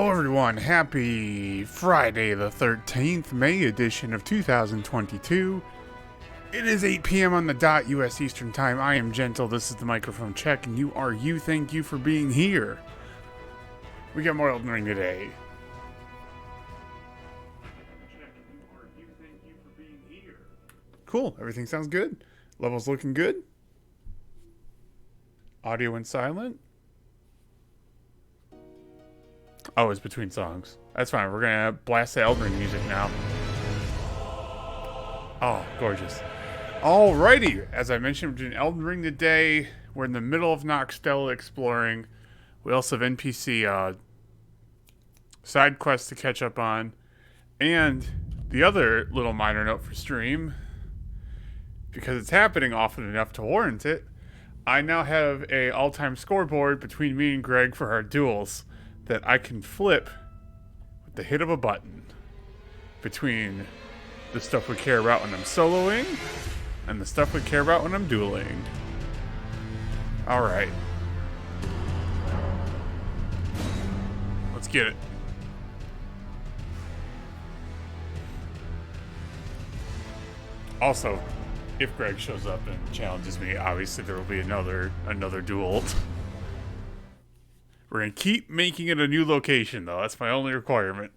Hello everyone, happy Friday the 13th, May edition of 2022. It is 8 p.m. on the dot, U.S. Eastern Time. I am Gentle, this is the microphone check, and you are you. Thank you for being here. We got more Elden Ring today. Cool, everything sounds good. Levels looking good. Audio went silent. Oh, it's between songs. That's fine. We're gonna blast the Elden Ring music now. Oh, gorgeous. Alrighty, as I mentioned, we're doing Elden Ring today. We're in the middle of Noxtella exploring. We also have NPC side quests to catch up on. And the other little minor note for stream, because it's happening often enough to warrant it, I now have a all-time scoreboard between me and Greg for our duels that I can flip with the hit of a button between the stuff we care about when I'm soloing and the stuff we care about when I'm dueling. Alright. Let's get it. Also, if Greg shows up and challenges me, obviously there will be another duel. We're going to keep making it a new location, though. That's my only requirement.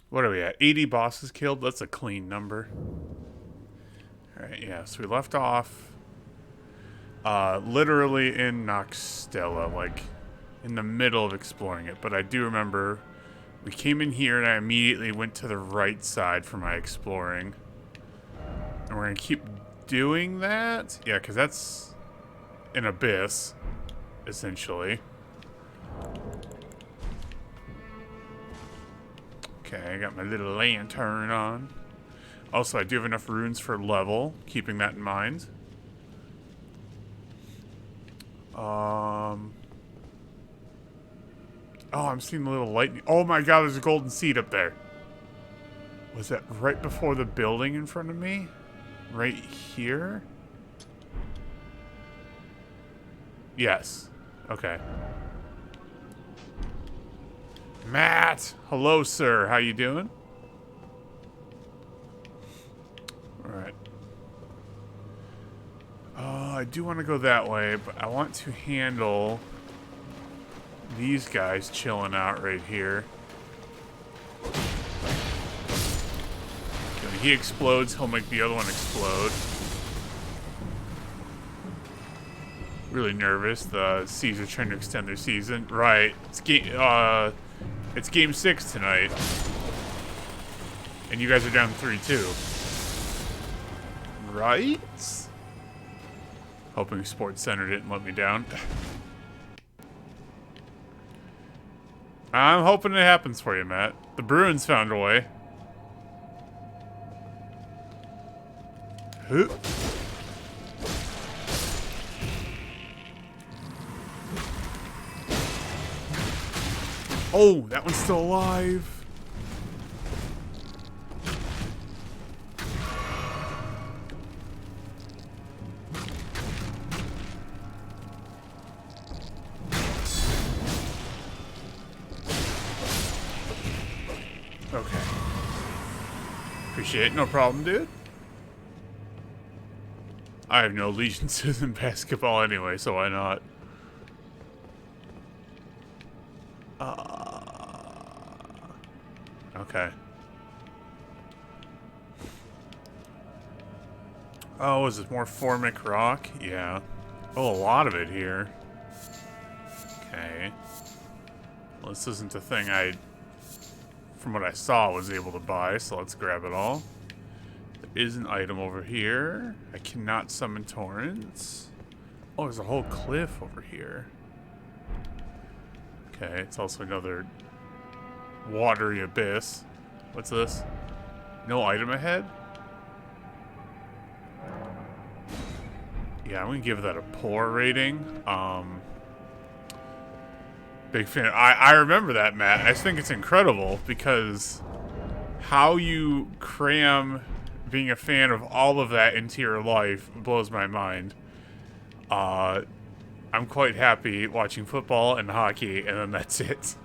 What are we at? 80 bosses killed? That's a clean number. Alright, yeah. So we left off literally in Noxtella, like in the middle of exploring it. But I do remember we came in here and I immediately went to the right side for my exploring. And we're going to keep doing that? Yeah, because that's an abyss, essentially. Okay, I got my little lantern on. Also, I do have enough runes for level, keeping that in mind. Oh, I'm seeing a little lightning. Oh my god, there's a golden seed up there. Was that right before the building in front of me? Right here? Yes. Okay. Matt! Hello, sir. How you doing? Alright. I do want to go that way, but I want to handle these guys chilling out right here. When he explodes, he'll make the other one explode. Really nervous. The Seas are trying to extend their season. Right. It's game 6 tonight. And you guys are down 3-2. Right? Hoping Sports Center didn't let me down. I'm hoping it happens for you, Matt. The Bruins found a way. Who? Oh, that one's still alive. Okay. Appreciate it. No problem, dude. I have no allegiances in basketball anyway, so why not? Okay. Oh, is it more formic rock? Yeah. Oh, a lot of it here. Okay. Well, this isn't a thing I, from what I saw, was able to buy, so let's grab it all. There is an item over here. I cannot summon torrents. Oh, there's a whole cliff over here. Okay, it's also another watery abyss. What's this? No item ahead? Yeah, I'm gonna give that a poor rating. Big fan. I remember that, Matt. I just think it's incredible because how you cram being a fan of all of that into your life blows my mind. I'm quite happy watching football and hockey, and then that's it.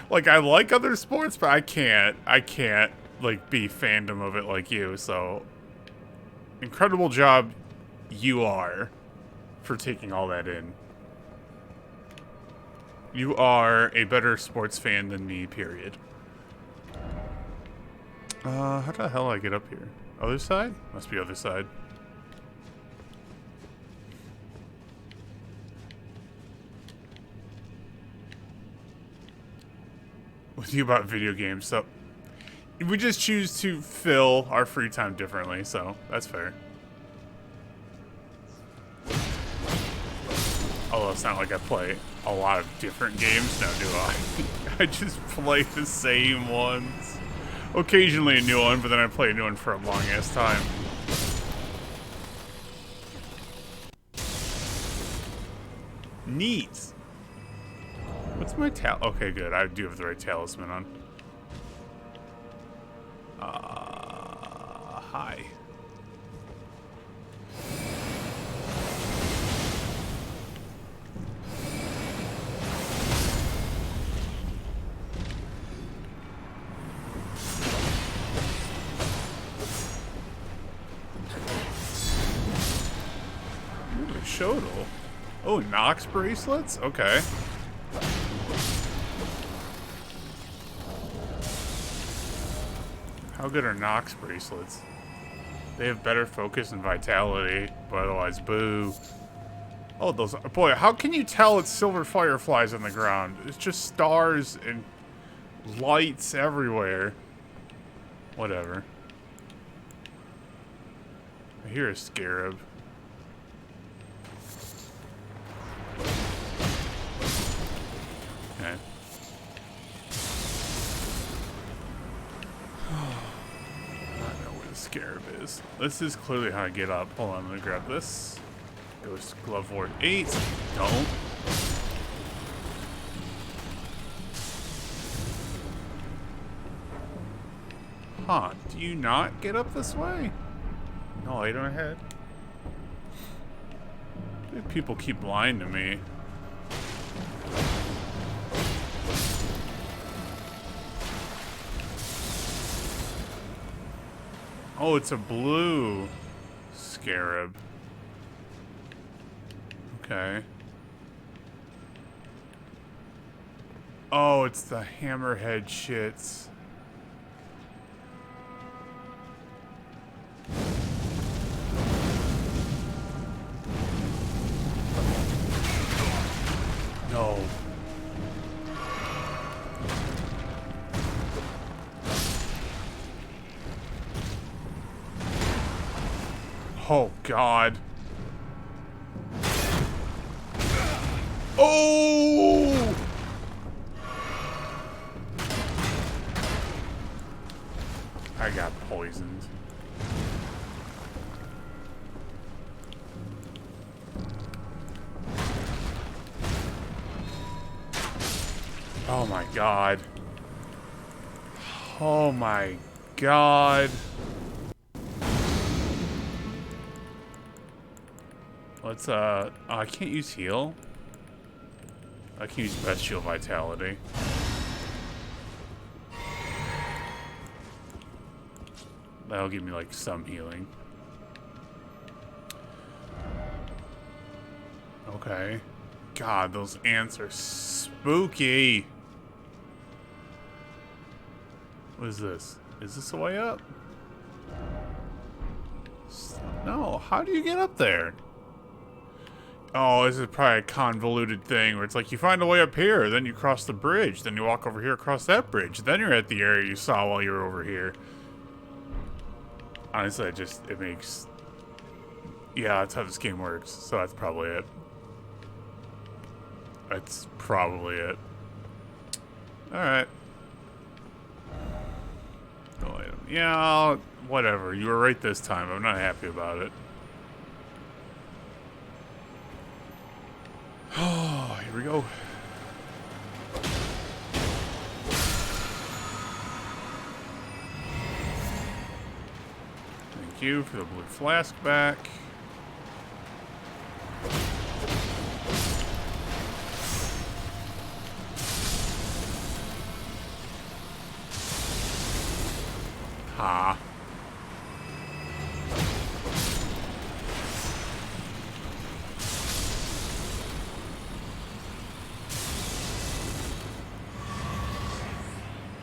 Like, I like other sports, but I can't, like, be fandom of it like you, so... Incredible job you are for taking all that in. You are a better sports fan than me, period. How the hell do I get up here? Other side? Must be other side. With you about video games, so... We just choose to fill our free time differently, so that's fair. Although it's not like I play a lot of different games, now do I? I just play the same ones. Occasionally a new one, but then I play a new one for a long ass time. Neat. What's my okay, good. I do have the right talisman on. Hi. Ooh, a Shodel. Oh, Nox bracelets? Okay. How good are Nox bracelets? They have better focus and vitality, but otherwise, boo. Oh, those... Boy, how can you tell it's silver fireflies on the ground? It's just stars and lights everywhere. Whatever. I hear a scarab. Okay. Scarab is. This is clearly how I get up. Hold on, let me grab this. Ghost Glove Ward 8. Don't. Huh, do you not get up this way? No, I don't ahead. People keep lying to me. Oh, it's a blue scarab. Okay. Oh, it's the hammerhead shits. No. Oh, God. Oh! I got poisoned. Oh, my God. Oh, my God. Let's, oh, I can't use heal. I can use bestial vitality. That'll give me, like, some healing. Okay. God, those ants are spooky. What is this? Is this the way up? No, how do you get up there? Oh, this is probably a convoluted thing where it's like you find a way up here, then you cross the bridge, then you walk over here across that bridge, then you're at the area you saw while you were over here. Honestly, it makes... Yeah, that's how this game works, so that's probably it. That's probably it. Alright. Yeah, whatever. You were right this time. I'm not happy about it. Oh, here we go. Thank you for the blue flask back.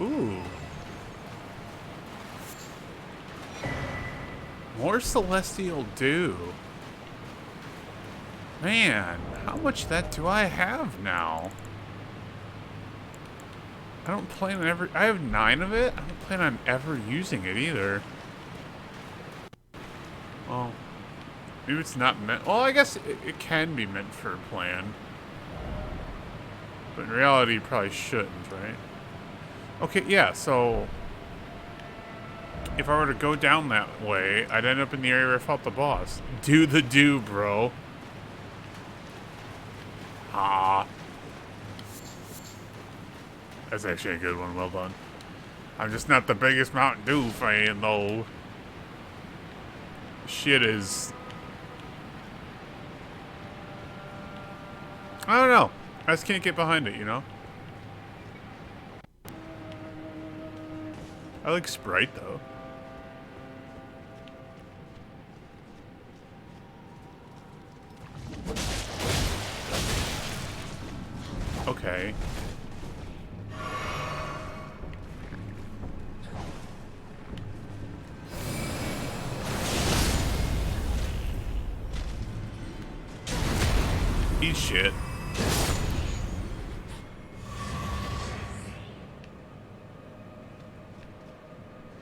Ooh. More celestial dew. Man, how much of that do I have now? I don't plan on ever... I have 9 of it? I don't plan on ever using it either. Well, maybe it's not meant... Well, I guess it can be meant for a plan. But in reality, you probably shouldn't, right? Okay, yeah, so... If I were to go down that way, I'd end up in the area where I fought the boss. Do the do, bro. Ah. That's actually a good one. Well done. I'm just not the biggest Mountain Dew fan, though. Shit is... I don't know. I just can't get behind it, you know? I like Sprite, though. Okay. Eat shit.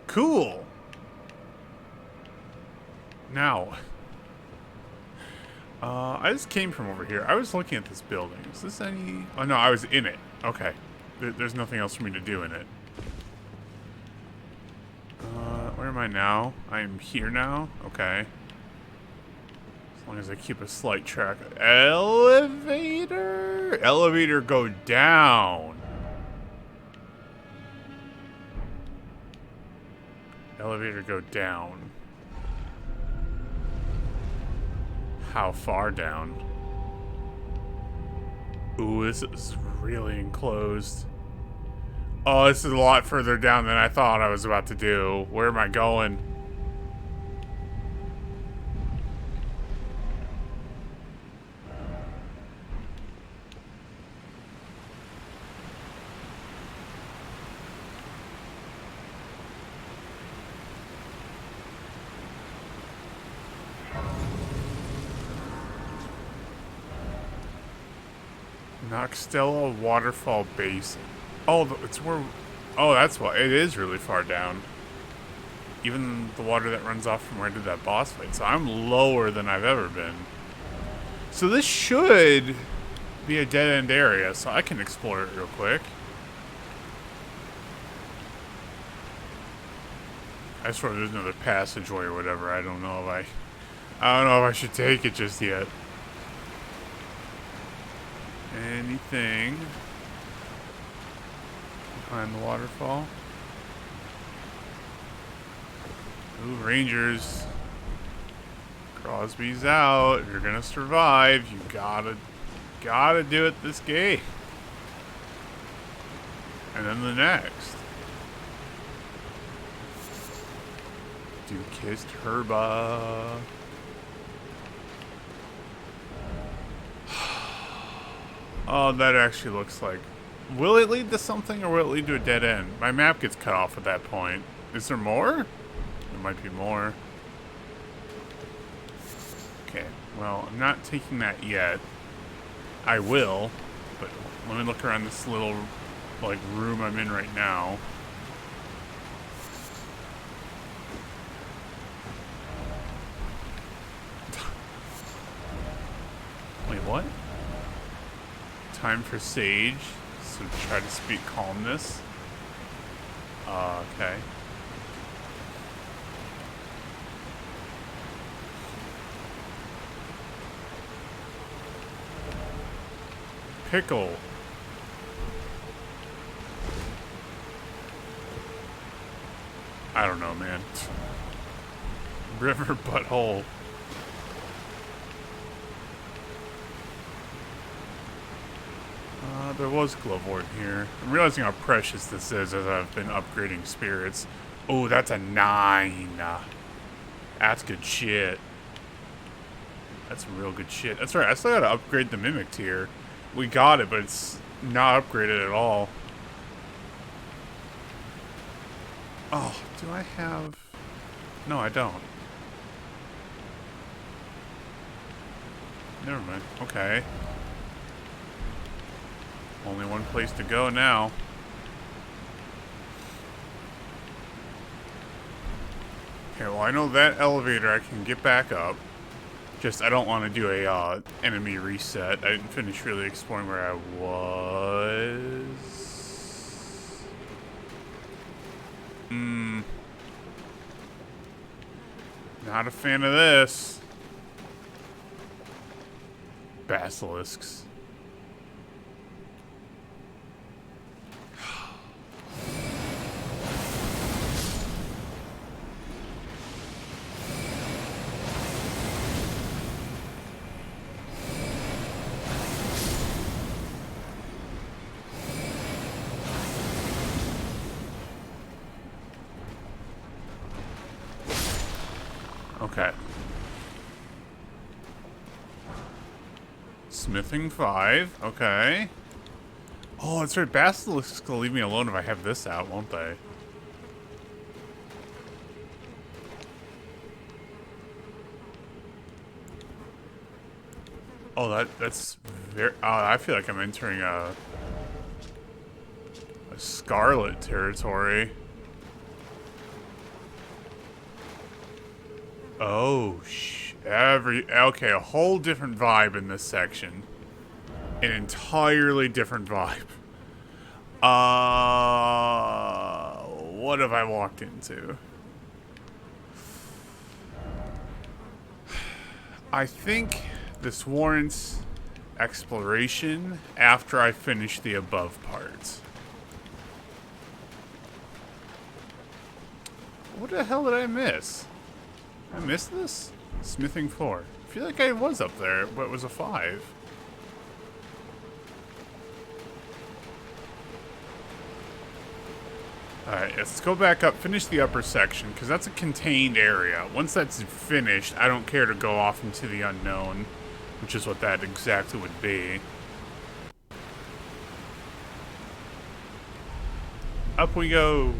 Cool. Now, I just came from over here. I was looking at this building. Is this any... Oh, no, I was in it. Okay. There's nothing else for me to do in it. Where am I now? I'm here now? Okay. As long as I keep a slight track. Elevator? Elevator go down. Elevator go down. How far down? Ooh, this is really enclosed. Oh, this is a lot further down than I thought I was about to do. Where am I going? Noxtella Waterfall Basin. Oh, it's where... Oh, that's why. It is really far down. Even the water that runs off from where I did that boss fight. So I'm lower than I've ever been. So this should be a dead-end area, so I can explore it real quick. I swear there's another passageway or whatever. I don't know if I should take it just yet. Anything behind the waterfall? Ooh, Rangers. Crosby's out. If you're gonna survive, you gotta do it this game. And then the next. You kissed Herba. Oh, that actually looks like... Will it lead to something or will it lead to a dead end? My map gets cut off at that point. Is there more? There might be more. Okay, well, I'm not taking that yet. I will, but let me look around this little, like, room I'm in right now. Wait, what? Time for Sage, so try to speak calmness. Okay. Pickle. I don't know, man. River butthole. There was Glovewort here. I'm realizing how precious this is as I've been upgrading spirits. Oh, that's a 9. That's good shit. That's some real good shit. That's right, I still gotta upgrade the Mimic tier. We got it, but it's not upgraded at all. Oh, do I have... No, I don't. Never mind. Okay. Only one place to go now. Okay, well, I know that elevator I can get back up. Just, I don't want to do a enemy reset. I didn't finish really exploring where I was. Not a fan of this. Basilisks. Okay. Smithing 5. Okay. Oh, that's right. Basilisks gonna leave me alone if I have this out, won't they? Oh, that's very... Oh, I feel like I'm entering a Scarlet territory. Oh, okay, a whole different vibe in this section. An entirely different vibe. What have I walked into? I think this warrants exploration after I finish the above parts. What the hell did I miss? I missed this? Smithing 4. I feel like I was up there, but it was a 5. Alright, let's go back up, finish the upper section, because that's a contained area. Once that's finished, I don't care to go off into the unknown, which is what that exactly would be. Up we go!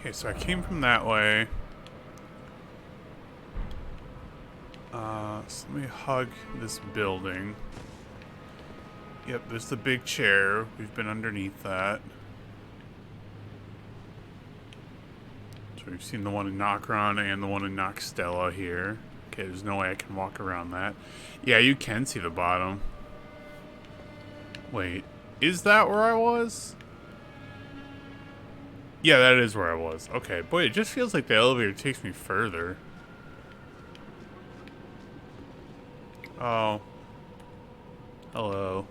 Okay, so I came from that way. So let me hug this building. Yep, there's the big chair. We've been underneath that. So we've seen the one in Nokron and the one in Noxtella here. Okay, there's no way I can walk around that. Yeah, you can see the bottom. Wait, is that where I was? Yeah, that is where I was. Okay, boy, it just feels like the elevator takes me further. Oh. Hello.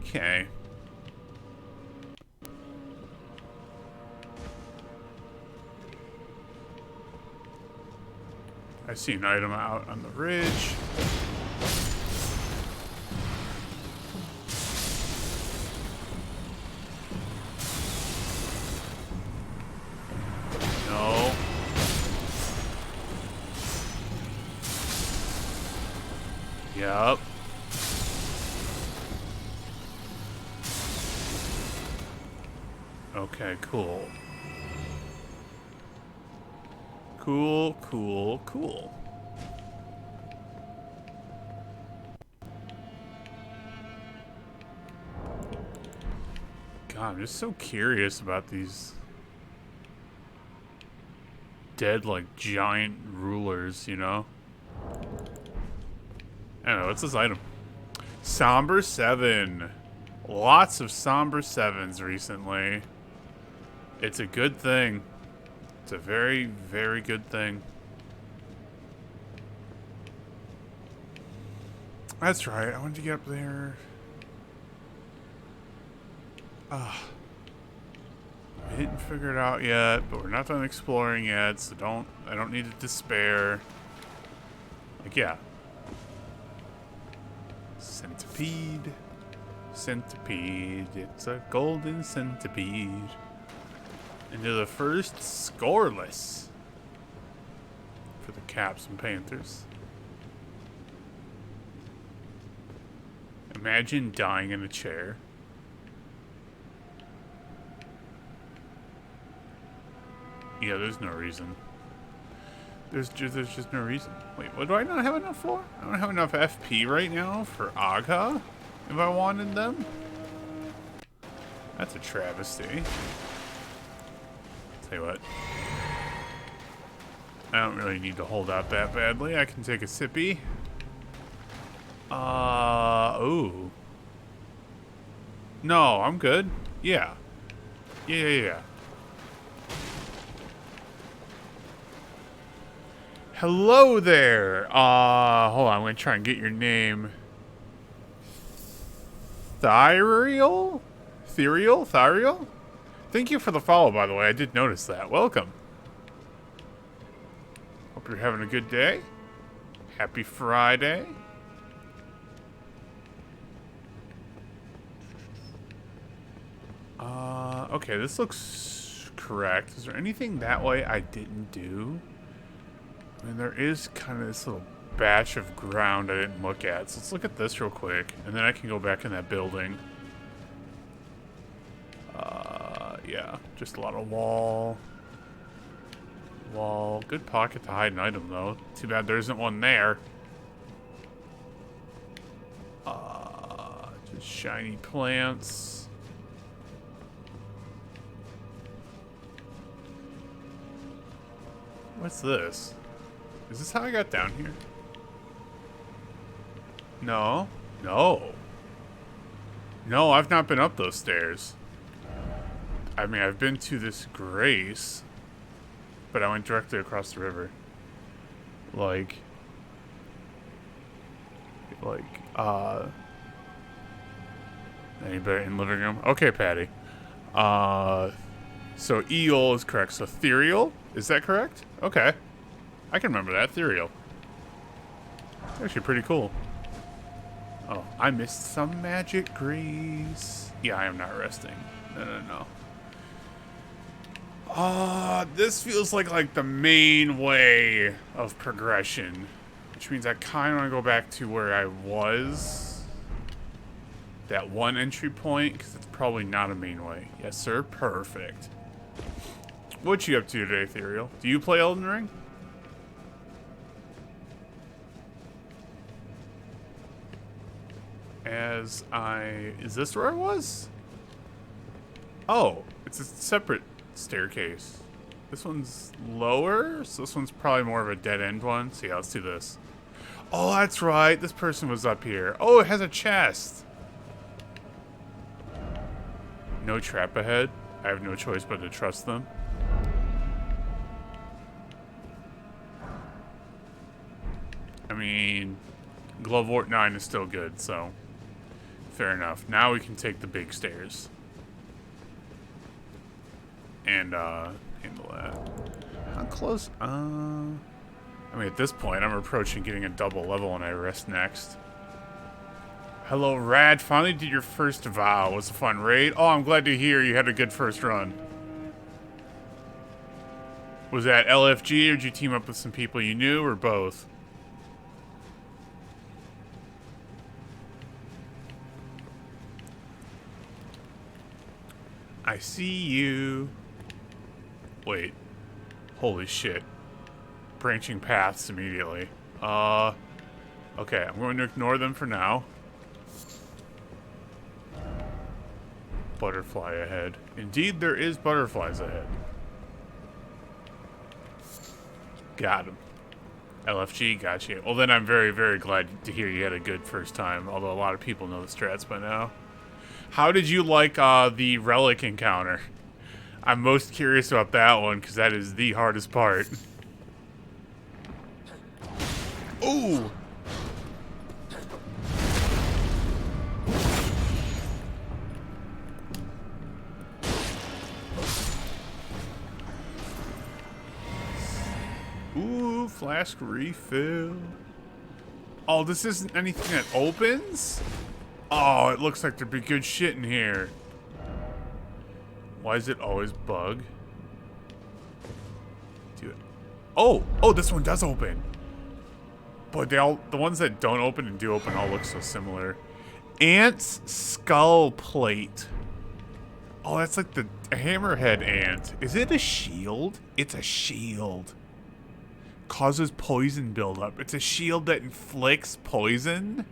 Okay. I see an item out on the ridge. No. Yep. Okay, cool. Cool, cool, cool. God, I'm just so curious about these dead, like, giant rulers, you know? I don't know, what's this item? Somber 7. Lots of Somber 7s recently. It's a good thing. It's a very, very good thing. That's right, I wanted to get up there. Ah. We didn't figure it out yet, but we're not done exploring yet, so I don't need to despair. Like, yeah. Centipede. Centipede. It's a golden centipede. Into the first scoreless for the Caps and Panthers. Imagine dying in a chair. Yeah, there's no reason. There's just no reason. Wait, what do I not have enough for? I don't have enough FP right now for Agha if I wanted them. That's a travesty. Tell you what. I don't really need to hold out that badly. I can take a sippy. Ooh. No, I'm good. Yeah. Yeah. Hello there. Hold on. I'm going to try and get your name. Thyriel? Thyriel? Thank you for the follow, by the way. I did notice that. Welcome. Hope you're having a good day. Happy Friday. Okay, this looks correct. Is there anything that way I didn't do? I mean, there is kind of this little batch of ground I didn't look at. So let's look at this real quick, and then I can go back in that building. Yeah, just a lot of wall. Good pocket to hide an item, though. Too bad there isn't one there. Just shiny plants. What's this? Is this how I got down here? No. No, I've not been up those stairs. I mean, I've been to this Grace, but I went directly across the river. Anybody in living room? Okay, Patty. So eel is correct. So ethereal, is that correct? Okay. I can remember that, ethereal. Actually pretty cool. Oh, I missed some magic grease. Yeah, I am not resting. No. This feels like the main way of progression, which means I kind of want to go back to where I was. That one entry point, because it's probably not a main way. Yes, sir. Perfect. What you up to today, Ethereal? Do you play Elden Ring? Is this where I was? Oh, it's a separate staircase. This one's lower, so this one's probably more of a dead-end one. So yeah, let's do this. Oh, that's right. This person was up here. Oh, it has a chest. No trap ahead. I have no choice but to trust them. I mean, Glovewort 9 is still good, so fair enough. Now we can take the big stairs. And, handle that. How close? I mean, at this point, I'm approaching getting a double level when I rest next. Hello, Rad. Finally did your first vow. It was a fun raid. Oh, I'm glad to hear you had a good first run. Was that LFG, or did you team up with some people you knew, or both? I see you. Wait. Holy shit. Branching paths immediately. Okay, I'm going to ignore them for now. Butterfly ahead. Indeed, there is butterflies ahead. Got him. LFG, got you. Well, then I'm very, very glad to hear you had a good first time, although a lot of people know the strats by now. How did you like the relic encounter? I'm most curious about that one, because that is the hardest part. Ooh! flask refill. Oh, this isn't anything that opens? Oh, it looks like there'd be good shit in here. Why does it always bug? Do it. Oh, this one does open. But the ones that don't open and do open all look so similar. Ant's skull plate. Oh, that's like the hammerhead ant. Is it a shield? It's a shield. Causes poison buildup. It's a shield that inflicts poison.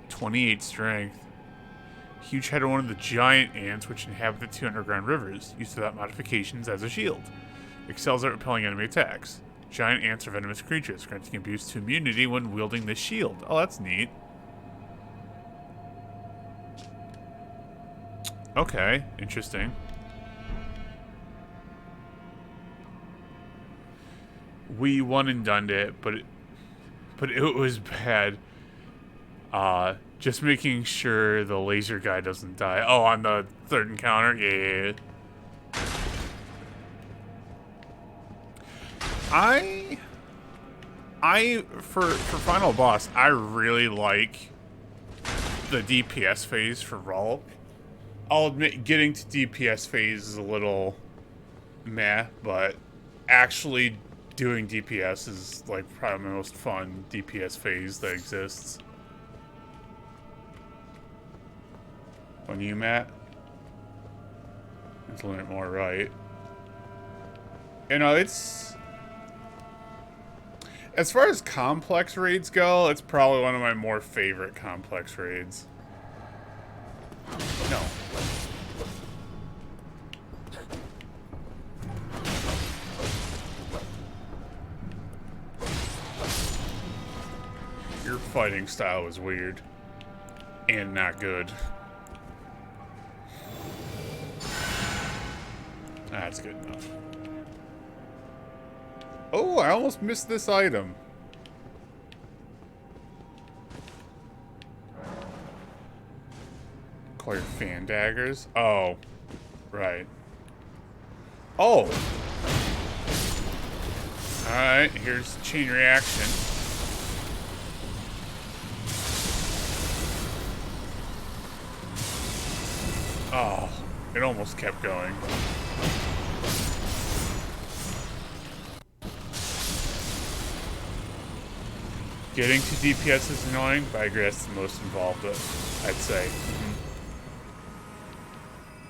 28 strength. Huge head of one of the giant ants which inhabit the 2 underground rivers. Used without modifications as a shield. Excels at repelling enemy attacks. Giant ants are venomous creatures, granting a boost to immunity when wielding this shield. Oh, that's neat. Okay, interesting. We one and done it, but it was bad. Just making sure the laser guy doesn't die. Oh, on the 3rd encounter? Yeah. For final boss, I really like the DPS phase for Rolp. I'll admit getting to DPS phase is a little meh, but actually doing DPS is like probably the most fun DPS phase that exists. On you, Matt? It's a little bit more right. You know, it's... As far as complex raids go, it's probably one of my more favorite complex raids. No. Your fighting style was weird. And not good. That's good enough. Oh, I almost missed this item. Call your fan daggers? Oh. Right. Oh! Alright, here's the chain reaction. Oh, it almost kept going. Getting to DPS is annoying, but I agree that's the most involved, I'd say. Mm-hmm.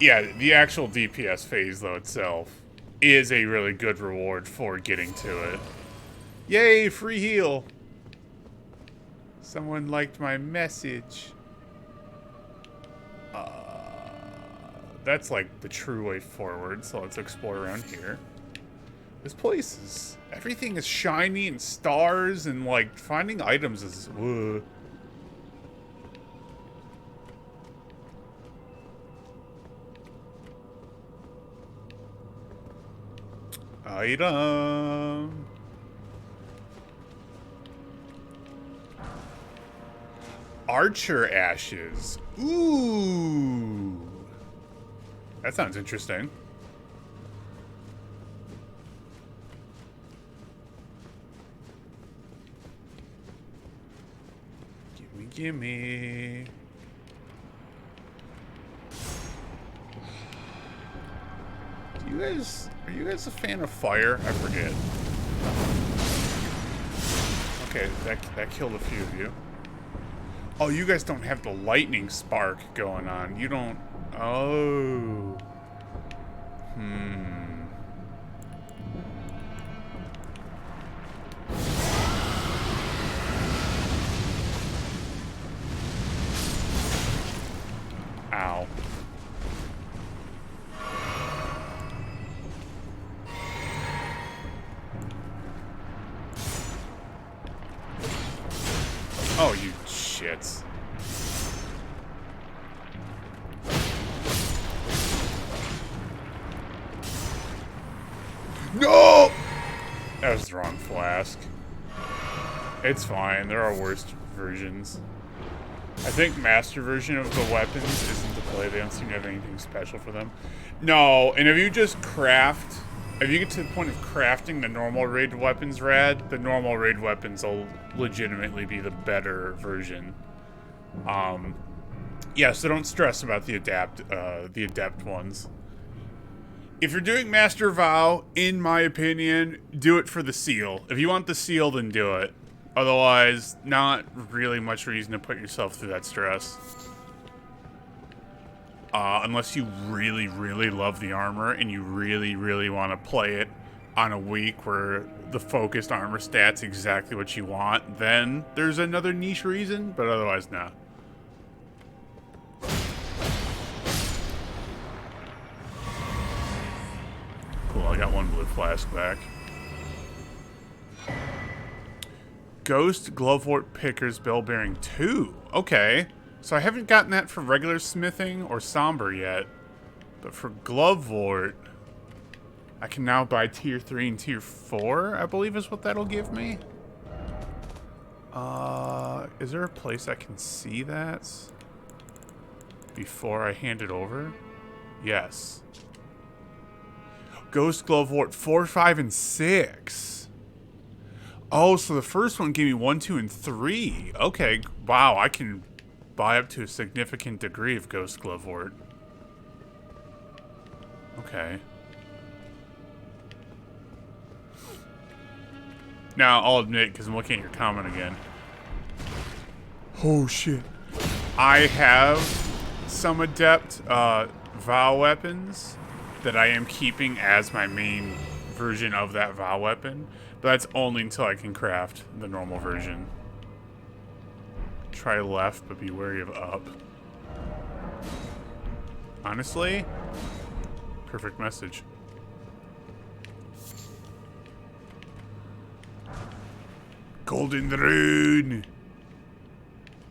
Yeah, the actual DPS phase, though, itself, is a really good reward for getting to it. Yay, free heal! Someone liked my message. That's like the true way forward, so let's explore around here. This place is... Everything is shiny and stars, and like finding items is... Item. Archer ashes. Ooh. That sounds interesting. Gimme. Are you guys a fan of fire? I forget. Okay, that killed a few of you. Oh, you guys don't have the lightning spark going on. You don't... Oh. Ow. Oh, you shits. No! That was the wrong flask. It's fine. There are worse versions. I think master version of the weapons isn't to play. They don't seem to have anything special for them. No, and if you just craft If you get to the point of crafting the normal raid weapons rad, the normal raid weapons will legitimately be the better version. Yeah, so don't stress about the adept ones. If you're doing Master Vow, in my opinion, do it for the seal. If you want the seal, then do it. Otherwise, not really much reason to put yourself through that stress. Unless you really, really love the armor and you really, really want to play it on a week where the focused armor stat's exactly what you want, then there's another niche reason, but otherwise, no. Cool, I got one blue flask back. Ghost Glovewort Picker's Bell Bearing 2. Okay. So I haven't gotten that for regular smithing or somber yet. But for Glovewort, I can now buy tier 3 and tier 4, I believe is what that'll give me. Is there a place I can see that before I hand it over? Yes. Ghost Glovewort 4, 5, and 6. Oh, so the first one gave me 1, 2, and 3. Okay, wow, I can buy up to a significant degree of Ghost Glovewort. Okay. Now, I'll admit, because I'm looking at your comment again. Oh, shit. I have some adept Vow weapons that I am keeping as my main version of that Vow weapon. But that's only until I can craft the normal version. Try left, but be wary of up. Honestly, perfect message. Golden Rune.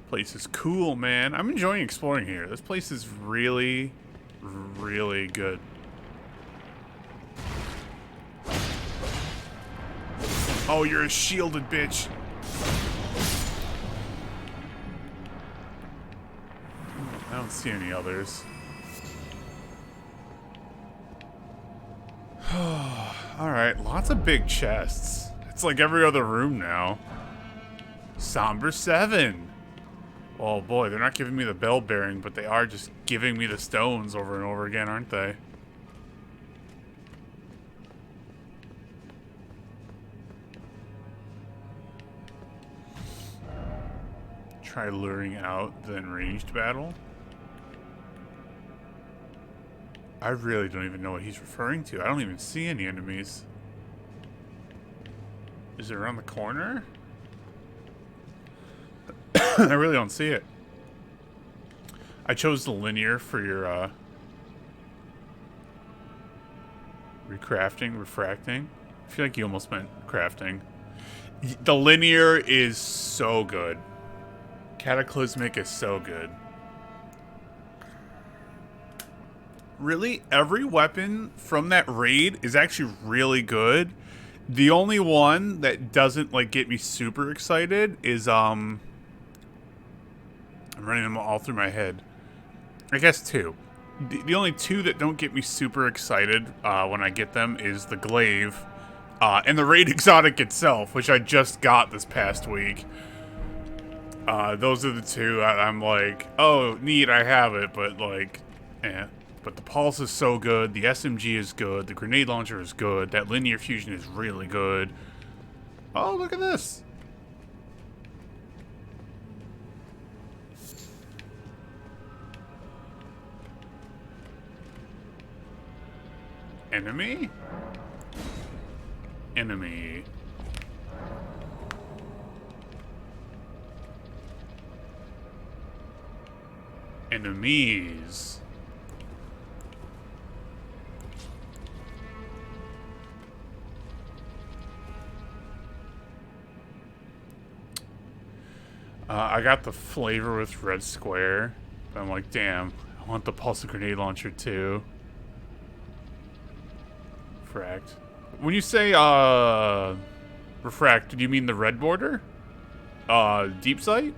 Place is cool, man. I'm enjoying exploring here. This place is really, really good. Oh, you're a shielded bitch. I don't see any others. Alright, lots of big chests. It's like every other room now. Somber 7. Oh boy, they're not giving me the bell bearing, but they are just giving me the stones over and over again, aren't they? Try luring out the ranged battle. I really don't even know what he's referring to. I don't even see any enemies. Is it around the corner? I really don't see it. I chose the linear for your recrafting, refracting. I feel like you almost meant crafting. The linear is so good. Cataclysmic is so good. Really, every weapon from that raid is actually really good. The only one that doesn't like get me super excited is I'm running them all through my head. I guess two. The only two that don't get me super excited when I get them is the glaive and the raid exotic itself, which I just got this past week. Those are the two I'm like, oh, neat, I have it, but like, eh. But the pulse is so good, the SMG is good, the grenade launcher is good, that linear fusion is really good. Oh, look at this. Enemy? Enemy. Enemies. I got the flavor with red square, but I'm like, damn, I want the pulse grenade launcher too. Refract. When you say refract, do you mean the red border? Deep sight?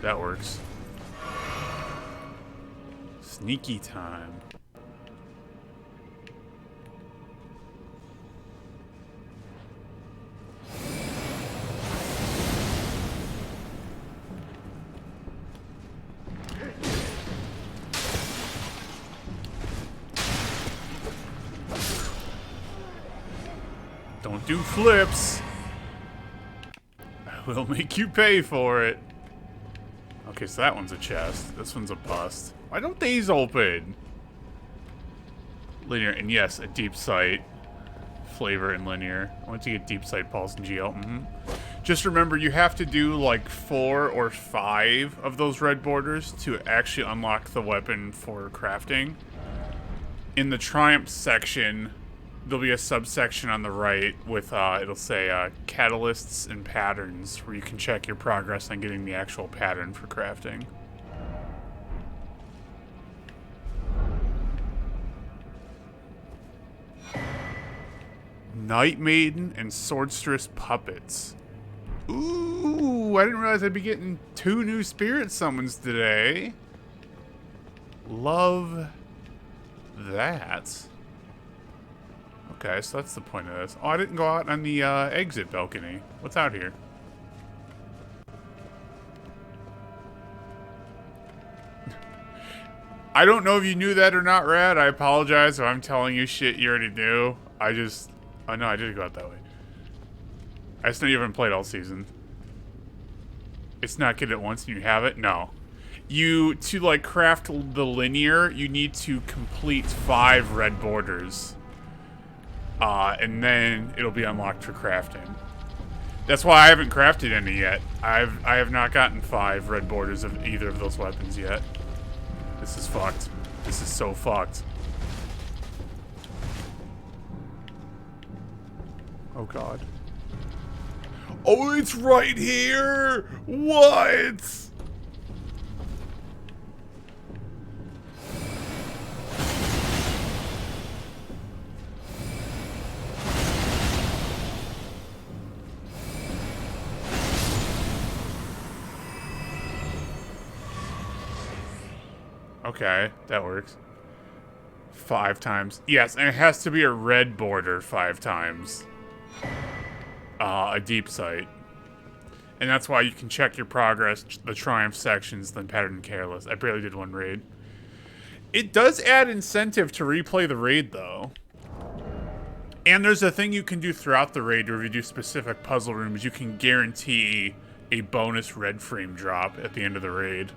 That works. Sneaky time. Don't do flips. I will make you pay for it. Okay, so that one's a chest. This one's a bust. Why don't these open? Linear, and yes, a deep sight. Flavor and linear. I want to get deep sight, pulse, and GL. Just remember, you have to do like 4 or 5 of those red borders to actually unlock the weapon for crafting. In the Triumph section, there'll be a subsection on the right with, it'll say, catalysts and patterns, where you can check your progress on getting the actual pattern for crafting. Night Maiden and Swordstress puppets. Ooh, I didn't realize I'd be getting 2 new spirit summons today. Love that. Okay, so that's the point of this. Oh, I didn't go out on the exit balcony. What's out here? I don't know if you knew that or not, Rad. I apologize if I'm telling you shit you already knew. Oh no, I did go out that way. I just know you haven't played all season. It's not get it once and you have it? No. To like craft the linear, you need to complete 5 red borders. And then it'll be unlocked for crafting. That's why I haven't crafted any yet. I have not gotten 5 red borders of either of those weapons yet. This is fucked. This is so fucked. Oh god. Oh, it's right here! What? Okay, that works. 5 times. Yes, and it has to be a red border 5 times. A deep sight. And that's why you can check your progress, the Triumph sections, then Pattern and Careless. I barely did 1 raid. It does add incentive to replay the raid, though. And there's a thing you can do throughout the raid where if you do specific puzzle rooms, you can guarantee a bonus red frame drop at the end of the raid.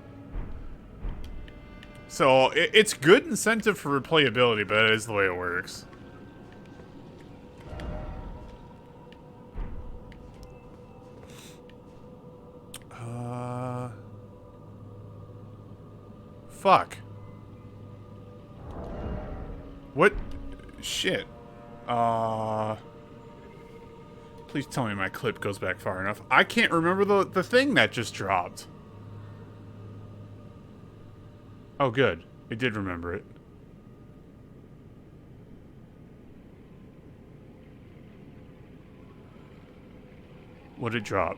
So, it's good incentive for replayability, but that is the way it works. Fuck. What? Shit. Please tell me my clip goes back far enough. I can't remember the thing that just dropped. Oh, good. I did remember it. What'd it drop?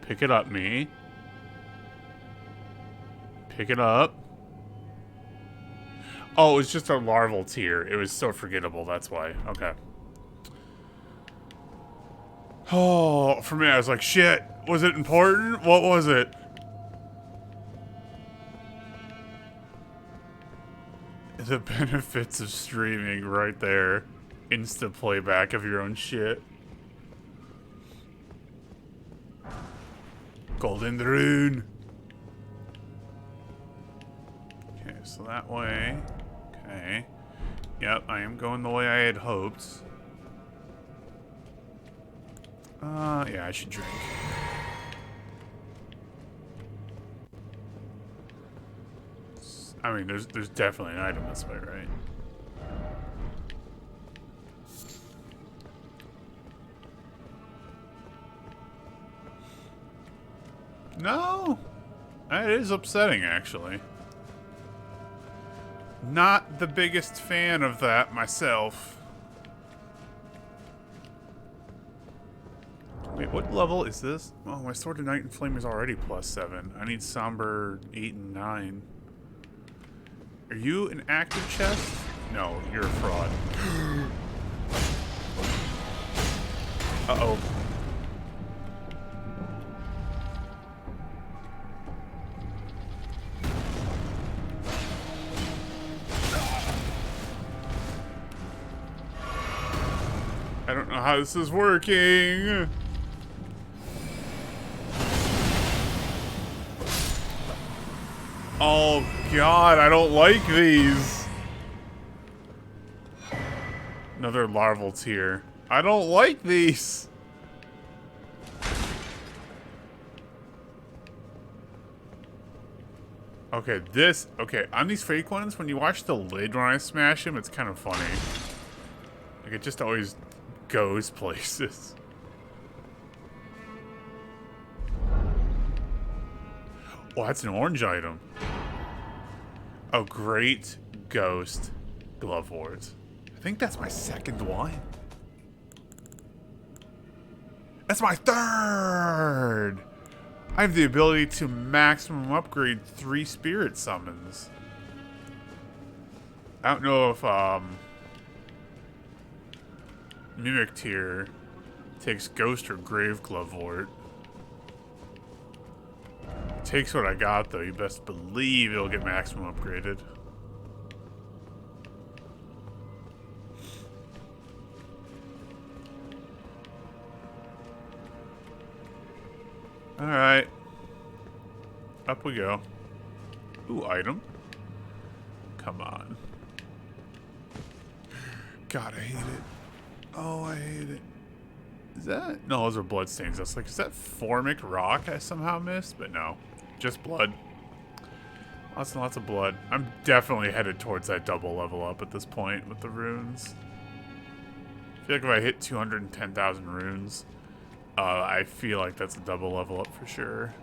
Pick it up, me. Pick it up. Oh, it was just a larval tier. It was so forgettable, that's why. Okay. Oh, for me, I was like, shit. Was it important? What was it? The benefits of streaming right there. Insta playback of your own shit. Golden Rune. Okay, so that way. Okay. Yep, I am going the way I had hoped. Yeah, I should drink. I mean, there's definitely an item this way, right? No! That is upsetting, actually. Not the biggest fan of that myself. Wait, Wait, what level is this? Oh, my Sword of Night and Flame is already +7. I need Somber 8 and 9. Are you an active chest? No, you're a fraud. Uh-oh. I don't know how this is working. Oh god, I don't like these. Another larval tier. I don't like these. Okay, okay, on these fake ones, when you watch the lid when I smash them, it's kind of funny. Like, it just always goes places. Oh, that's an orange item. Oh, great ghost glove wards. I think that's my second one. That's my third! I have the ability to maximum upgrade 3 spirit summons. I don't know if, Mimic tier takes Ghost or Grave Glove Ward. It takes what I got, though. You best believe it'll get maximum upgraded. Alright. Up we go. Ooh, item. Come on. God, I hate it. Oh, I hate it. Is that? No, those are bloodstains. I was like, is that Formic rock I somehow missed? But no. Just blood. Lots and lots of blood. I'm definitely headed towards that double level up at this point with the runes. I feel like if I hit 210,000 runes, I feel like that's a double level up for sure.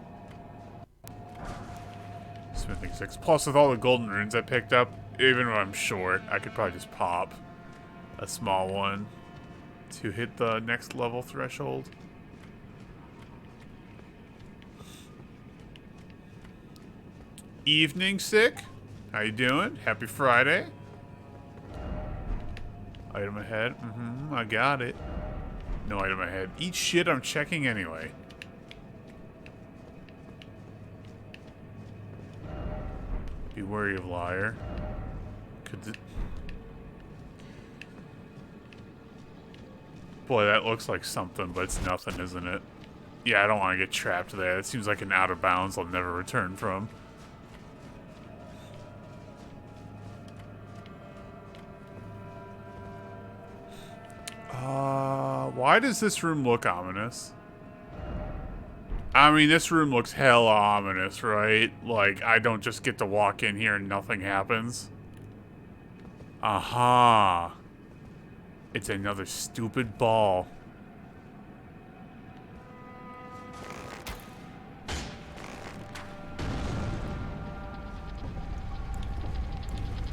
Smithing 6. Plus, with all the golden runes I picked up, even when I'm short, I could probably just pop a small one to hit the next level threshold. Evening, Sick. How you doing? Happy Friday. Item ahead. I got it. No item ahead. Eat shit, I'm checking anyway. Be wary of liar. Boy, that looks like something, but it's nothing, isn't it? Yeah, I don't want to get trapped there. It seems like an out of bounds I'll never return from. Why does this room look ominous? I mean, this room looks hella ominous, right? Like, I don't just get to walk in here and nothing happens. Aha. It's another stupid ball.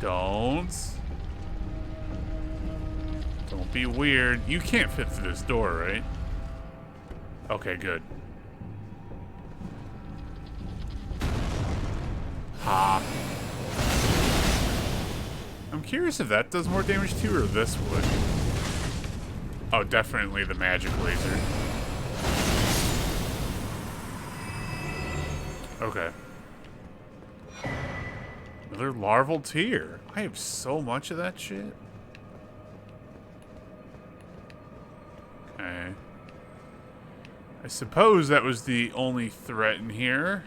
Don't be weird. You can't fit through this door, right? Okay, good. Ha. I'm curious if that does more damage to you or this would. Oh, definitely the magic laser. Okay. Another larval tier. I have so much of that shit. Okay. I suppose that was the only threat in here.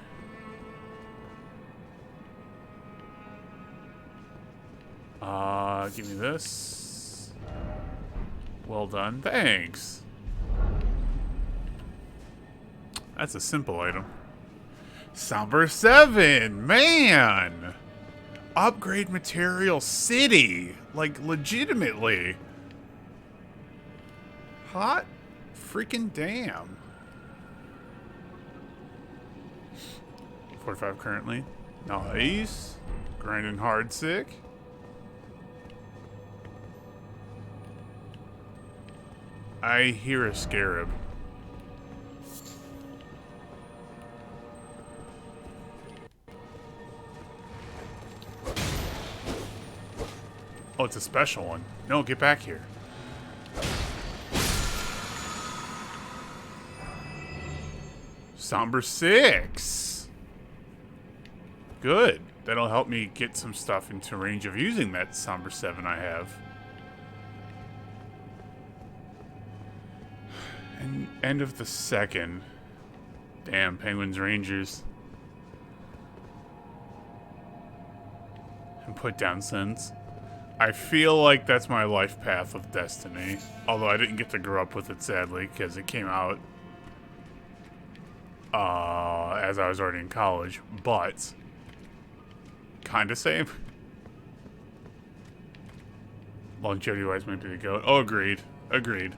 Give me this. Well done. Thanks. That's a simple item. Somber 7! Man! Upgrade Material City! Like, legitimately. Hot freaking damn. 45 currently. Nice. Grinding hard, Sick. I hear a scarab. Oh, it's a special one. No, get back here. Somber 6. Good. That'll help me get some stuff into range of using that Somber 7 I have. And end of the second. Damn, Penguins Rangers. And put down Sins. I feel like that's my life path with Destiny. Although I didn't get to grow up with it, sadly, because it came out as I was already in college. But kind of same. Longevity-wise might be the goat. Oh, agreed. Agreed.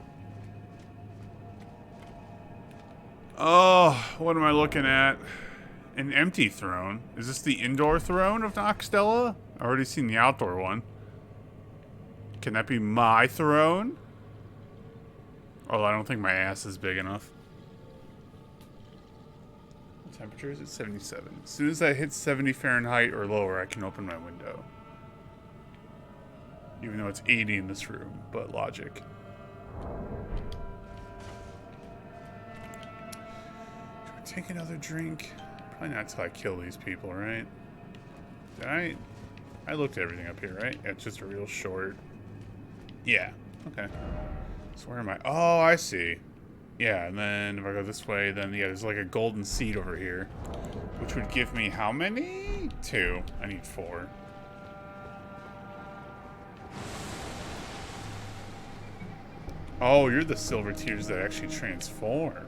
Oh, what am I looking at? An empty throne. Is this the indoor throne of Noxtella? I've already seen the outdoor one. Can that be my throne? Although I don't think my ass is big enough. What temperature is it? 77. As soon as I hit 70 Fahrenheit or lower, I can open my window. Even though it's 80 in this room, but logic. Take another drink. Probably not till I kill these people, right? Did I looked at everything up here, right? Yeah, it's just a real short. Yeah. Okay. So where am I? Oh, I see. Yeah, and then if I go this way, then yeah, there's like a golden seed over here, which would give me how many? 2. I need 4. Oh, you're the silver tears that actually transform.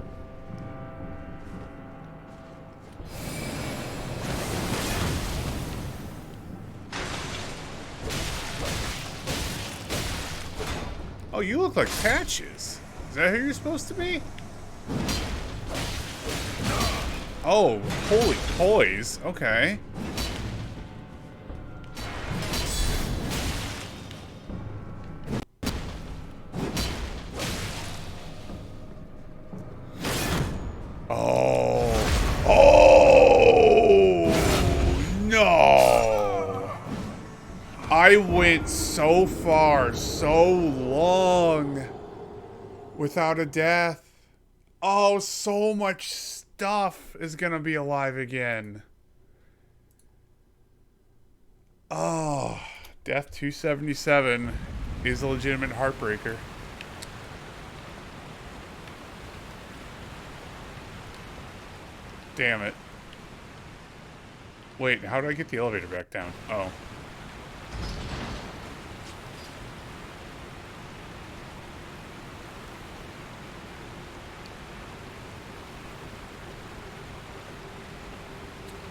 Oh, you look like Patches. Is that who you're supposed to be? Oh, holy toys. Okay. Oh. Oh! No! I went so far, so long without a death. Oh, so much stuff is gonna be alive again. Oh, Death 277 is a legitimate heartbreaker. Damn it. Wait, how do I get the elevator back down? Oh.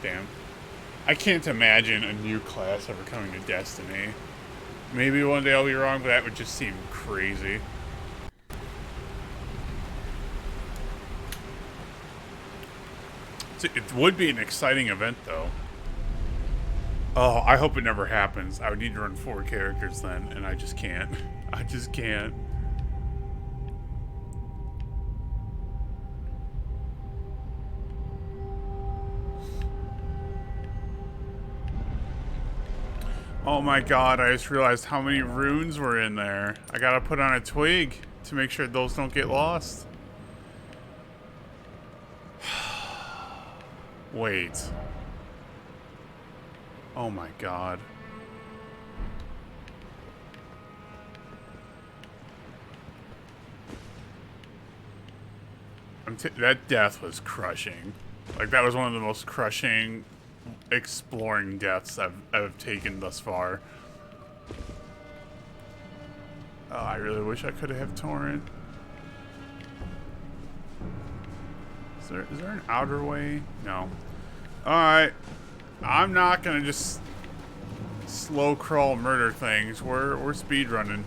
Damn. I can't imagine a new class ever coming to Destiny. Maybe one day I'll be wrong, but that would just seem crazy. It would be an exciting event, though. Oh, I hope it never happens. I would need to run 4 characters then, and I just can't. I just can't. Oh my god, I just realized how many runes were in there. I gotta put on a twig to make sure those don't get lost. Wait. Oh my god. That death was crushing. Like, that was one of the most crushing exploring deaths I've taken thus far. Oh, I really wish I could have Torrent. Is there an outer way? No. Alright. I'm not gonna just slow crawl murder things. We're speed running.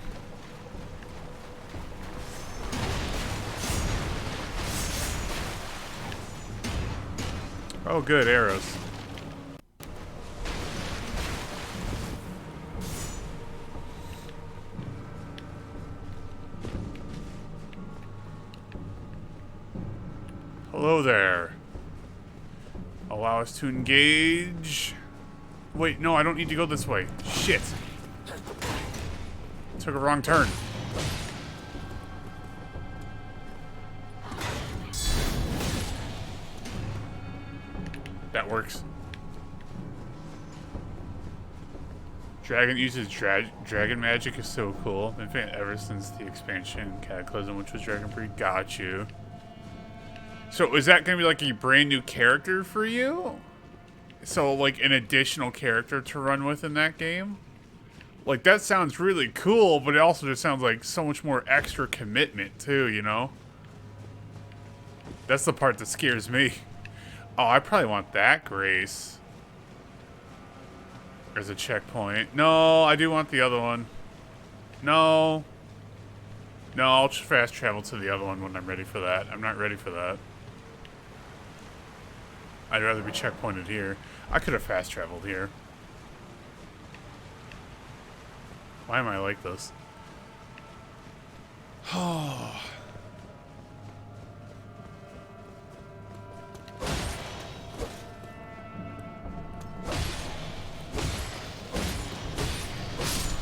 Oh good, arrows. Hello there. Allow us to engage. Wait, no, I don't need to go this way. Shit. Took a wrong turn. That works. Dragon uses dragon magic is so cool. Been fan ever since the expansion Cataclysm, which was Dragon Breed. Got you. So is that gonna be like a brand new character for you? So like an additional character to run with in that game? Like that sounds really cool, but it also just sounds like so much more extra commitment too, you know? That's the part that scares me. Oh, I probably want that Grace. There's a checkpoint. No, I do want the other one. No. No, I'll just fast travel to the other one when I'm ready for that. I'm not ready for that. I'd rather be checkpointed here. I could have fast traveled here. Why am I like this? Oh.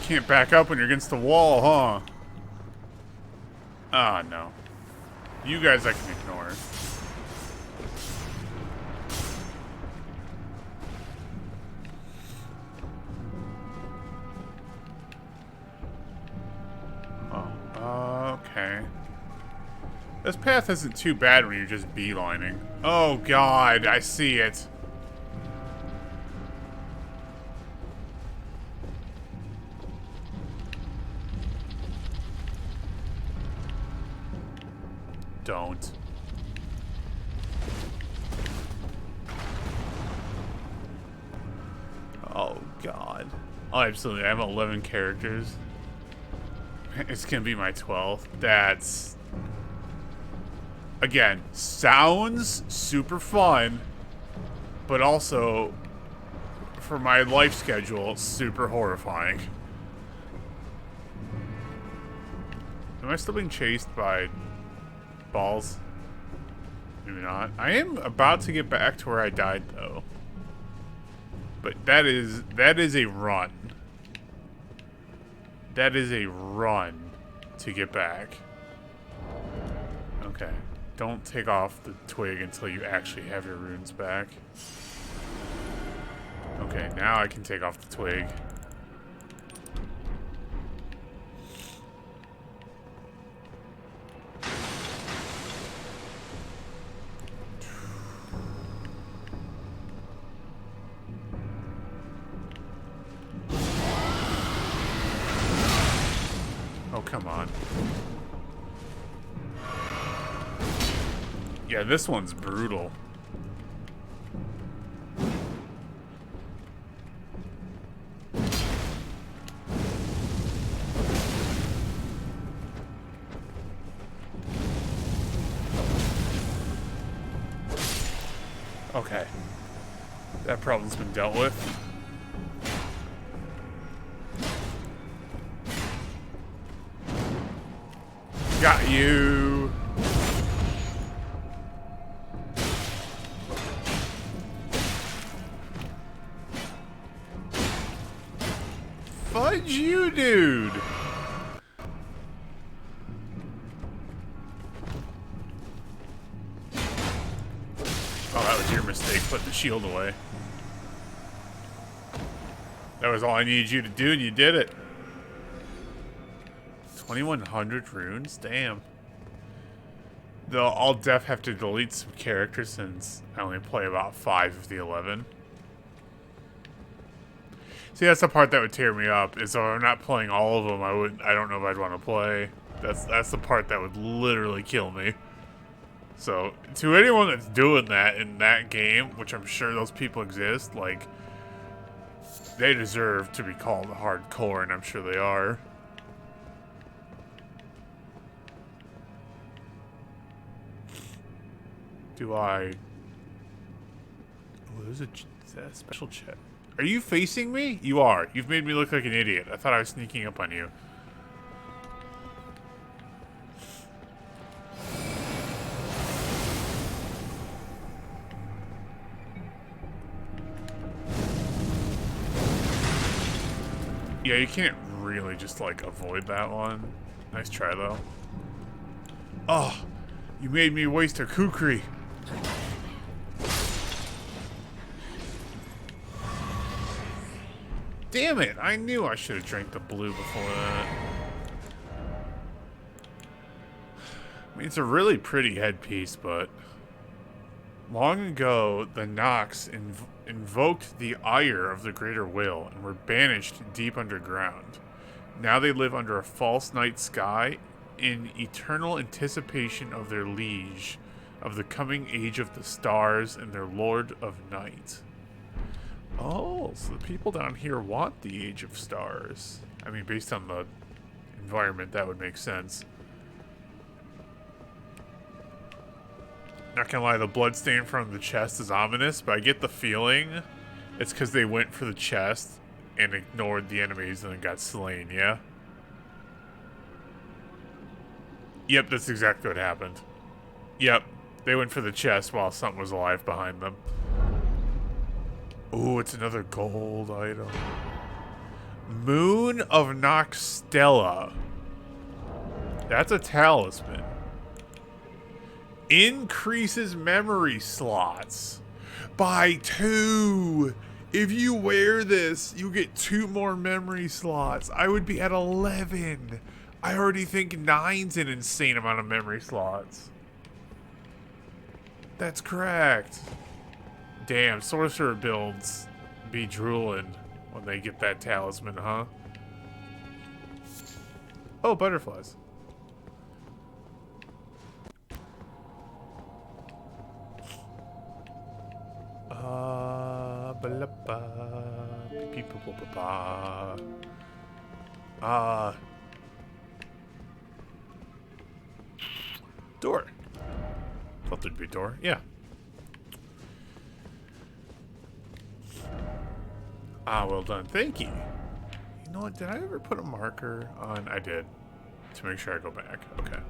Can't back up when you're against the wall, huh? Ah, no. You guys I can ignore. Oh, okay. This path isn't too bad when you're just beelining. Oh god, I see it. Don't. Oh god. Oh, absolutely. I have 11 characters. It's gonna be my 12th. That's... Again, sounds super fun, but also, for my life schedule, super horrifying. Am I still being chased by balls? Maybe not. I am about to get back to where I died, though. But that is a run. That is a run to get back. Okay. Don't take off the twig until you actually have your runes back. Okay, now I can take off the twig. Oh, come on. Yeah, this one's brutal. Okay. That problem's been dealt with. Got you. Fudge you, dude. Oh, that was your mistake, putting the shield away. That was all I needed you to do, and you did it. 2,100 runes? Damn. Though I'll def have to delete some characters since I only play about 5 of the 11. See, that's the part that would tear me up, is if I'm not playing all of them, I don't know if I'd want to play. That's the part that would literally kill me. So, to anyone that's doing that in that game, which I'm sure those people exist, like, they deserve to be called hardcore, and I'm sure they are. Do I... Oh, there's a special chat. Are you facing me? You are. You've made me look like an idiot. I thought I was sneaking up on you. Yeah, you can't really just, like, avoid that one. Nice try, though. Oh, you made me waste a kukri. Damn it, I knew I should have drank the blue before that. I mean, it's a really pretty headpiece, but... Long ago, the Nox invoked the ire of the Greater Will and were banished deep underground. Now they live under a false night sky in eternal anticipation of their liege, of the coming age of the stars and their Lord of Night. Oh, so the people down here want the Age of Stars. I mean, based on the environment, that would make sense. Not gonna lie, the bloodstain from the chest is ominous, but I get the feeling it's because they went for the chest and ignored the enemies and then got slain, yeah? Yep, that's exactly what happened. Yep, they went for the chest while something was alive behind them. Ooh, it's another gold item. Moon of Noxtella. That's a talisman. Increases memory slots by 2. If you wear this, you get 2 more memory slots. I would be at 11. I already think 9's an insane amount of memory slots. That's correct. Damn, sorcerer builds be drooling when they get that talisman, huh? Oh, butterflies. Door. Thought there'd be a door. Yeah. Ah, well done. Thank you. You know what? Did I ever put a marker on? I did. To make sure I go back. Okay.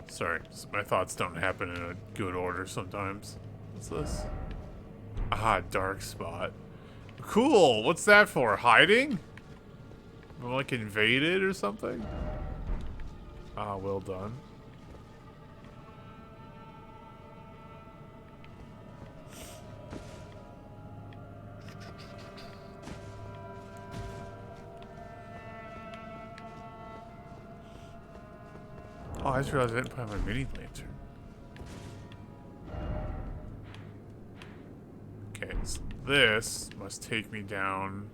Sorry. My thoughts don't happen in a good order sometimes. What's this? Ah, dark spot. Cool. What's that for? Hiding? Am I, like, invaded or something? Ah, well done. Oh, I just realized I didn't put on my mini lantern. Okay, so this must take me down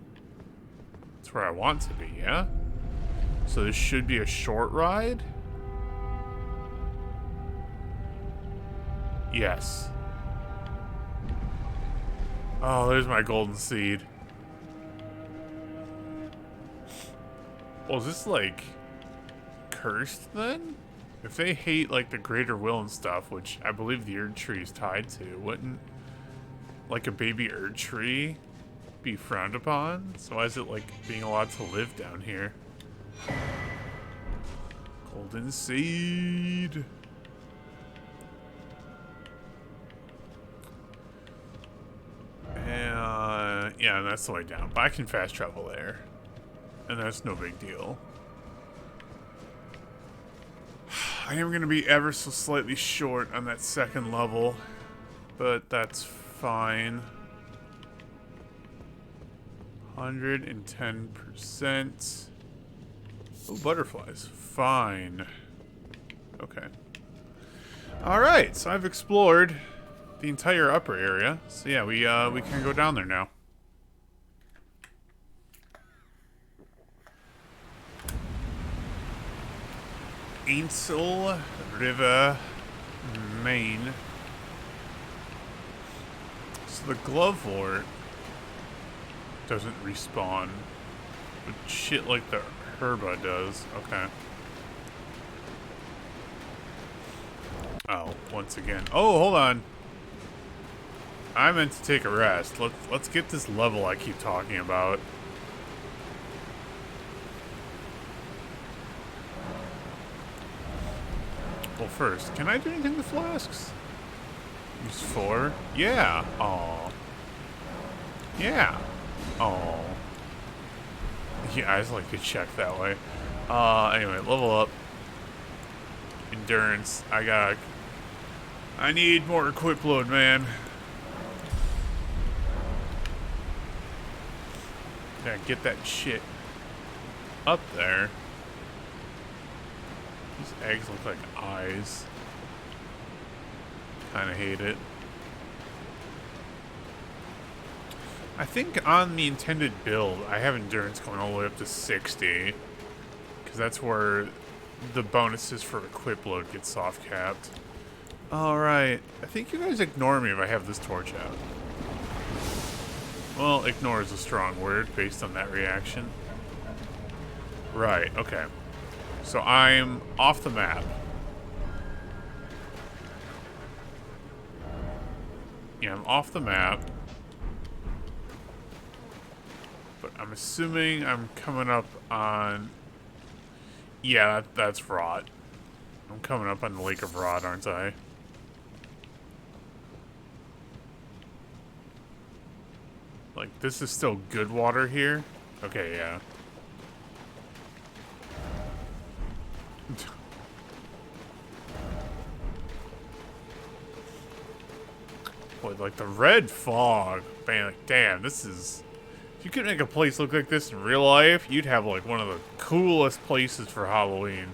to where I want to be, yeah? So this should be a short ride? Yes. Oh, there's my golden seed. Well, is this, like, cursed, then? If they hate, like, the Greater Will and stuff, which I believe the Erd Tree is tied to, wouldn't, like, a baby Erd Tree be frowned upon? So why is it, like, being allowed to live down here? Golden seed. And, yeah, that's the way down. But I can fast travel there. And that's no big deal. I am going to be ever so slightly short on that second level. But that's fine. 110%. Oh, butterflies. Fine. Okay. Alright, so I've explored the entire upper area. So yeah, we can go down there now. Ainsel River, Maine. So the Glovewort doesn't respawn, but shit like the Herba does. Okay. Oh, once again. Oh, hold on. I meant to take a rest. Let's get this level I keep talking about. Well, first, can I do anything with flasks? Use 4? Yeah. Aw. Yeah. Aw. Yeah, I just like to check that way. Anyway, level up. Endurance. I need more equip load, man. Yeah, get that shit up there. These eggs look like eyes. Kinda hate it. I think on the intended build, I have endurance going all the way up to 60. Because that's where the bonuses for equip load get soft capped. Alright. I think you guys ignore me if I have this torch out. Well, ignore is a strong word based on that reaction. Right, okay. So I'm off the map. Yeah, I'm off the map. But I'm assuming I'm coming up on... Yeah, that's Rot. I'm coming up on the Lake of Rot, aren't I? Like, this is still good water here? Okay, yeah. Boy, like the red fog. Man, like, damn, this is... If you could make a place look like this in real life, you'd have, like, one of the coolest places for Halloween.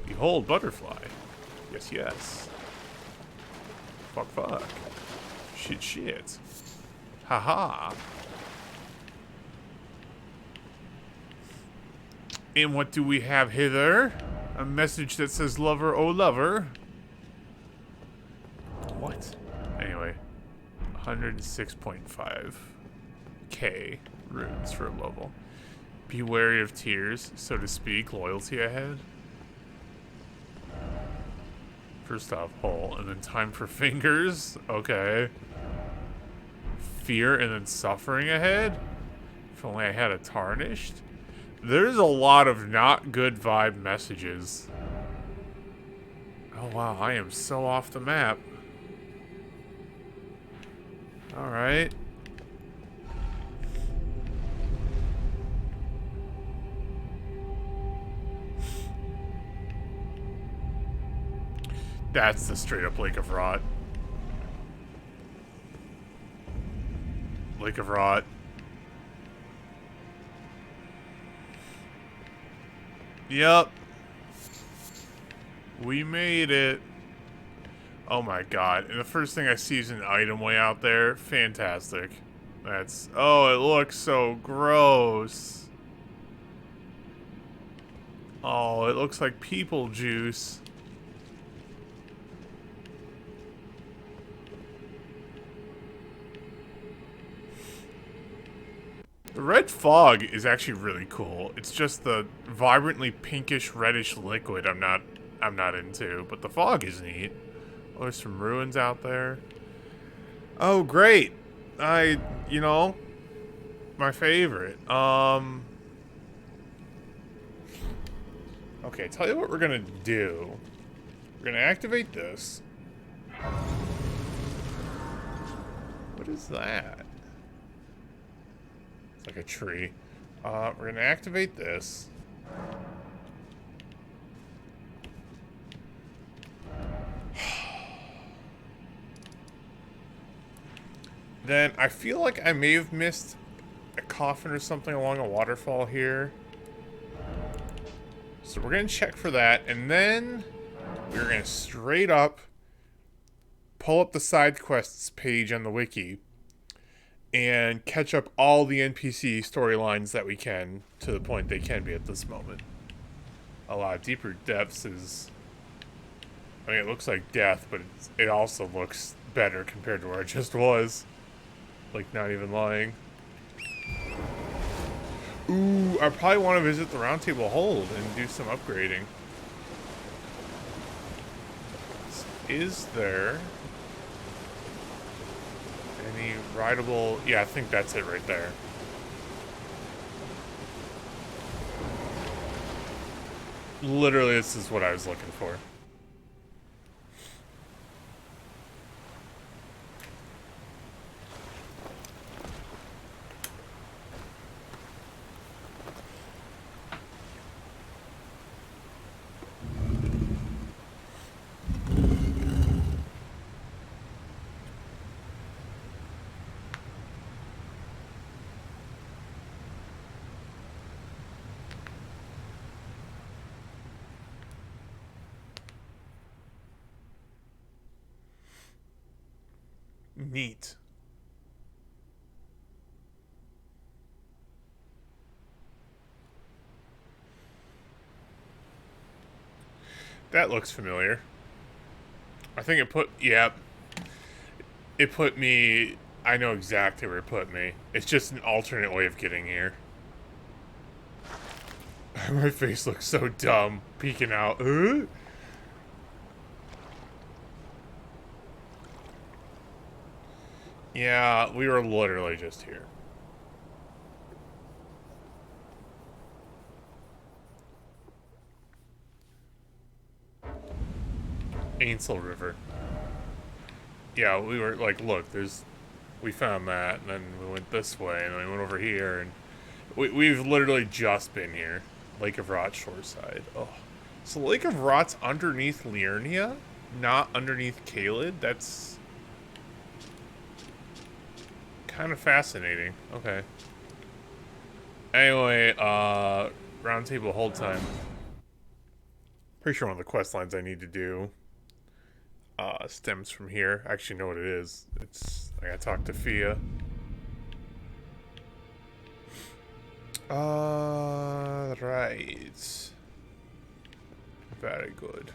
Behold, butterfly. Yes, yes. Fuck, fuck. Shit, shit. Haha. And what do we have hither? A message that says, lover, oh lover. What? Anyway. 106.5k runes for a level. Be wary of tears, so to speak. Loyalty ahead. First off, hole, and then time for fingers. Okay. Fear and then suffering ahead. If only I had a tarnished. There's a lot of not good vibe messages. Oh wow, I am so off the map. Alright. That's the straight up Lake of Rot. Lake of Rot. Yep. We made it. Oh my god. And the first thing I see is an item way out there. Fantastic. That's... Oh, it looks so gross. Oh, it looks like people juice. The red fog is actually really cool. It's just the vibrantly pinkish reddish liquid I'm not into, but the fog is neat. Oh, there's some ruins out there. Oh, great. You know, my favorite. Okay, tell you what we're gonna do. We're gonna activate this. What is that? It's like a tree. We're gonna activate this. Then I feel like I may have missed a coffin or something along a waterfall here. So we're gonna check for that, and then we're gonna straight up pull up the side quests page on the wiki and catch up all the NPC storylines that we can to the point they can be at this moment. A lot of deeper depths is... I mean, it looks like death, but it also looks better compared to where it just was. Like, not even lying. Ooh, I probably want to visit the Round Table Hold and do some upgrading. Is there any rideable... Yeah, I think that's it right there. Literally, this is what I was looking for. Neat. That looks familiar. I think it put... Yeah. It put me... I know exactly where it put me. It's just an alternate way of getting here. My face looks so dumb. Peeking out. Yeah, we were literally just here. Ainsel River. Yeah, we were like, look, there's... We found that, and then we went this way, and then we went over here, and... We've literally just been here. Lake of Rot, shoreside. Oh. So Lake of Rot's underneath Liurnia? Not underneath Caelid? That's... kind of fascinating. Okay. Anyway, round table hold time. Pretty sure one of the quest lines I need to do stems from here. I actually know what it is. It's... I gotta talk to Fia. Right. Very good.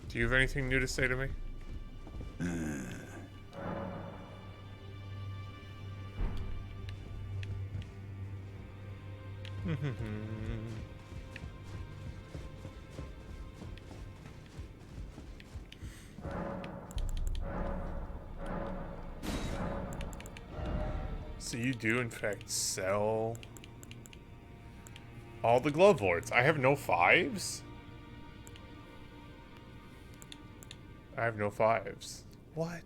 Do you have anything new to say to me? So you do, in fact, sell all the glove lords. I have no 5s? I have no 5s. What?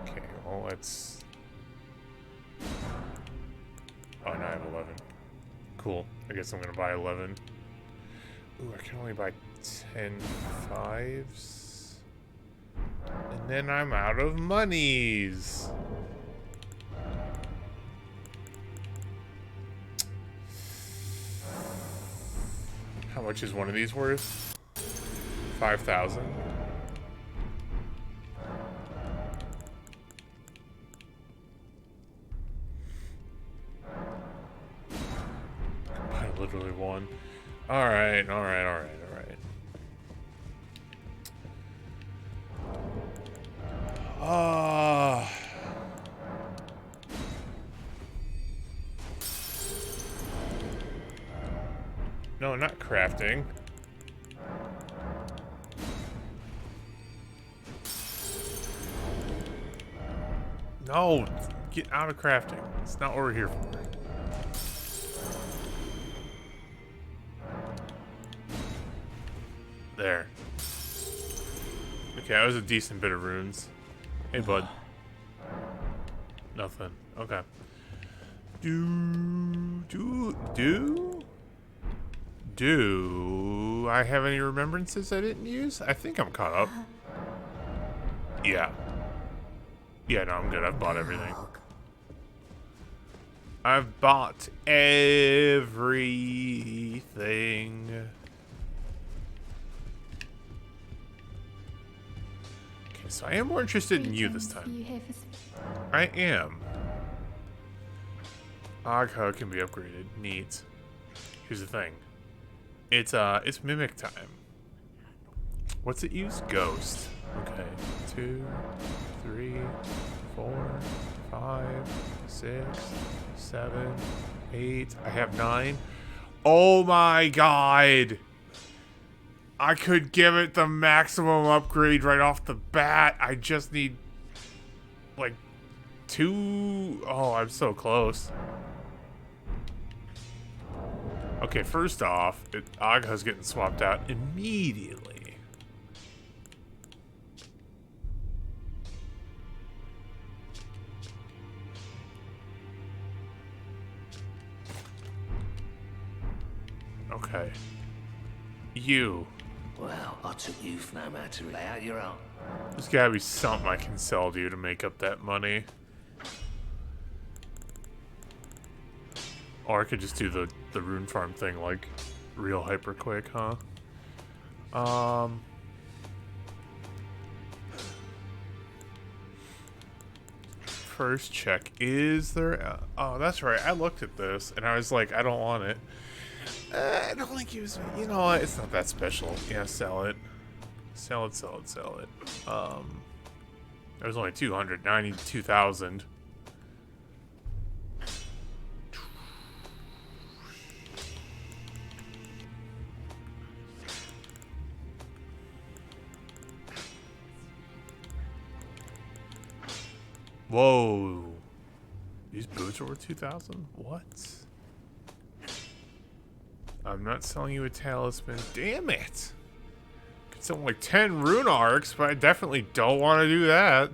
Okay, well, let's... Oh, now I have 11. Cool. I guess I'm gonna buy 11. Ooh, I can only buy 10 5s. And then I'm out of monies. How much is one of these worth? 5,000. I literally won. Alright, alright, alright, alright. No, not crafting. No, get out of crafting. It's not what we're here for. There. Okay, that was a decent bit of runes. Hey, bud. Nothing. Okay. Do I have any remembrances I didn't use? I think I'm caught up. Yeah. Yeah, no, I'm good. I've bought everything. I've bought everything. Okay, so I am more interested in you this time. I am. Agha can be upgraded. Neat. Here's the thing. It's mimic time. What's it use? Ghost. Okay. 2, 3, 4, 5, 6, 7, 8. I have 9. Oh my god! I could give it the maximum upgrade right off the bat. I just need like 2. Oh, I'm so close. Okay, first off, Agha's getting swapped out immediately. Okay. You. Well, I took you for no matter to lay out your own. There's gotta be something I can sell to you to make up that money. Or I could just do the rune farm thing like real hyper quick, huh? First check. Is there... oh, that's right. I looked at this, and I was like, I don't want it. I don't think it was... You know what? It's not that special. Yeah, sell it. Sell it, sell it, sell it. It was only 292,000. Whoa. These boots are worth 2,000? What? I'm not selling you a talisman. Damn it. Could sell like 10 rune arcs, but I definitely don't want to do that.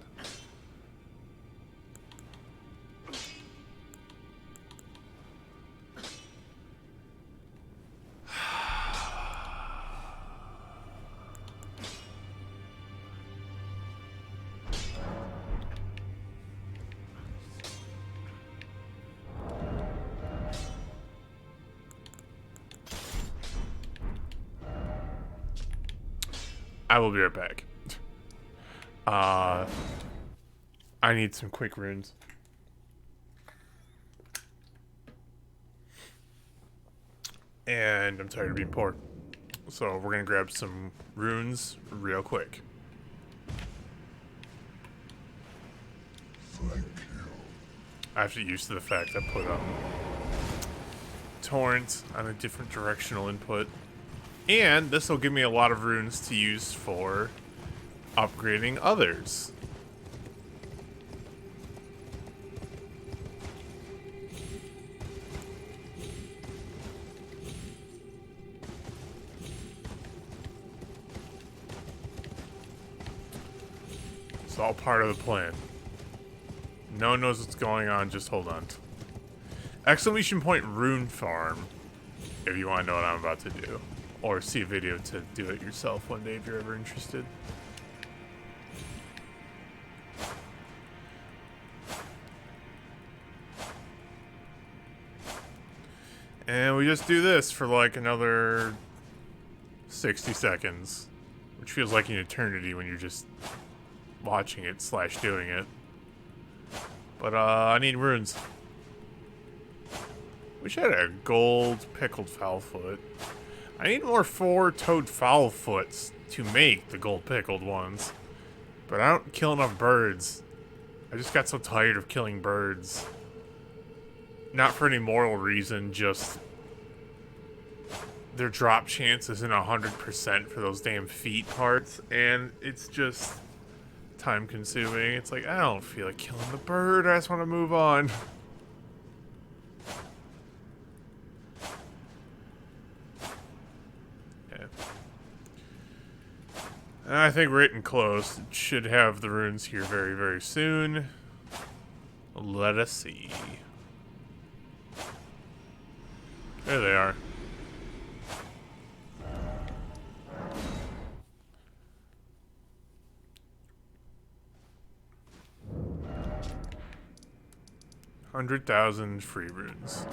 I will be right back. I need some quick runes. And I'm tired of being poor. So we're gonna grab some runes real quick. Thank you. I have to get used to the fact I put torrent on a different directional input. And this will give me a lot of runes to use for upgrading others. It's all part of the plan. No one knows what's going on, just hold on. Exclamation point rune farm, if you want to know what I'm about to do. Or see a video to do it yourself one day if you're ever interested. And we just do this for like another 60 seconds. Which feels like an eternity when you're just watching it / doing it. But I need runes. Wish I had a gold pickled foulfoot. I need more 4-toed foulfoots to make the gold pickled ones. But I don't kill enough birds. I just got so tired of killing birds. Not for any moral reason, just their drop chance isn't 100% for those damn feet parts, and it's just time consuming. It's like, I don't feel like killing the bird, I just want to move on. Yeah. And I think we're getting close. It should have the runes here very, very soon. Let us see. There they are. $100,000 free runes.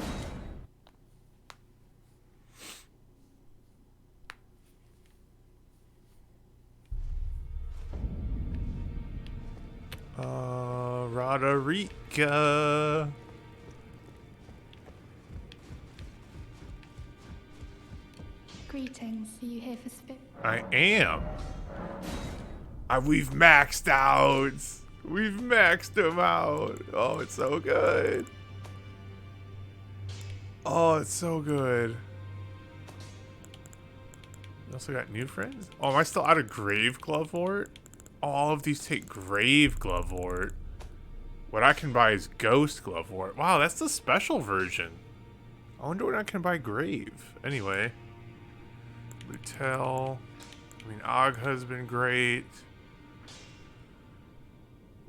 Roderica. Greetings, are you here for spit? I am. We've maxed out. We've maxed them out. Oh, it's so good. Oh, it's so good. We also got new friends. Oh, am I still out of Grave Glovewort? All of these take Grave Glovewort. What I can buy is Ghost Glovewort. Wow, that's the special version. I wonder when I can buy Grave. Anyway. Lutel. I mean, Agha's been great.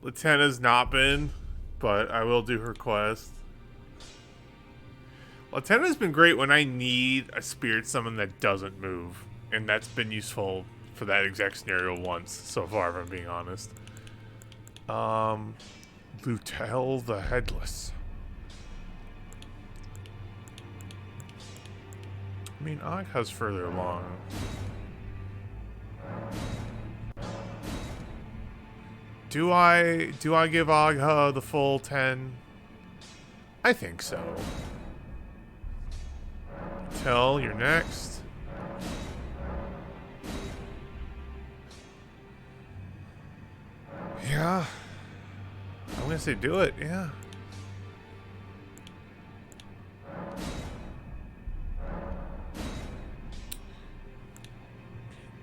Latenna's not been, but I will do her quest. Latenna's been great when I need a spirit summon that doesn't move. And that's been useful for that exact scenario once so far, if I'm being honest. Lutel the Headless. I mean, Agha's further along. Do I give Agha the full 10? I think so. Tell, you're next. Yeah. I'm gonna say do it, yeah.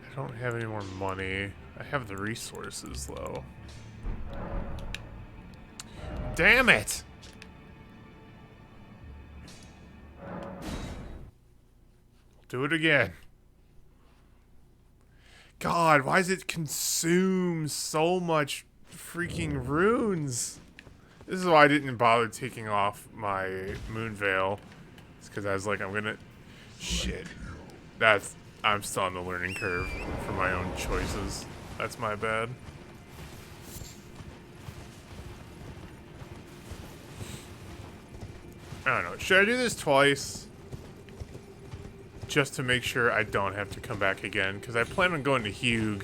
I don't have any more money. I have the resources, though. Damn it! Do it again. God, why does it consume so much freaking runes? This is why I didn't bother taking off my moon veil. It's because I was like, I'm gonna... Shit. I'm still on the learning curve for my own choices. That's my bad. I don't know. Should I do this twice? Just to make sure I don't have to come back again. Because I plan on going to Hugh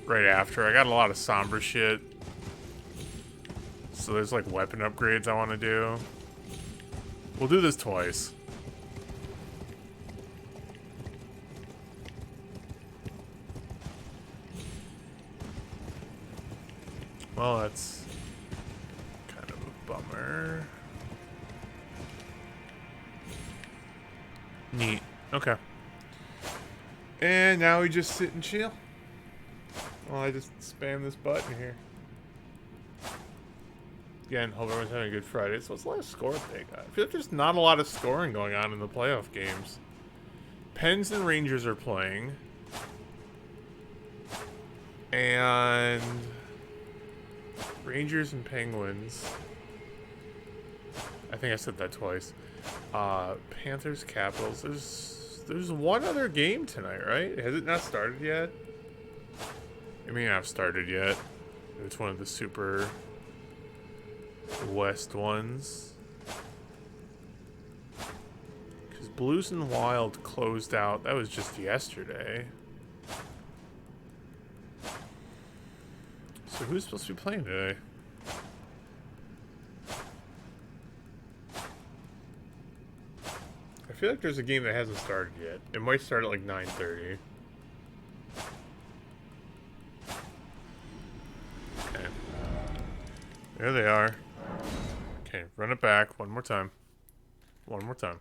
right after. I got a lot of somber shit. So there's like weapon upgrades I want to do. We'll do this twice. Well, that's kind of a bummer. Neat. Okay. And now we just sit and chill. Well, I just spam this button here. Again, hope everyone's having a good Friday. So what's the last score they got? I feel like there's not a lot of scoring going on in the playoff games. Pens and Rangers are playing. And Rangers and Penguins. I think I said that twice. Panthers, Capitals. There's one other game tonight, right? Has it not started yet? It may not have started yet. It's one of the super West ones. Because Blues and Wild closed out. That was just yesterday. So who's supposed to be playing today? I feel like there's a game that hasn't started yet. It might start at like 9:30. Okay. There they are. Okay, run it back one more time. One more time.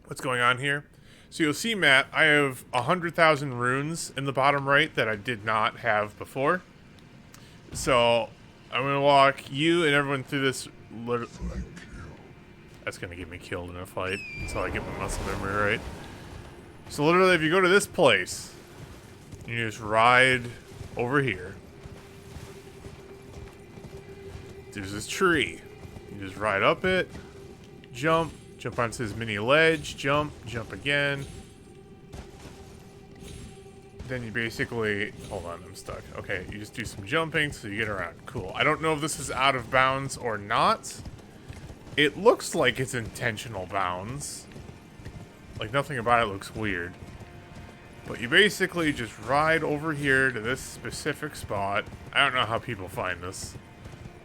What's going on here? So you'll see, Matt, I have 100,000 runes in the bottom right that I did not have before. So I'm going to walk you and everyone through this. That's going to get me killed in a fight until I get my muscle memory right. So literally, if you go to this place, you just ride over here. There's this tree. You just ride up it, jump onto this mini ledge, jump again. Then you basically, hold on, I'm stuck. Okay, you just do some jumping so you get around. Cool. I don't know if this is out of bounds or not. It looks like it's intentional bounds. Like nothing about it looks weird. But you basically just ride over here to this specific spot. I don't know how people find this.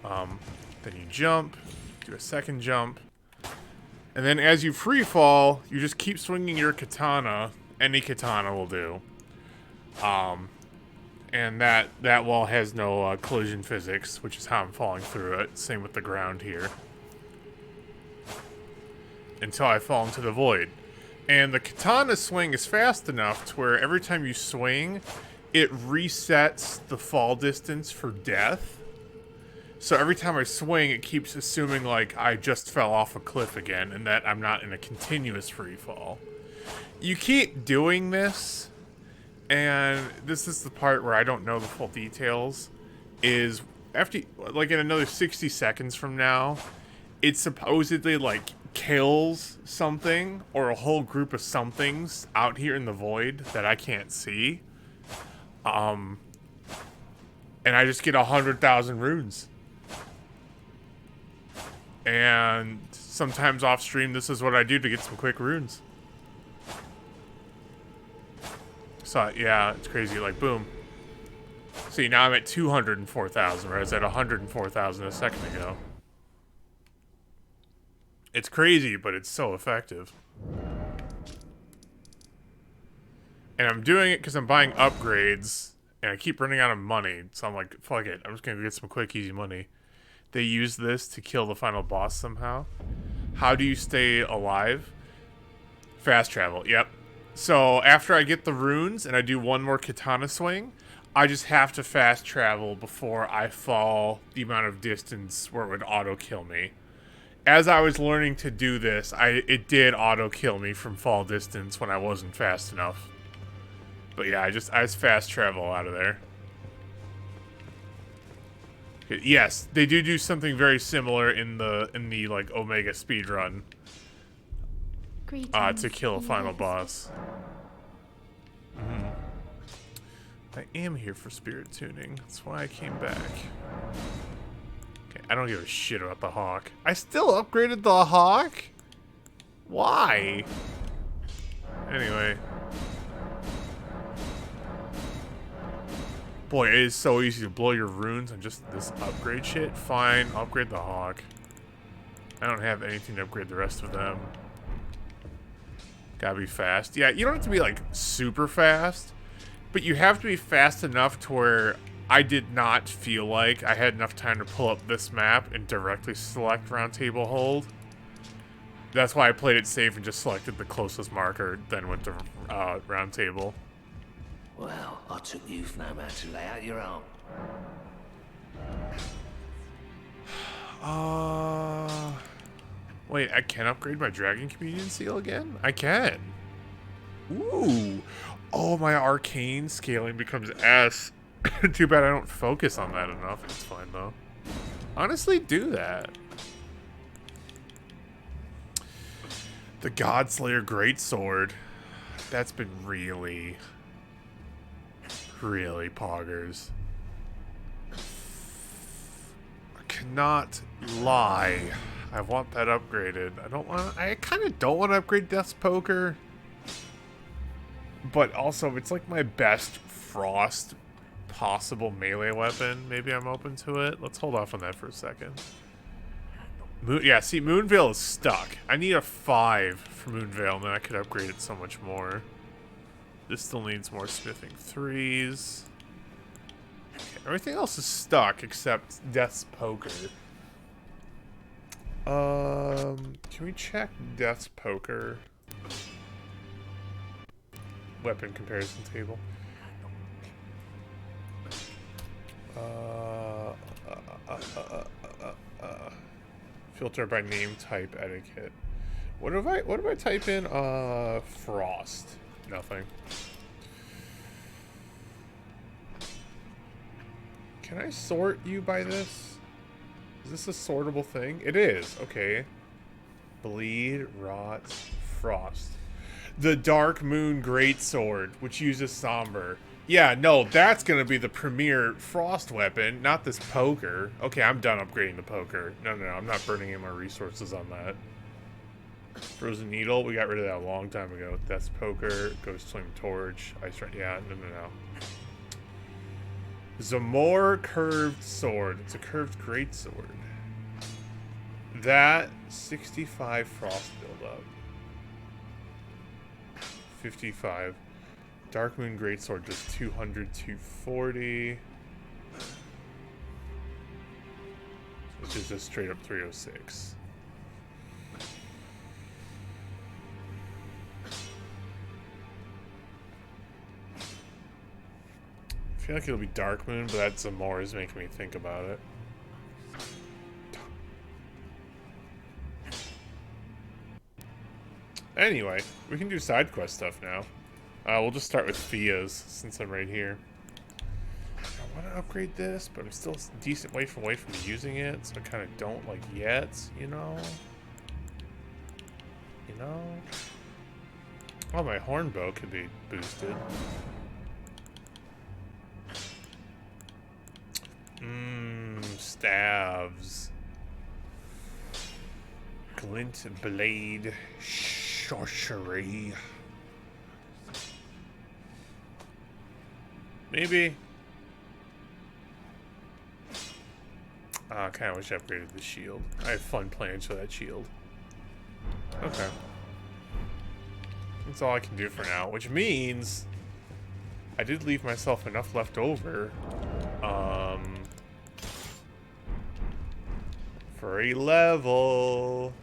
Then you jump, do a second jump. And then as you free fall, you just keep swinging your katana. Any katana will do. And that wall has no collision physics, which is how I'm falling through it. Same with the ground here. Until I fall into the void. And the katana swing is fast enough to where every time you swing, it resets the fall distance for death. So every time I swing, it keeps assuming like I just fell off a cliff again and that I'm not in a continuous free fall. You keep doing this, and this is the part where I don't know the full details, is after, like in another 60 seconds from now, it supposedly like kills something or a whole group of somethings out here in the void that I can't see. And I just get 100,000 runes. And sometimes off stream, this is what I do to get some quick runes. So, yeah, it's crazy. Like, boom. See, now I'm at 204,000, whereas at 104,000 a second ago. It's crazy, but it's so effective. And I'm doing it because I'm buying upgrades, and I keep running out of money. So I'm like, fuck it. I'm just going to get some quick, easy money. They use this to kill the final boss somehow. How do you stay alive? Fast travel, yep. So after I get the runes and I do one more katana swing, I just have to fast travel before I fall the amount of distance where it would auto kill me. As I was learning to do this, it did auto kill me from fall distance when I wasn't fast enough. But yeah, I just fast travel out of there. Yes, they do something very similar in the like Omega speedrun. To kill a final boss. I am here for spirit tuning. That's why I came back. Okay, I don't give a shit about the Hawk. I still upgraded the Hawk? Why? Anyway. Boy, it is so easy to blow your runes on just this upgrade shit. Fine, I'll upgrade the Hawk. I don't have anything to upgrade the rest of them. Gotta be fast. Yeah, you don't have to be, like, super fast. But you have to be fast enough to where I did not feel like I had enough time to pull up this map and directly select Round Table Hold. That's why I played it safe and just selected the closest marker, then went to Round Table. Well, I took youth no man to lay out your own. Wait, I can upgrade my Dragon Communion Seal again? I can. Ooh. Oh, my arcane scaling becomes S. Too bad I don't focus on that enough. It's fine, though. Honestly, do that. The Godslayer Greatsword. That's been really poggers. I cannot lie. I want that upgraded. I kind of don't want to upgrade Death's Poker. But also, it's like my best frost possible melee weapon. Maybe I'm open to it. Let's hold off on that for a second. Yeah, see, Moonveil is stuck. I need a 5 for Moonveil, and then I could upgrade it so much more. This still needs more smithing 3s. Okay, everything else is stuck except Death's Poker. Can we check Death's Poker? Weapon comparison table. Filter by name type etiquette. What if I type in frost? Nothing. Can I sort you by this? Is this a sortable thing? It is. Okay. Bleed, rot, frost. The Dark Moon Greatsword, which uses Somber. Yeah, no, that's gonna be the premier frost weapon, not this poker. Okay, I'm done upgrading the poker. No, I'm not burning any more resources on that. Frozen Needle, we got rid of that a long time ago. That's poker, Ghost Flame Torch, Ice Run. Yeah, no. Zamor Curved Sword. It's a curved greatsword. That 65 frost buildup. 55. Dark Moon Greatsword does 200, 240. Which is just straight up 306. I feel like it'll be Dark Moon, but that Zamor is making me think about it. Anyway, we can do side quest stuff now. We'll just start with Fia's, since I'm right here. I want to upgrade this, but I'm still a decent way from using it, so I kind of don't like yet, you know? Oh, my Hornbow could be boosted. Staves. Glint Blade Sorcery. Maybe. I kind of wish I upgraded the shield. I have fun plans for that shield. Okay. That's all I can do for now, which means I did leave myself enough left over for a level.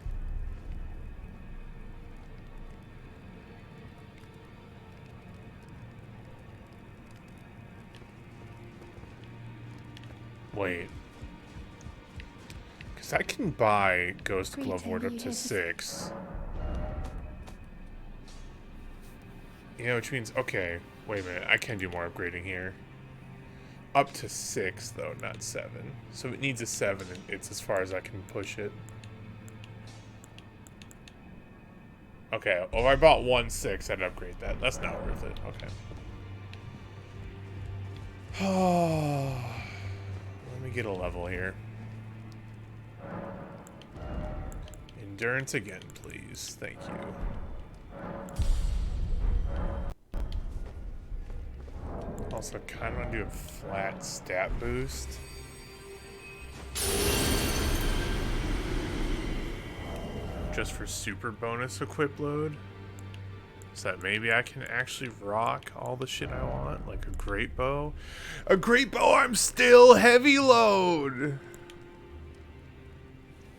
Wait. Because I can buy Ghost Glove Ward up to 6. Yeah, which means, okay, wait a minute, I can do more upgrading here. Up to 6, though, not 7. So it needs a 7, and it's as far as I can push it. Okay, well, if I bought 1 6, I'd upgrade that. That's not worth it. Okay. Let me get a level here. Endurance again, please. Thank you. Also, kind of want to do a flat stat boost. Just for super bonus equip load. So that maybe I can actually rock all the shit I want. Like a great bow. A great bow, I'm still heavy load!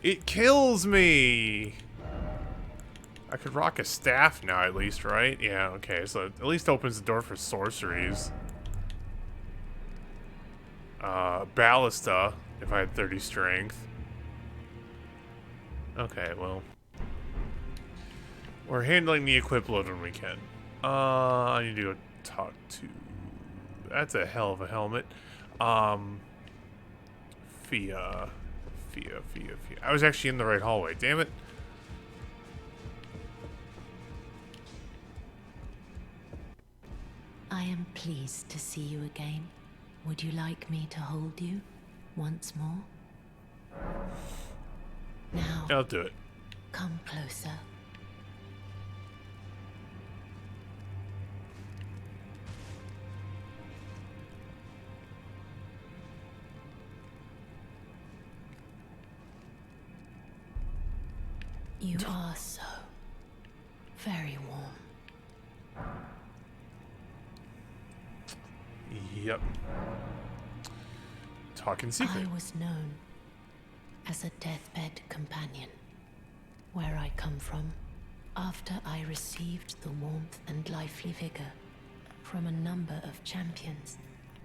It kills me! I could rock a staff now at least, right? Yeah, okay, so it at least opens the door for sorceries. Ballista, if I had 30 strength. Okay, well. We're handling the equip load when we can. I need to go talk to... That's a hell of a helmet. Fia. I was actually in the right hallway, damn it. I am pleased to see you again. Would you like me to hold you once more? Now, I'll do it. come closer. You are so very warm. Yep. Talking secret. I was known as a deathbed companion. Where I come from, after I received the warmth and lively vigor from a number of champions,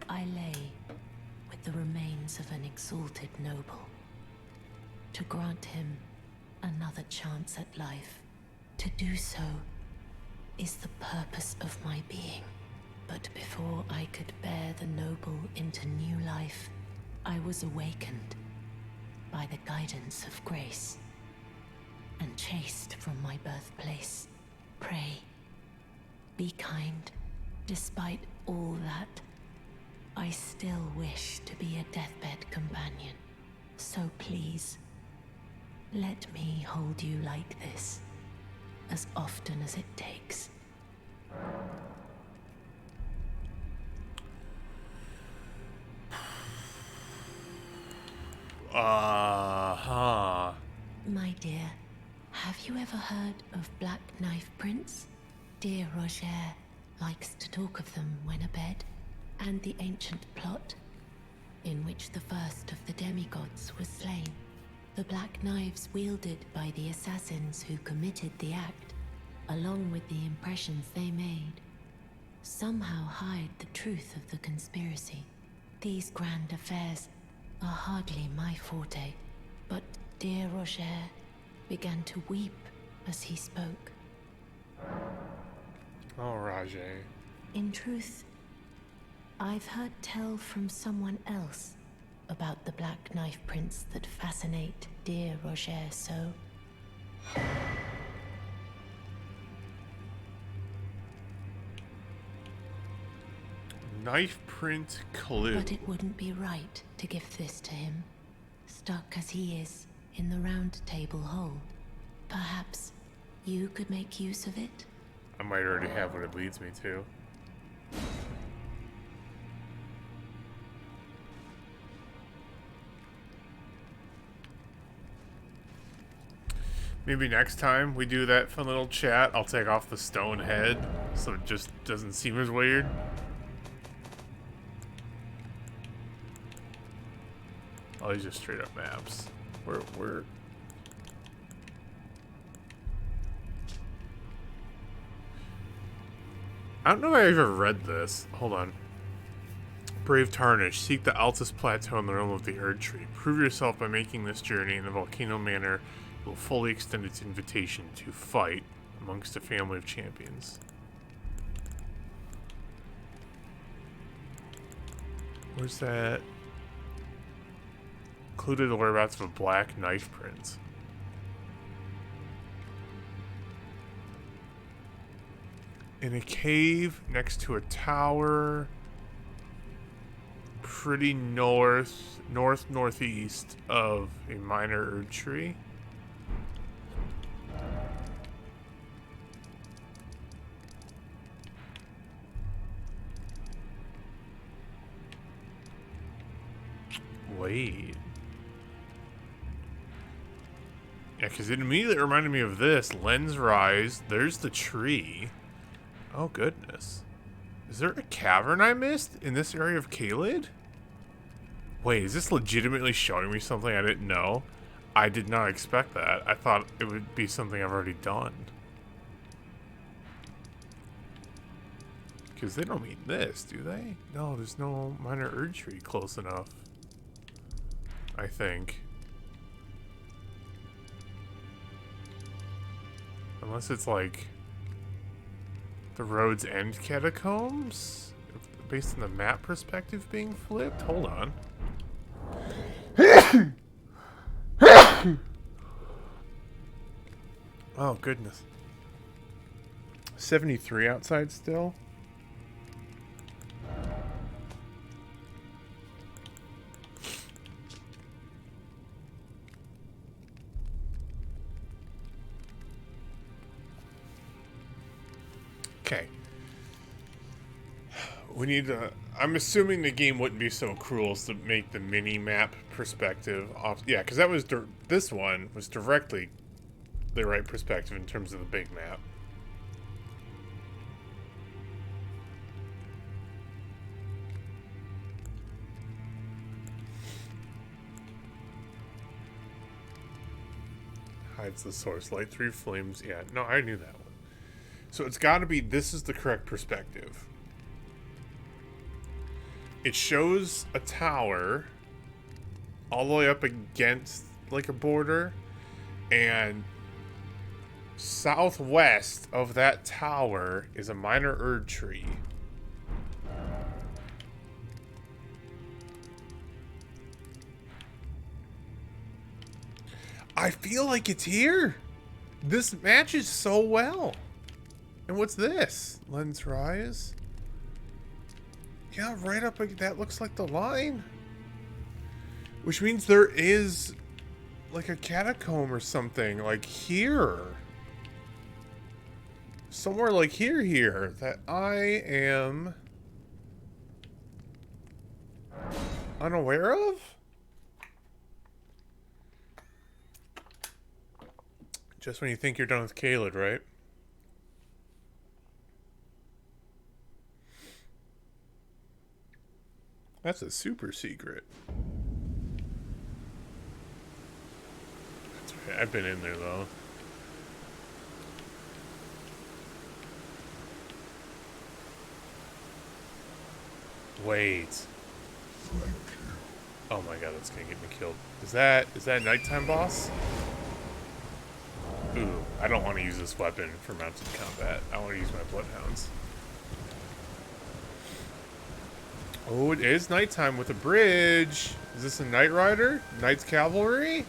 I lay with the remains of an exalted noble. To grant him another chance at life, to do so is the purpose of my being. But before I could bear the noble into new life, I was awakened by the guidance of grace and chased from my birthplace. Pray, be kind. Despite all that, I still wish to be a deathbed companion. So please, let me hold you like this, as often as it takes. My dear, have you ever heard of Black Knife Prince? Dear Roger likes to talk of them when abed, and the ancient plot in which the first of the demigods was slain. The black knives wielded by the assassins who committed the act, along with the impressions they made, somehow hide the truth of the conspiracy. These grand affairs are hardly my forte, but dear Roger began to weep as he spoke. Oh, Rajay. In truth, I've heard tell from someone else about the Black Knife Prince that fascinate dear Roger so. Knife print clue. But it wouldn't be right to give this to him, stuck as he is in the Round Table Hole. Perhaps you could make use of it? I might already have what it leads me to. Maybe next time we do that fun little chat, I'll take off the stone head so it just doesn't seem as weird. Oh, these are straight up maps. We're I don't know if I ever read this. Hold on. Brave Tarnished, seek the Altus Plateau in the realm of the Erd Tree. Prove yourself by making this journey in the Volcano Manor. Will fully extend its invitation to fight amongst a family of champions. Where's that? Included the whereabouts of a black knife prince. In a cave next to a tower. Pretty northeast of a minor Erd tree. Wait. Yeah, because it immediately reminded me of this. Lens Rise. There's the tree. Oh, goodness. Is there a cavern I missed in this area of Caelid? Wait, is this legitimately showing me something I didn't know? I did not expect that. I thought it would be something I've already done. Because they don't mean this, do they? No, there's no minor Erd tree close enough. I think. Unless it's like the Road's End catacombs? Based on the map perspective being flipped? Hold on. Oh, goodness. 73 outside still? Okay. We need to... I'm assuming the game wouldn't be so cruel as to make the mini-map perspective off... Yeah, because that was... This one was directly the right perspective in terms of the big map. Hides the source. Light through flames. Yeah, no, I knew that one. So it's got to be... This is the correct perspective. It shows a tower all the way up against like a border, and southwest of that tower is a minor Erd tree. I feel like it's here. This matches so well. And what's this? Lens Rise? Yeah, right up, that looks like the line. Which means there is like a catacomb or something, like here. Somewhere like here, that I am unaware of? Just when you think you're done with Caelid, right? That's a super secret. That's right. I've been in there, though. Wait. Oh my god, that's gonna get me killed. Is that nighttime boss? Ooh, I don't want to use this weapon for mounted combat. I want to use my bloodhounds. Oh, it is nighttime with a bridge. Is this a Knight Rider? Knight's Cavalry?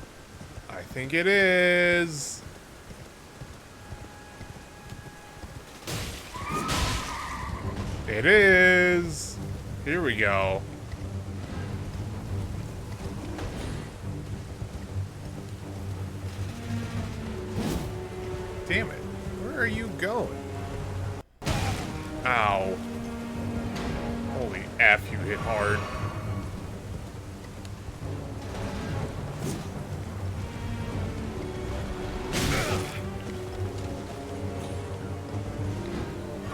I think it is. It is. Here we go. damn it. Where are you going? Ow. Holy F, you hit hard.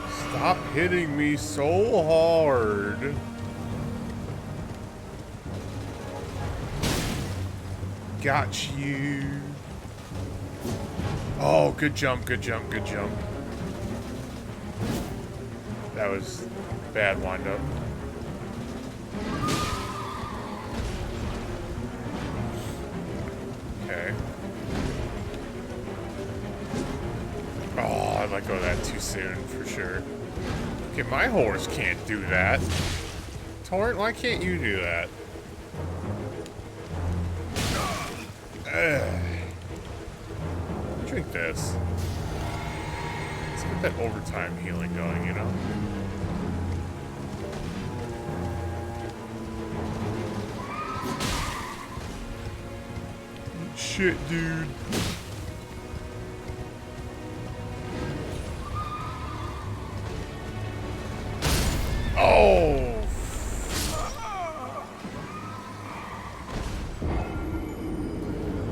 Stop hitting me so hard. Got you. Oh, good jump, good jump, good jump. That was a bad windup. Okay. Oh, I let go of that too soon, for sure. Okay, my horse can't do that. Torrent, why can't you do that? Ugh. Drink this. Let's get that overtime healing going, you know? Shit, dude. Oh!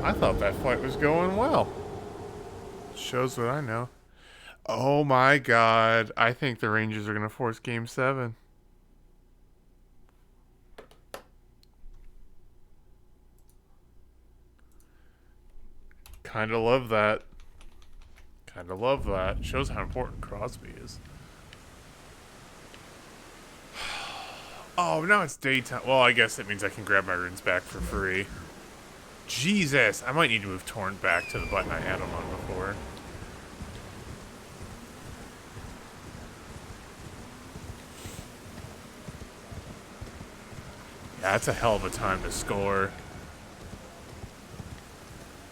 I thought that fight was going well. Shows what I know. Oh my god. I think the Rangers are going to force Game 7. Kinda love that. Kinda love that. Shows how important Crosby is. Oh, now it's daytime. Well, I guess that means I can grab my runes back for free. Jesus, I might need to move Torrent back to the button I had him on before. Yeah, that's a hell of a time to score.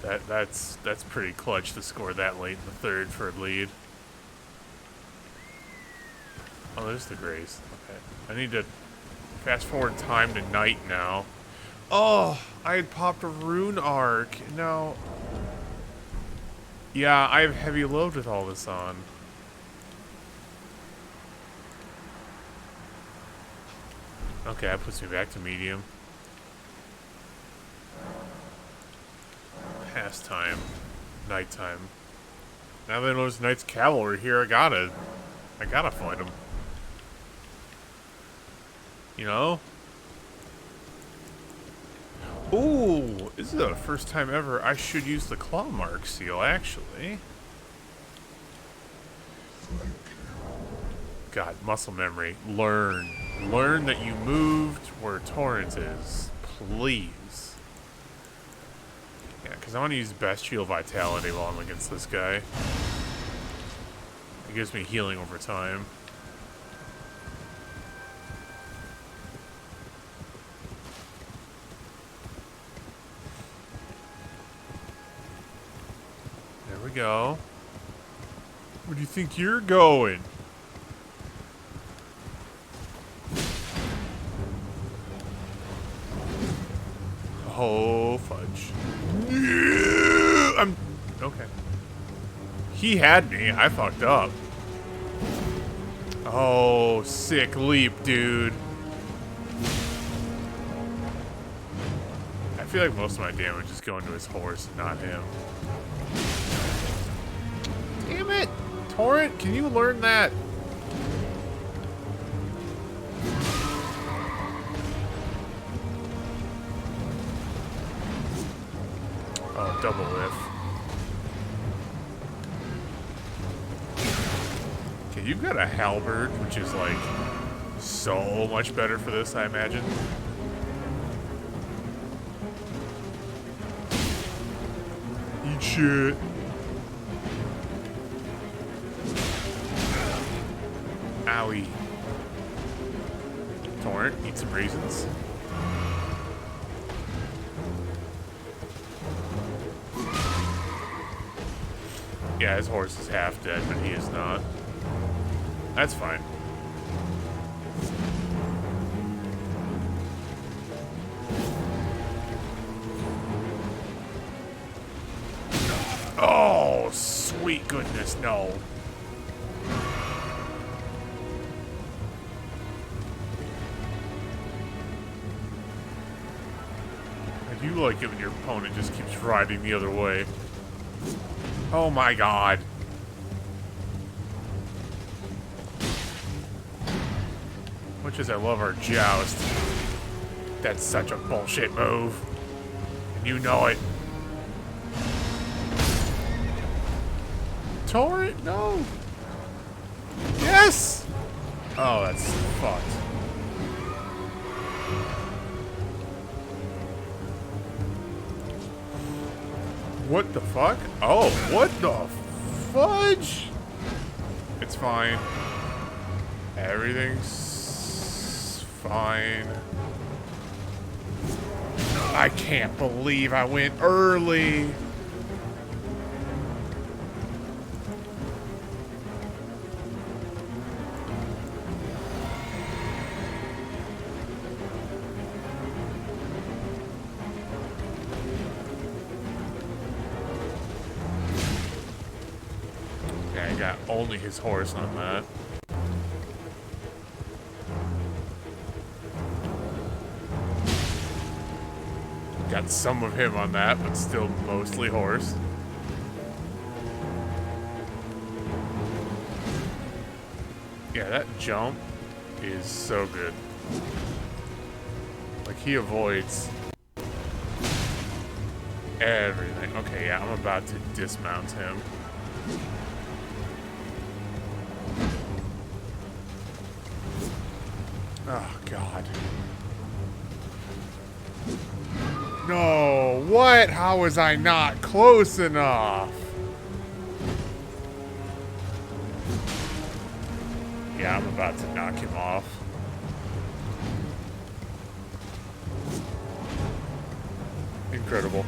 That's pretty clutch to score that late in the third for a lead. Oh, there's the Grace. Okay, I need to fast forward time to night now. Oh, I had popped a rune arc. No. Yeah, I have heavy load with all this on. Okay, that puts me back to medium. Pastime. Nighttime. Now that there's Knight's Cavalry here, I gotta fight him. You know? Ooh, this is the first time ever I should use the claw mark seal, actually. God, muscle memory. Learn. Learn that you moved where Torrent is. Please. Yeah, because I want to use Bestial Vitality while I'm against this guy. It gives me healing over time. There we go. Where do you think you're going? Oh, fudge. I'm... Okay. He had me. I fucked up. Oh, sick leap, dude. I feel like most of my damage is going to his horse, not him. Damn it! Torrent, can you learn that? Oh, double whiff. Okay, you've got a halberd, which is like so much better for this, I imagine. Eat shit. Owie. Torrent, eat some raisins. Yeah, his horse is half dead, but he is not. That's fine. Oh, sweet goodness, no. I do like it when your opponent just keeps riding the other way. Oh my god. Much as I love our joust, that's such a bullshit move. And you know it. Torrent? No. Yes! Oh, that's fucked. What the fuck? Oh, what the fudge? It's fine. Everything's fine. I can't believe I went early. Yeah, I got only his horse on that. Got some of him on that, but still mostly horse. Yeah, that jump is so good. Like, he avoids everything. Okay, yeah, I'm about to dismount him. Oh, God. No, what? How was I not close enough? Yeah, I'm about to knock him off. Incredible.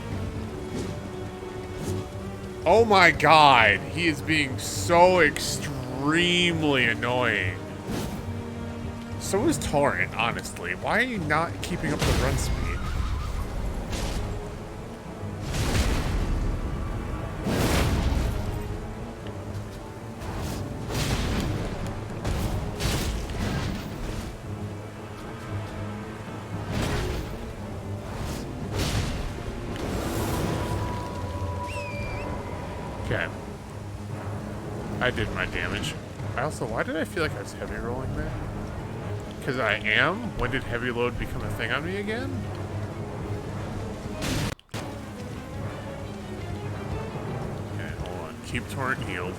Oh my god, he is being so extremely annoying. So is Torrent, honestly. Why are you not keeping up the run speed? Okay. I did my damage. I also, why did I feel like I was heavy rolling there? Because I am? When did heavy load become a thing on me again? Okay, hold on. Keep Torrent healed.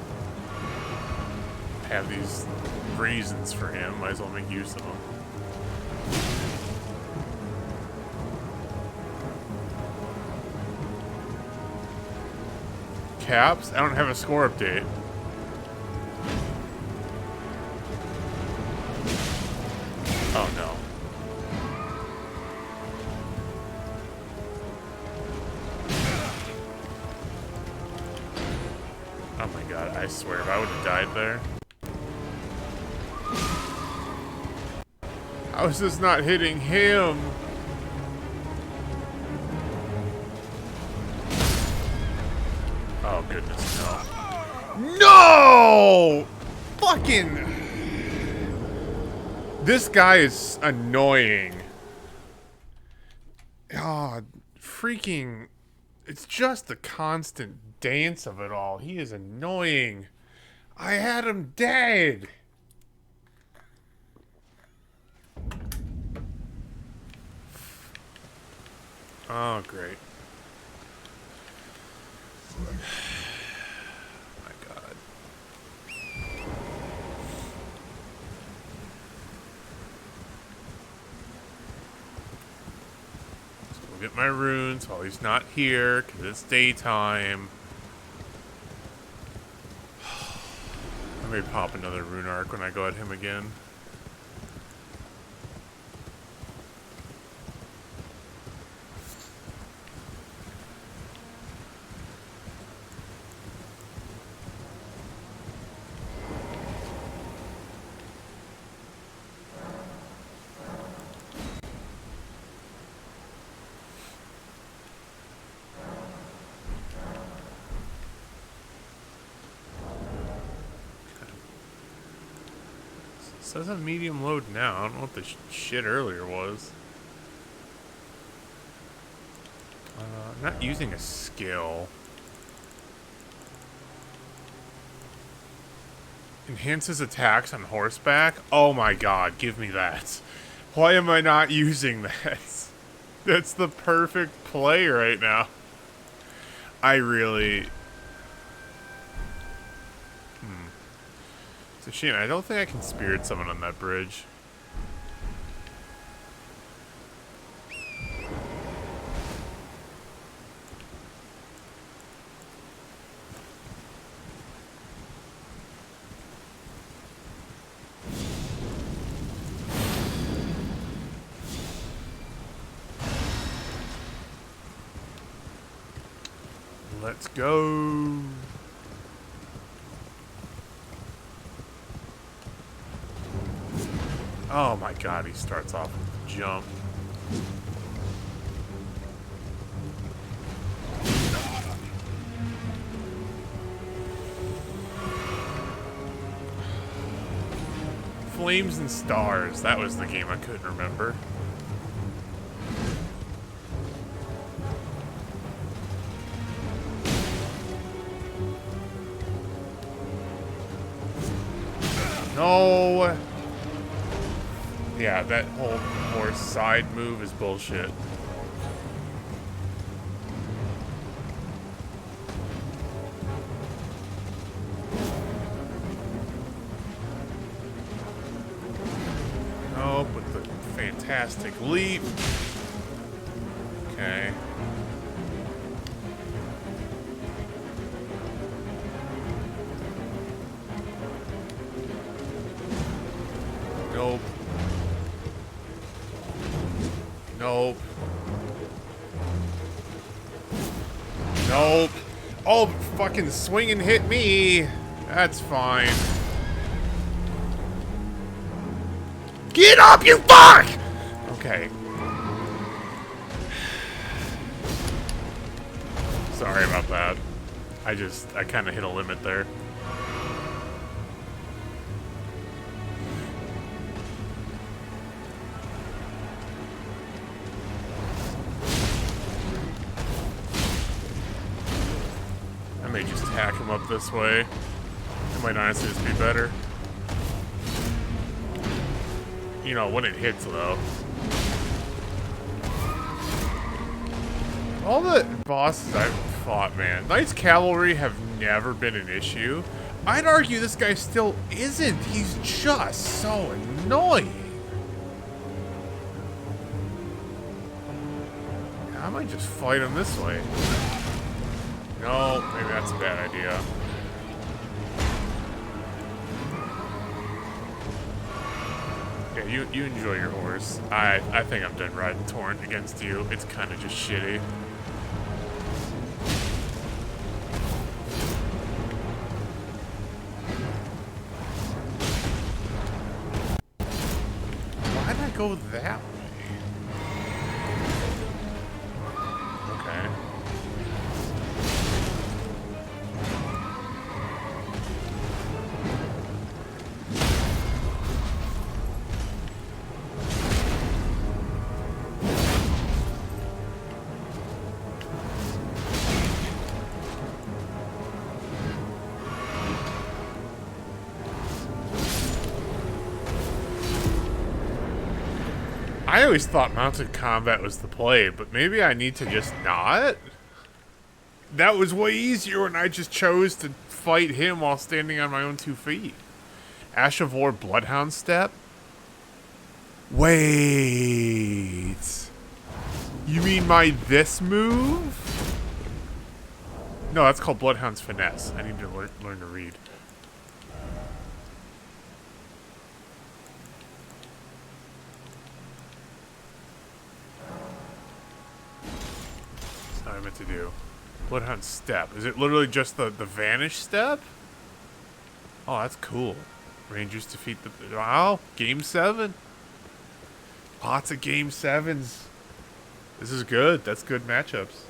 Have these reasons for him. Might as well make use of them. Caps? I don't have a score update. Oh no. Oh my god, I swear if I would have died there. How is this not hitting him? Oh goodness, no. No! Fucking... This guy is annoying. Oh, freaking... It's just the constant dance of it all. He is annoying. I had him dead. Oh, great. My God. So we'll get my runes while he's not here, because it's daytime. I may pop another rune arc when I go at him again. says a medium load now. I don't know what the shit earlier was. Not using a skill. Enhances attacks on horseback? Oh my god, give me that. Why am I not using that? That's the perfect play right now. I really... It's a shame. I don't think I can spirit someone on that bridge. Let's go. Oh my god, he starts off with the jump. Flames and Stars. That was the game I couldn't remember. No! Yeah, that whole horse side move is bullshit. Nope, with the fantastic leap. Okay. Nope. Nope. Nope. Oh, fucking swing and hit me. That's fine. Get up, you fuck! Okay. Sorry about that. I kind of hit a limit there. I may just hack him up this way. It might honestly just be better. You know, when it hits, though. All the bosses I've fought, man. Knights Cavalry have never been an issue. I'd argue this guy still isn't. He's just so annoying. I might just fight him this way. No, maybe that's a bad idea. Yeah, you enjoy your horse. I think I'm done riding Torrent against you. It's kind of just shitty. Why'd I go that way? Okay. I always thought mounted combat was the play, but maybe I need to just not? That was way easier when I just chose to fight him while standing on my own 2 feet. Ash of War Bloodhound Step? Wait. You mean my this move? No, that's called Bloodhound's Finesse. I need to learn to read. That's what I meant to do. Bloodhound Step. Is it literally just the Vanish Step? Oh, that's cool. Rangers defeat the... Wow, Game 7. Lots of Game 7s. This is good. That's good matchups.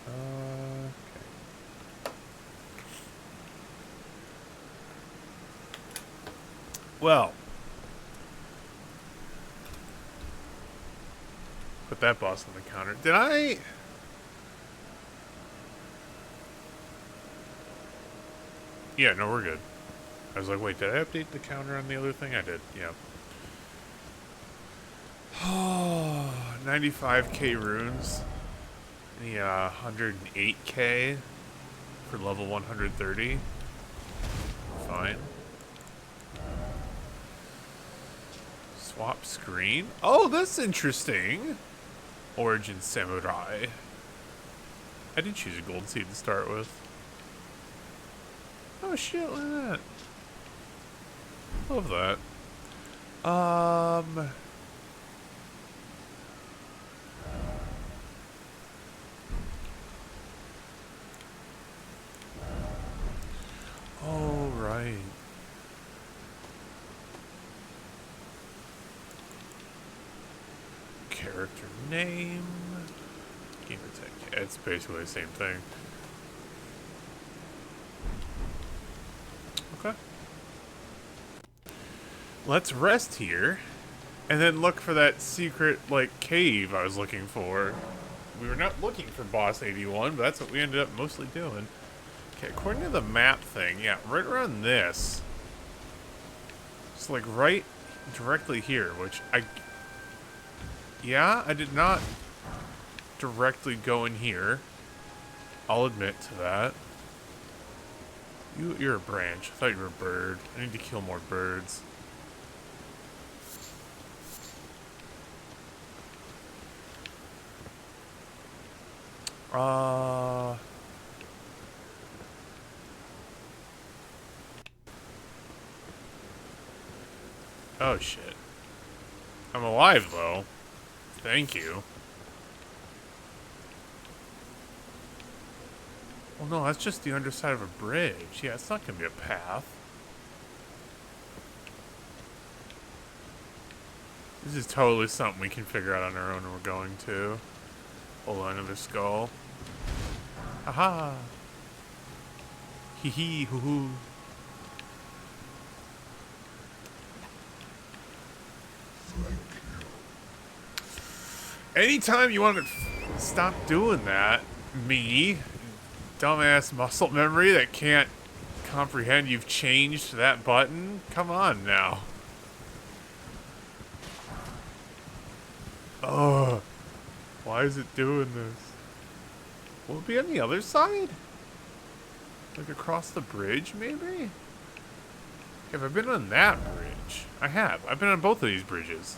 Okay. Well, put that boss on the counter. Did I? Yeah, no, we're good. I was like, wait, did I update the counter on the other thing? I did, yeah. Oh, 95k runes. Yeah, 108k for level 130. Fine. Swap screen. Oh, that's interesting. Origin Samurai. I did choose a gold seed to start with. Oh shit, look at that. Love that. Oh, right. Character name. Gamer tag. It's basically the same thing. Okay. Let's rest here. And then look for that secret, like, cave I was looking for. We were not looking for Boss 81, but that's what we ended up mostly doing. Okay, according to the map thing, yeah, right around this. It's like right directly here, which yeah, I did not directly go in here. I'll admit to that. You're a branch. I thought you were a bird. I need to kill more birds. Oh shit. I'm alive though. Thank you. Well, no, that's just the underside of a bridge. Yeah, it's not gonna be a path. This is totally something we can figure out on our own and we're going to. Oh, another skull. Aha! Hee hee hoo hoo. Anytime you want to stop doing that, me, dumbass muscle memory that can't comprehend you've changed that button, come on now. Oh, why is it doing this? Will it be on the other side? Like across the bridge, maybe? Have I been on that bridge? I have. I've been on both of these bridges.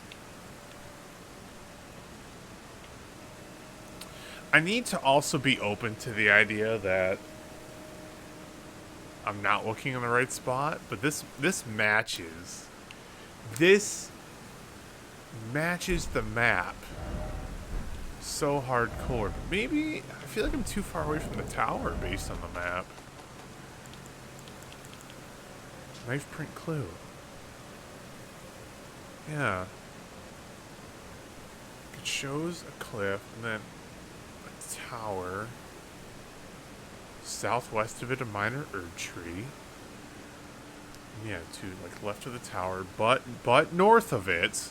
I need to also be open to the idea that I'm not looking in the right spot, but this matches. This matches the map so hardcore. But maybe I feel like I'm too far away from the tower based on the map. Knife print clue. Yeah. It shows a cliff and then a tower. Southwest of it, a minor erd tree. Yeah, to like left of the tower, but north of it,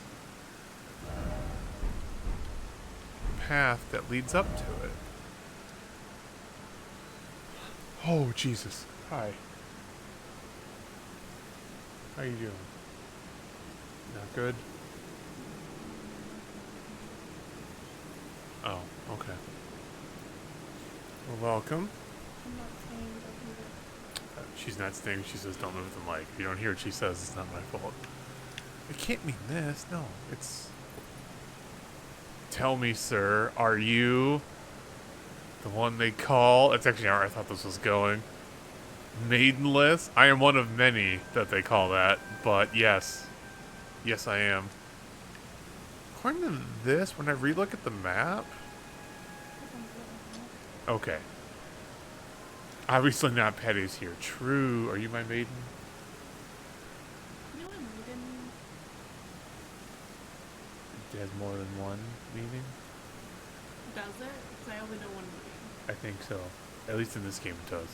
path that leads up to it. Oh Jesus! Hi. How you doing? Not good. Oh, okay. Well, welcome. She's not staying. She says, "Don't move the mic." If you don't hear what she says, it's not my fault. It can't mean this. No, it's. Tell me, sir, are you the one they call? That's actually how I thought this was going. Maidenless? I am one of many that they call that, but yes. Yes, I am. According to this, when I relook at the map... Okay. Obviously not Petty's here. True. Are you my maiden? You know what maiden means? It has more than one meaning? Does it? Because I only know one meaning. I think so. At least in this game it does.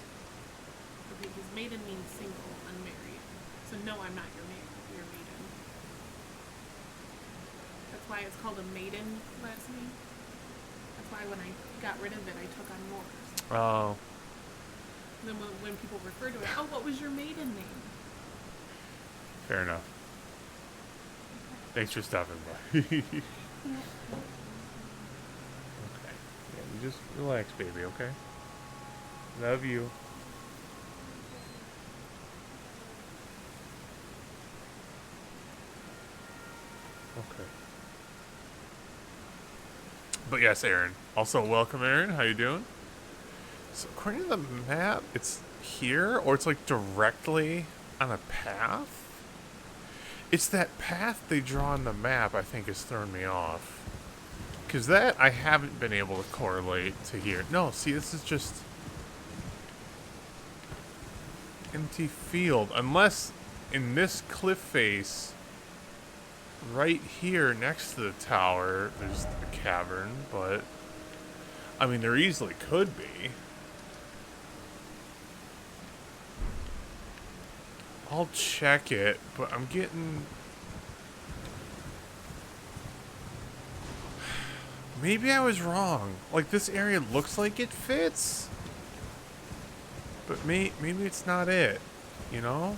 Okay, because maiden means single, unmarried. So no, I'm not your maiden. Your maiden. why it's called a maiden last name. That's why when I got rid of it, I took on Moore's. Oh, Then when people refer to it, oh, what was your maiden name? fair enough. Thanks for stopping by. Okay. Yeah, you just relax, baby, okay? Love you. Okay. But yes, Aaron. Also, welcome, Aaron. How you doing? So, according to the map, it's here, or it's like directly on a path? It's that path they draw on the map, I think, has thrown me off. Because that, I haven't been able to correlate to here. No, see, this is just empty field. Unless, in this cliff face, right here next to the tower, there's a cavern, but... I mean, there easily could be. I'll check it, but I'm getting... Maybe I was wrong. Like, this area looks like it fits. But maybe it's not it, you know?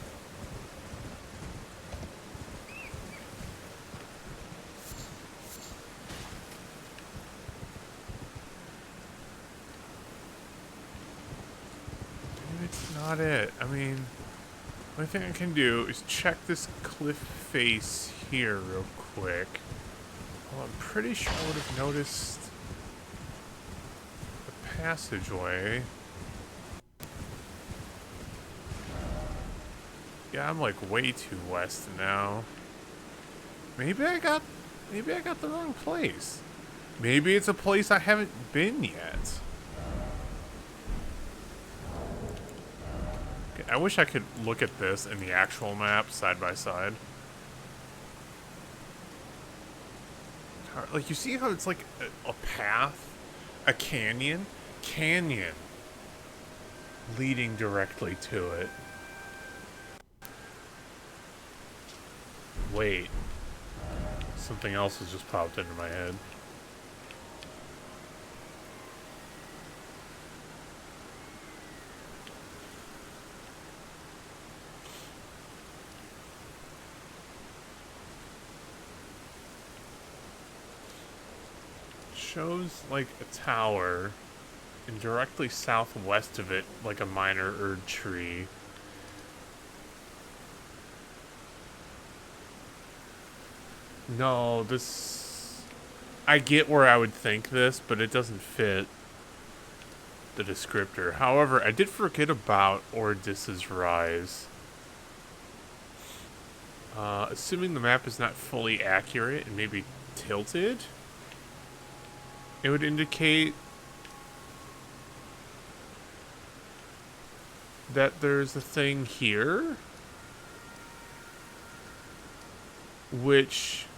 Maybe it's not it. I mean... The only thing I can do is check this cliff face here real quick. Well, I'm pretty sure I would have noticed the passageway. Yeah, I'm like way too west now. Maybe I got the wrong place. Maybe it's a place I haven't been yet. I wish I could look at this in the actual map side by side. Like, you see how it's like a path? A canyon? Canyon. Leading directly to it. Wait. Something else has just popped into my head. Shows like a tower, and directly southwest of it, like a minor Erd tree. No, this... I get where I would think this, but it doesn't fit the descriptor. However, I did forget about Ordis's Rise. Assuming the map is not fully accurate and maybe tilted, it would indicate that there's a thing here, which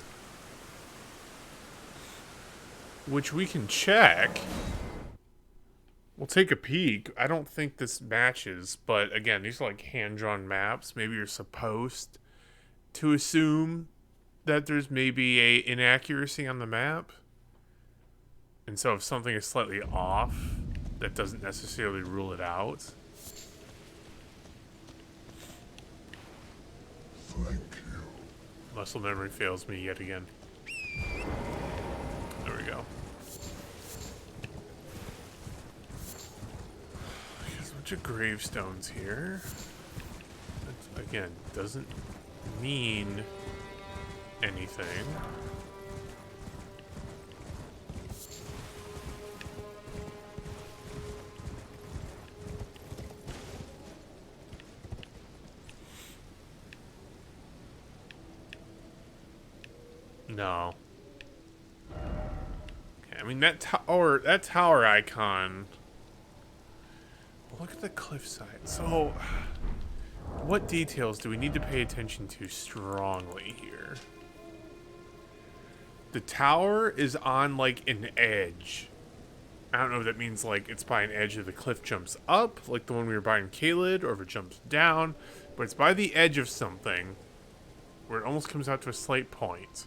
we can check. We'll take a peek. I don't think this matches, but again, these are like hand-drawn maps. Maybe you're supposed to assume that there's maybe a inaccuracy on the map. And so if something is slightly off, that doesn't necessarily rule it out. Thank you. Muscle memory fails me yet again. There we go. There's a bunch of gravestones here. That, again, doesn't mean anything. No. Okay, I mean that tower icon. Look at the cliffside. So, what details do we need to pay attention to strongly here? The tower is on like an edge. I don't know if that means like it's by an edge of the cliff jumps up, like the one we were by in Kaled, or if it jumps down, but it's by the edge of something where it almost comes out to a slight point.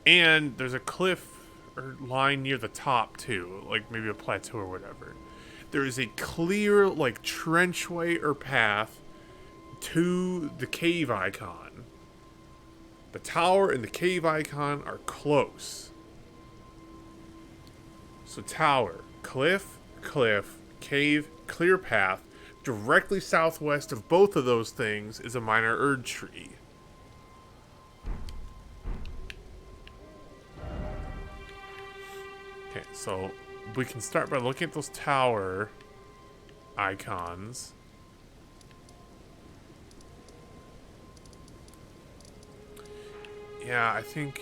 And there's a cliff or line near the top too, like maybe a plateau or whatever. There is a clear like trenchway or path to the cave icon. The tower and the cave icon are close. So tower, cliff, cave, clear path. Directly southwest of both of those things is a minor erd tree. Okay, so we can start by looking at those tower icons. Yeah, I think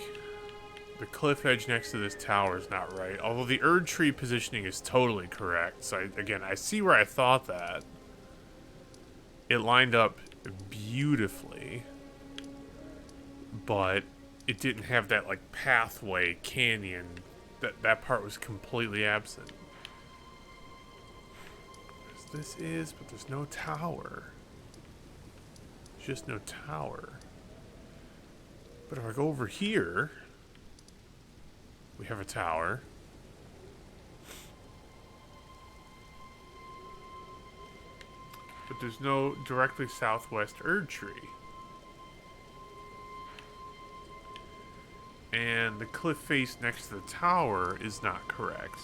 the cliff edge next to this tower is not right. Although the erd tree positioning is totally correct. So again, I see where I thought that. It lined up beautifully. But it didn't have that like pathway canyon. That part was completely absent. This is, but there's no tower. There's just no tower. But if I go over here, we have a tower. But there's no directly southwest erd tree. And the cliff face next to the tower is not correct.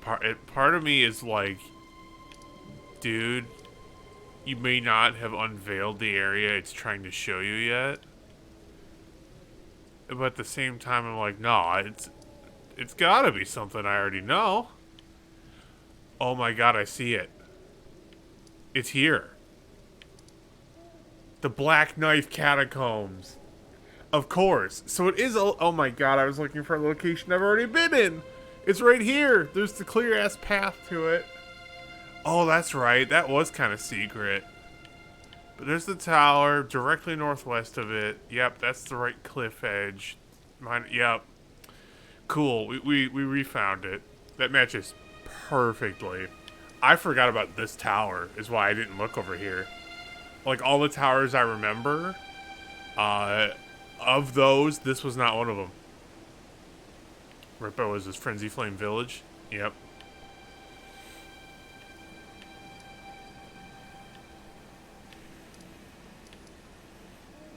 Part of me is like, dude, you may not have unveiled the area it's trying to show you yet. But at the same time, I'm like, no, it's gotta be something I already know. Oh my god, I see it. It's here. The Black Knife Catacombs. Of course. So it is, oh my god, I was looking for a location I've already been in. It's right here. There's the clear-ass path to it. Oh, that's right. That was kind of secret. But there's the tower directly northwest of it. Yep, that's the right cliff edge. Yep. Cool. We refound it. That matches perfectly. I forgot about this tower, is why I didn't look over here. Like, all the towers I remember, of those, this was not one of them. Right by, was this Frenzy Flame Village? Yep.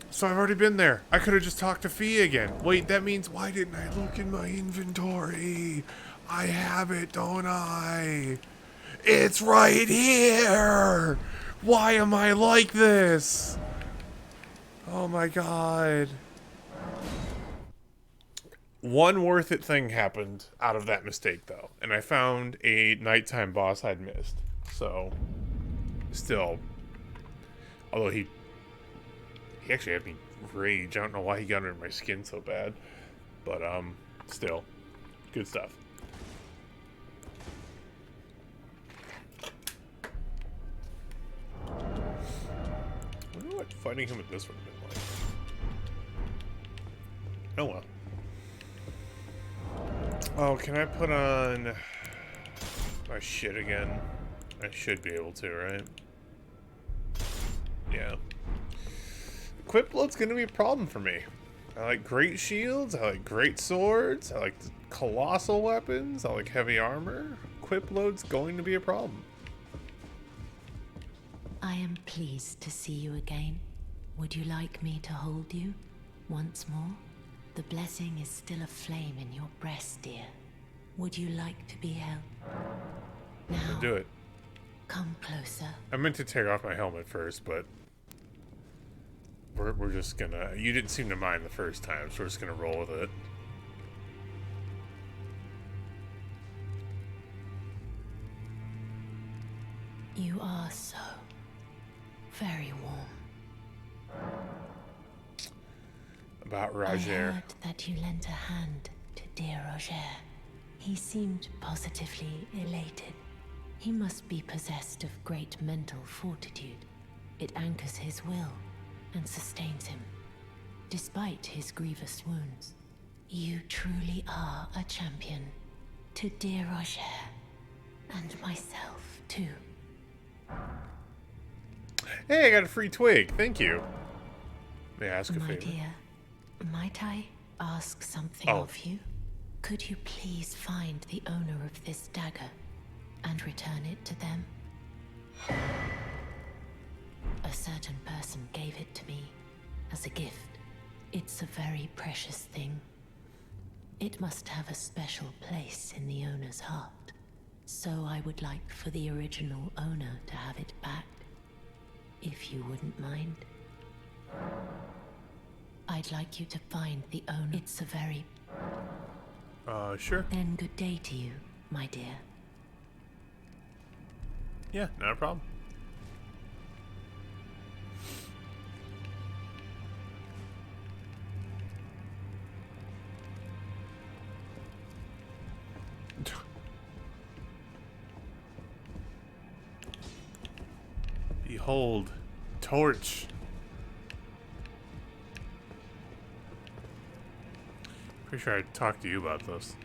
So I've already been there. I could have just talked to Fee again. Wait, that means why didn't I look in my inventory? I have it, don't I? It's right here! Why am I like this? Oh my god. One worth it thing happened out of that mistake, though. And I found a nighttime boss I'd missed. So, still. Although he actually had me rage. I don't know why he got under my skin so bad. But, still. Good stuff. I wonder what fighting him with this would have been like. Oh well. Oh, can I put on my shit again? I should be able to, right? Yeah. Equip load's gonna be a problem for me. I like great shields, I like great swords, I like colossal weapons, I like heavy armor. Equip load's going to be a problem. I am pleased to see you again. Would you like me to hold you once more? The blessing is still aflame in your breast, dear. Would you like to be held? Now, Do it. come closer. I meant to take off my helmet first, but we're just gonna... You didn't seem to mind the first time, so we're just gonna roll with it. You are so very warm. About I Roger. heard that you lent a hand to dear Roger. He seemed positively elated. He must be possessed of great mental fortitude. It anchors his will and sustains him, despite his grievous wounds. You truly are a champion. To dear Roger, and myself too. Hey, I got a free twig. Thank you. May I ask a My favor? dear, Might I ask something Oh. of you? Could you please find the owner of this dagger and return it to them? A certain person gave it to me as a gift. It's a very precious thing. It must have a special place in the owner's heart. So I would like for the original owner to have it back, if you wouldn't mind. I'd like you to find the owner. It's a very... Sure. Then good day to you, my dear. Yeah, not a problem. Behold, torch. Pretty sure I talked to you about this.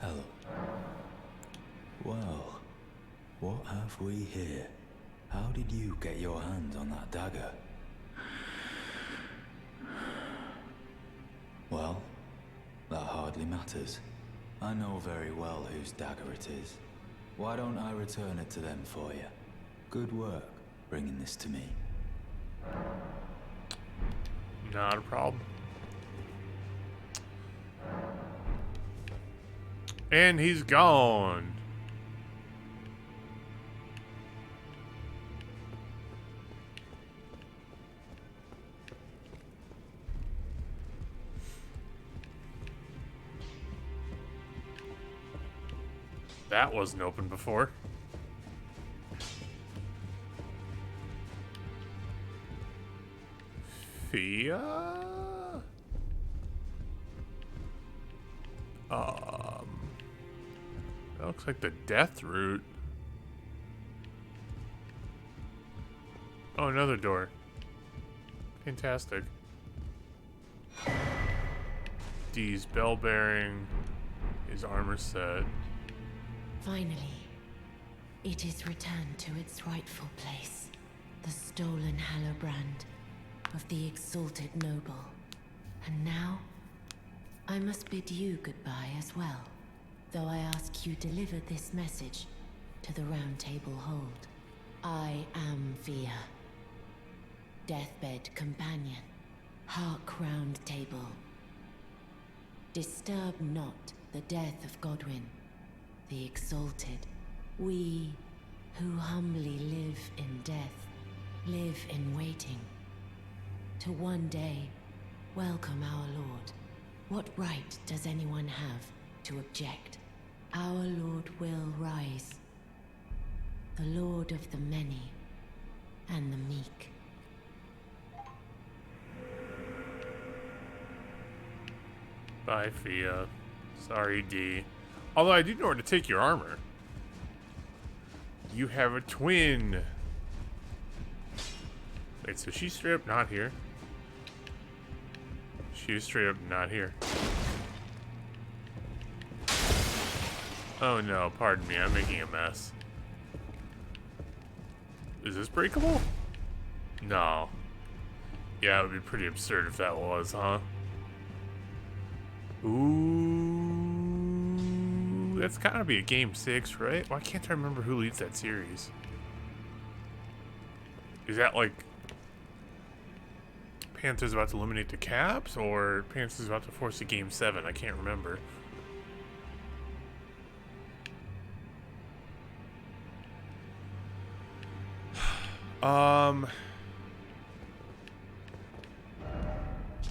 Hello. Well, what have we here? How did you get your hands on that dagger? Well, that hardly matters. I know very well whose dagger it is. Why don't I return it to them for you? Good work bringing this to me. Not a problem. And he's gone. That wasn't open before. Fia? That looks like the death route. Oh, another door. Fantastic. D's bell bearing. His armor set. Finally, it is returned to its rightful place. The stolen Hallowbrand of the exalted noble. And now, I must bid you goodbye as well. Though I ask you deliver this message to the Round Table Hold. I am Fia. Deathbed companion. Hark Round Table. Disturb not the death of Godwyn, the exalted. We who humbly live in death, live in waiting. To one day, welcome our Lord. What right does anyone have to object? Our Lord will rise. The Lord of the many and the meek. Bye, Fia. Sorry, D. Although I do know where to take your armor. You have a twin. Wait, so she's straight up not here? She's straight up not here. Oh no, pardon me, I'm making a mess. Is this breakable? No. Yeah, it would be pretty absurd if that was, huh? Ooh, that's gotta be a game 6, right? Why can't I remember who leads that series? Is that like Panther's about to eliminate the Caps, or Panther's about to force a game 7? I can't remember.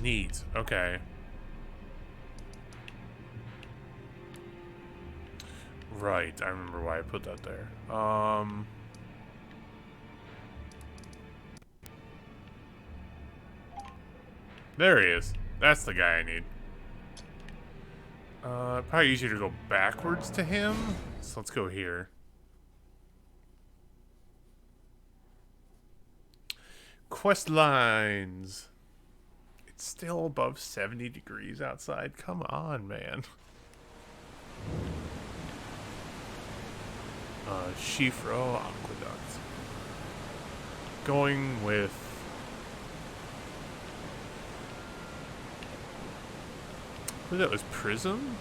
Neat. Okay. Right, I remember why I put that there. There he is. That's the guy I need. Probably easier to go backwards to him. So let's go here. Quest lines. It's still above 70 degrees outside. Come on, man. Shifro Aqueduct. Going with Who that was? Prism?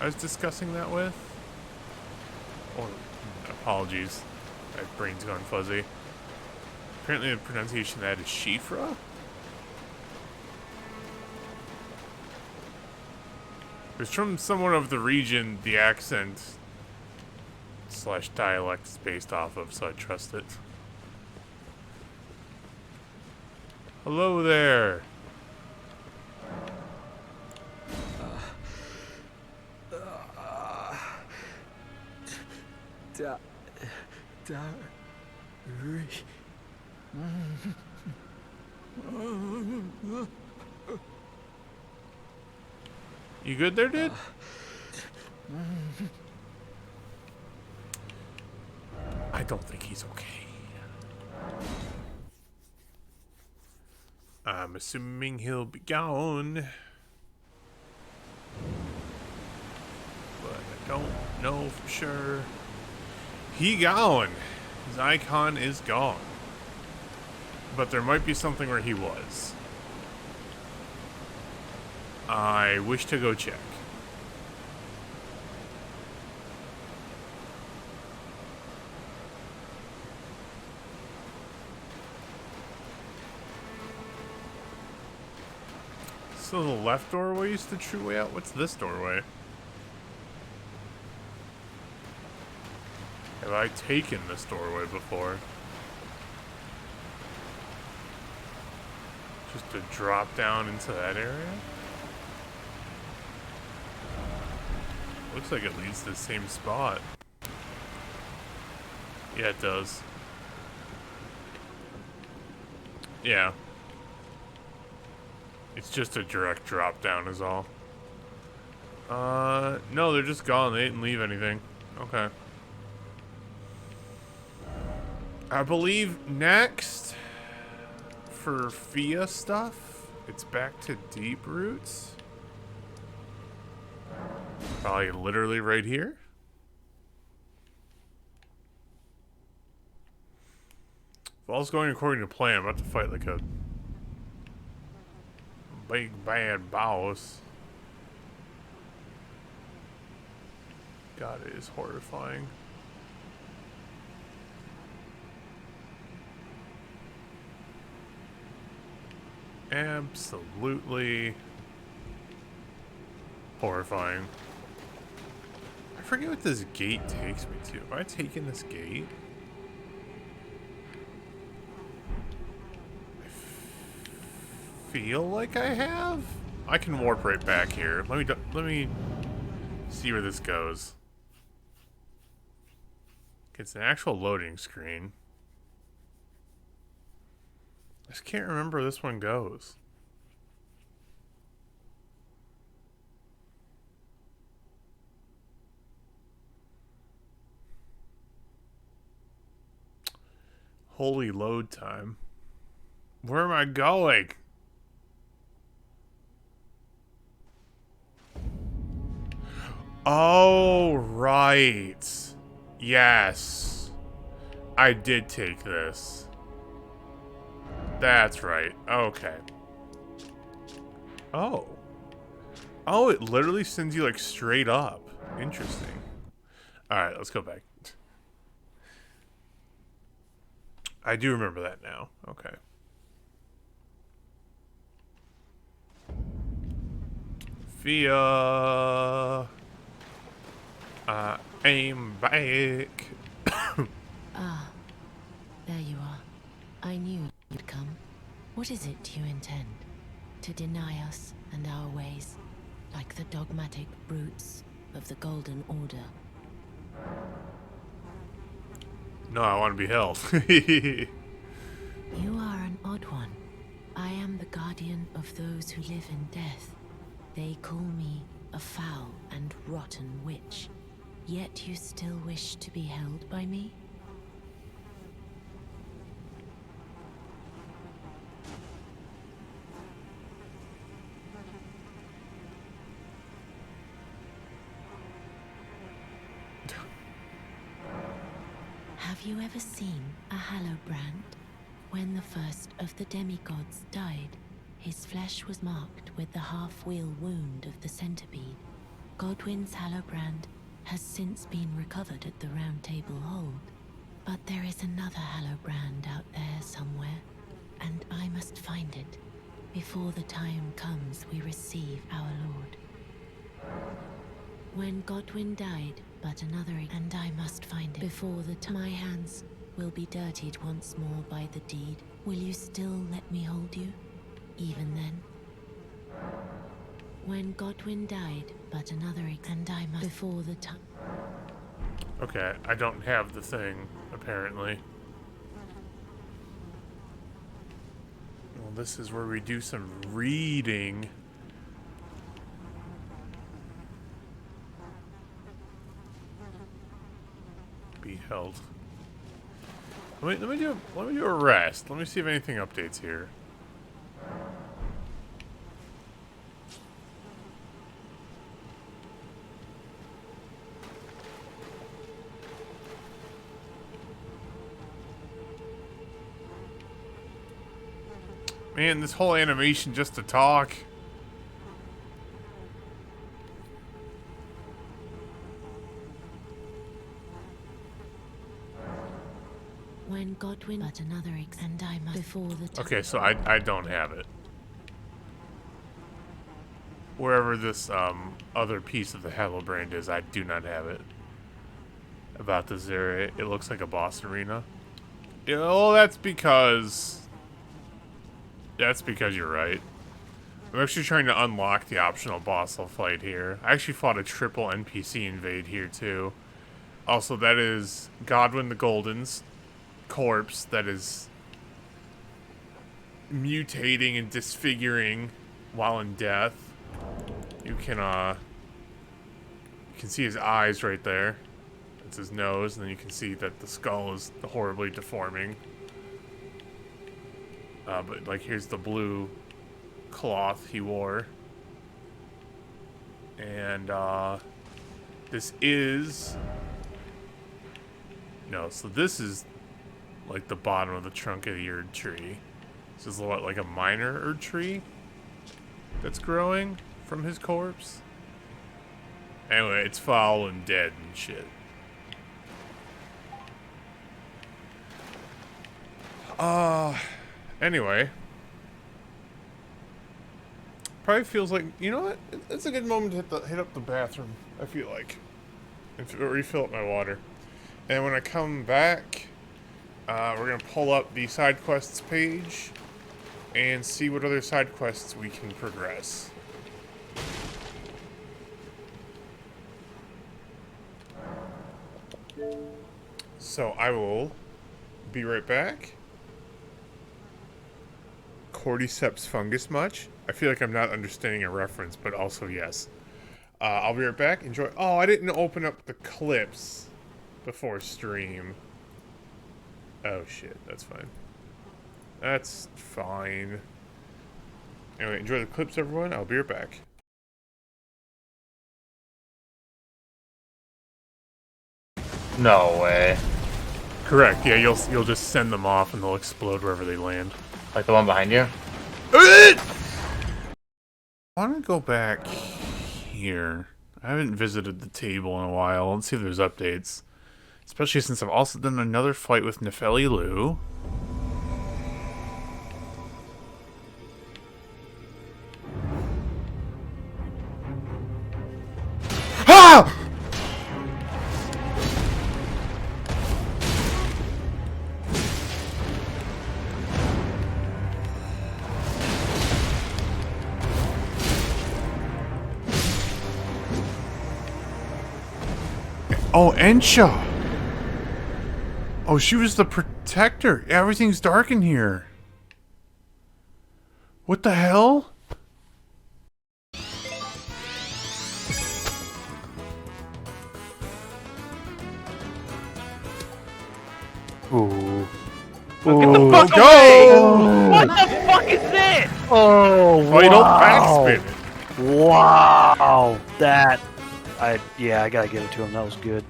I was discussing that with? Or, apologies. My brain's gone fuzzy. Apparently the pronunciation of that is Shifra? It's from someone of the region the accent slash dialect is based off of, so I trust it. Hello there. You good there, dude? I don't think he's okay. I'm assuming he'll be gone. But I don't know for sure. He gone. His icon is gone. But there might be something where he was. I wish to go check. So the left doorway is the true way out? What's this doorway? Have I taken this doorway before? Just to drop down into that area? Looks like it leads to the same spot. Yeah, it does. Yeah. It's just a direct drop down is all. No, they're just gone. They didn't leave anything. Okay. I believe next, for Fia stuff, it's back to Deep Roots. Probably literally right here. If all's going according to plan, I'm about to fight like a big bad boss. God, it is horrifying. Absolutely horrifying. I forget what this gate takes me to. Have I taken this gate? I feel like I have? I can warp right back here. Let me see where this goes. It's an actual loading screen. I just can't remember where this one goes. Holy load time. Where am I going? Oh, right. Yes. I did take this. That's right. Okay. Oh. Oh, it literally sends you like straight up. Interesting. Alright, let's go back. I do remember that now. Okay. Fia. Aim back. Ah, there you are. I knew you'd come. What is it you intend? To deny us and our ways, like the dogmatic brutes of the Golden Order? No, I want to be held. You are an odd one. I am the guardian of those who live in death. They call me a foul and rotten witch. Yet you still wish to be held by me? Have you ever seen a Hallowbrand? When the first of the demigods died, His flesh was marked with the half-wheel wound of the centipede. Godwin's Hallowbrand has since been recovered at the Round Table Hold. But there is another Hallowbrand out there somewhere, and I must find it before the time comes we receive our Lord. When Godwin died, but another, and I must find it before the time my hands will be dirtied once more by the deed. Will you still let me hold you, even then? When Godwin died, but another, and I must before the time. Okay, I don't have the thing, apparently. Well, this is where we do some reading. Beheld. Let me do a rest. Let me see if anything updates here. Man, this whole animation just to talk. When Godwin, but another, and I must before the time. Okay, so I don't have it. Wherever this other piece of the Hallowbrand is, I do not have it. About this area, it looks like a boss arena. Yeah, well, that's because you're right. I'm actually trying to unlock the optional boss I'll fight here. I actually fought a triple NPC invade here too. Also, that is Godwin the Golden's corpse that is mutating and disfiguring while in death. You can see his eyes right there. That's his nose, and then you can see that the skull is horribly deforming. But like, here's the blue cloth he wore. And this is so this is like the bottom of the trunk of the Erd tree. This is like a minor Erd tree that's growing from his corpse. Anyway, it's foul and dead and shit. Anyway. Probably feels like, you know what? It's a good moment to hit up the bathroom, I feel like. And refill up my water. And when I come back, we're going to pull up the side quests page and see what other side quests we can progress. So I will be right back. Cordyceps fungus much? I feel like I'm not understanding a reference, but also yes. I'll be right back. Enjoy. Oh, I didn't open up the clips before stream. Oh shit, that's fine. That's fine. Anyway, enjoy the clips, everyone. I'll be right back. No way. Correct. Yeah, you'll just send them off and they'll explode wherever they land. Like the one behind you? I want to go back here. I haven't visited the table in a while. Let's see if there's updates. Especially since I've also done another fight with Nefeli Lu. Ah! Oh, Ensha! Oh, she was the protector. Everything's dark in here. What the hell? Ooh. Get the fuck go! What the fuck is this? Oh, wow. Oh, you don't backspin it. Wow. Yeah, I gotta give it to him. That was good.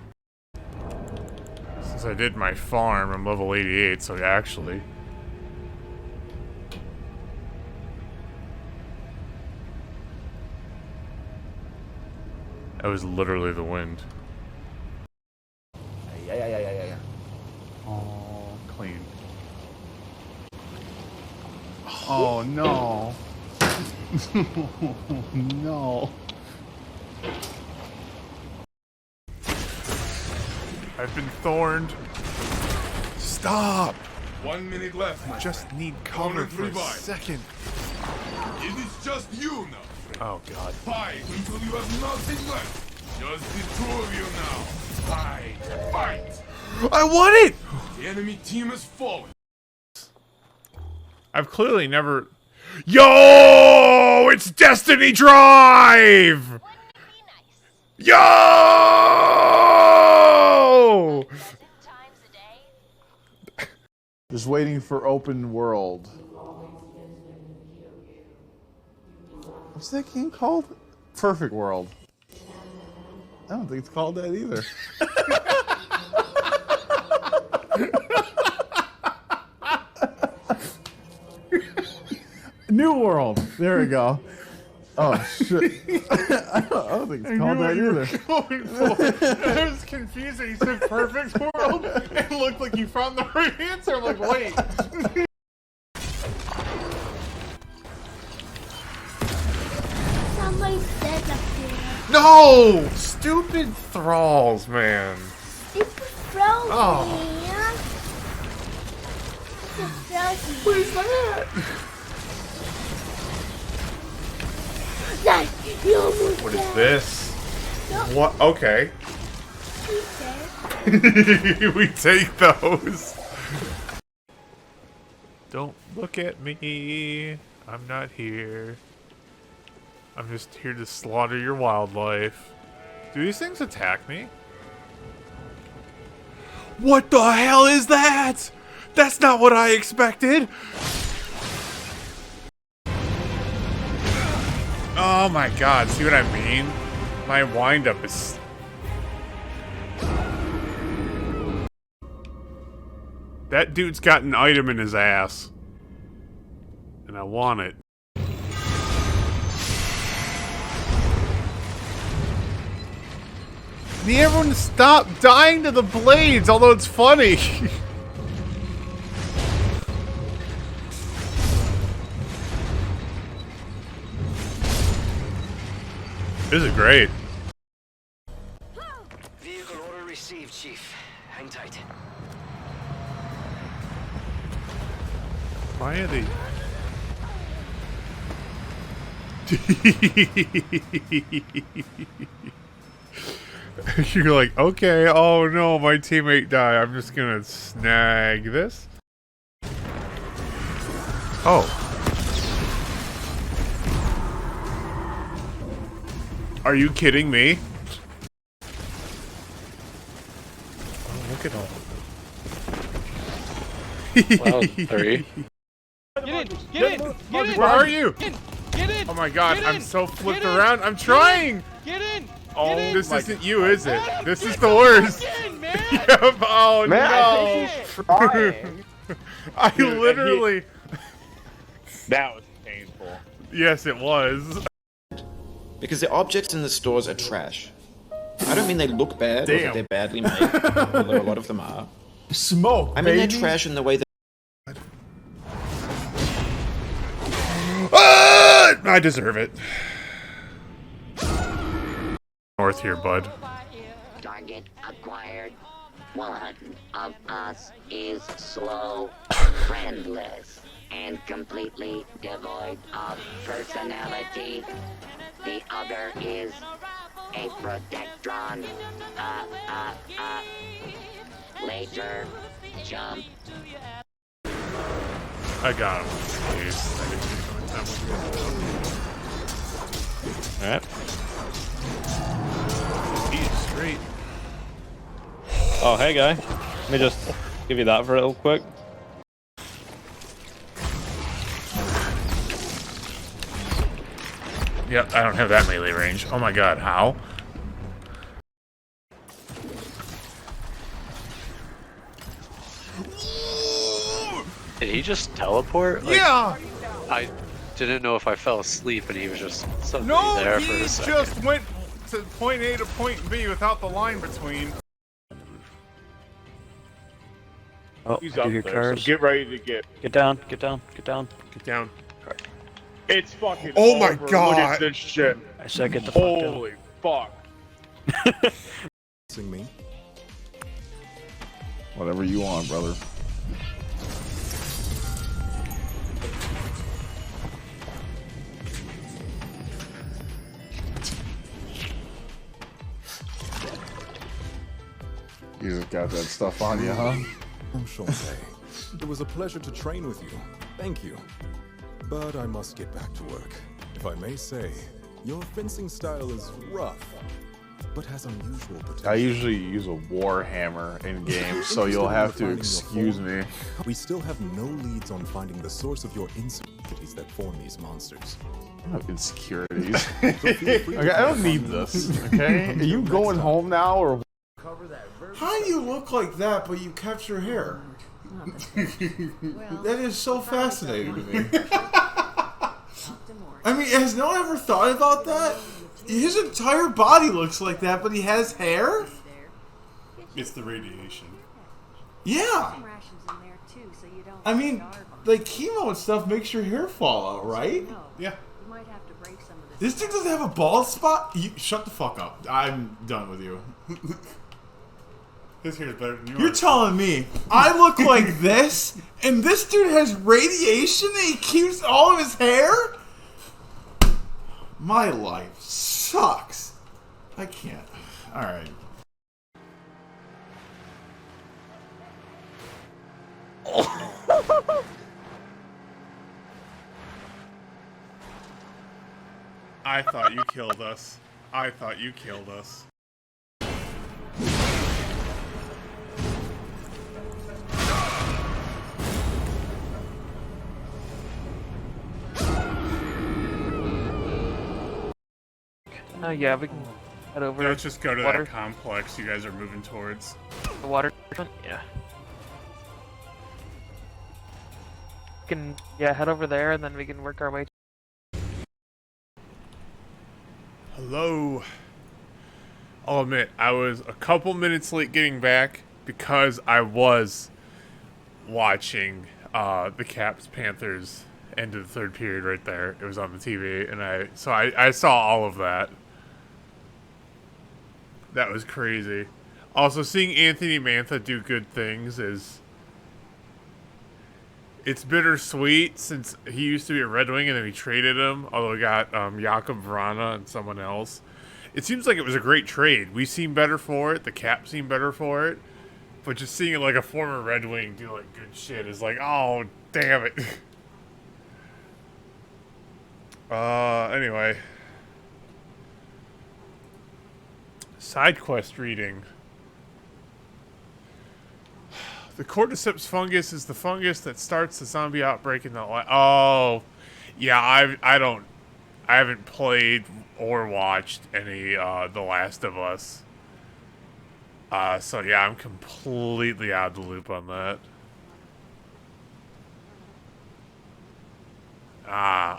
Since I did my farm, I'm level 88, so actually. That was literally the wind. Yeah. Oh, clean. Oh no. No. I've been thorned. Stop! 1 minute left. I just need cover for a revive. second. It is just you now. Oh god. Fight until you have nothing left. Just the two of you now. Fight! I won it! The enemy team has fallen. I've clearly never... Yo! It's Destiny Drive! Yo! Just waiting for open world. What's that game called? Perfect World. I don't think it's called that either. New World. There we go. Oh shit! I don't think it's called that either. I was confused that you said perfect world and it looked like you found the right answer. I'm like, wait. Somebody said up there. No! Stupid thralls, man. Super frozen, Oh. man. Super frozen. What is that? Nice. You almost What is died. this? No. What? Okay. He said. We take those. Don't look at me. I'm not here. I'm just here to slaughter your wildlife. Do these things attack me? What the hell is that? That's not what I expected. Oh my god, see what I mean? My wind-up is... That dude's got an item in his ass. And I want it. Need everyone to stop dying to the blades, although it's funny. This is great. Vehicle order received, Chief. Hang tight. Why are they... You're like, okay, oh no, my teammate died. I'm just gonna snag this. Oh. Are you kidding me? Oh, look at all. Well, 3. Get in! Get in! Where are you? Get in! Oh my god, Get I'm in! so flipped Get in! around. I'm trying! Get in! Oh, Get in! this My- isn't you, is it? Adam, This is get the worst. fuck in, man! Yep, oh Man, no! I think he's trying. I Dude, literally... That was painful. Yes, it was. Because the objects in the stores are trash. I don't mean they look bad or Damn. that they're badly made, although a lot of them are. Smoke, I mean they're baby. trash in the way that I deserve it. North here, bud. Target acquired. One of us is slow, friendless, and completely devoid of personality. The other is a protectron. Later, jump. I got him. Jeez, I didn't think of that one. Alright. He's straight. Oh, hey guy. Let me just give you that for real quick. Yep, I don't have that melee range. Oh my god, how? Did he just teleport? Like, Yeah! I didn't know if I fell asleep and he was just suddenly No, there for he a second. just went to point A to point B without the line between. Oh, He's I up do hear there, cars. so get ready to get. Get down, get down, get down. Get down. It's fucking Oh my over. God. Look at this shit. I said get the fuck down. Holy fuck. Sing me. Whatever you want, brother. You got that stuff on you, huh? Enchanté. It was a pleasure to train with you. Thank you. But I must get back to work. If I may say, your fencing style is rough, but has unusual potential. I usually use a war hammer in games, so you'll have to excuse me. We still have no leads on finding the source of your insecurities that form these monsters. I have insecurities. Okay, I don't need this, okay? Are you going home now, or How do you look like that, but you kept your hair? That is so fascinating to me. I mean, has no one ever thought about that? His entire body looks like that, but he has hair? It's the radiation. Yeah. I mean, like chemo and stuff makes your hair fall out, right? Yeah. This thing doesn't have a bald spot? Shut the fuck up. I'm done with you. His hair's better than yours. You're telling me I look like this, and this dude has radiation and he keeps all of his hair? My life sucks. I can't. Alright. I thought you killed us. I thought you killed us. Yeah, we can head over. Let's just go to water. that complex you guys are moving towards. The water front? Yeah. We can, head over there and then we can work our way. Hello. I'll admit, I was a couple minutes late getting back because I was watching the Caps Panthers end of the third period right there. It was on the TV, and I saw all of that. That was crazy. Also, seeing Anthony Mantha do good things it's bittersweet since he used to be a Red Wing and then we traded him, although we got Jakub Vrana and someone else. It seems like it was a great trade. We seem better for it. The Cap seem better for it. But just seeing like a former Red Wing do like good shit is like, oh, damn it. Anyway. Side quest reading. The cordyceps fungus is the fungus that starts the zombie outbreak in the oh, yeah. I haven't played or watched any The Last of Us. So yeah, I'm completely out of the loop on that.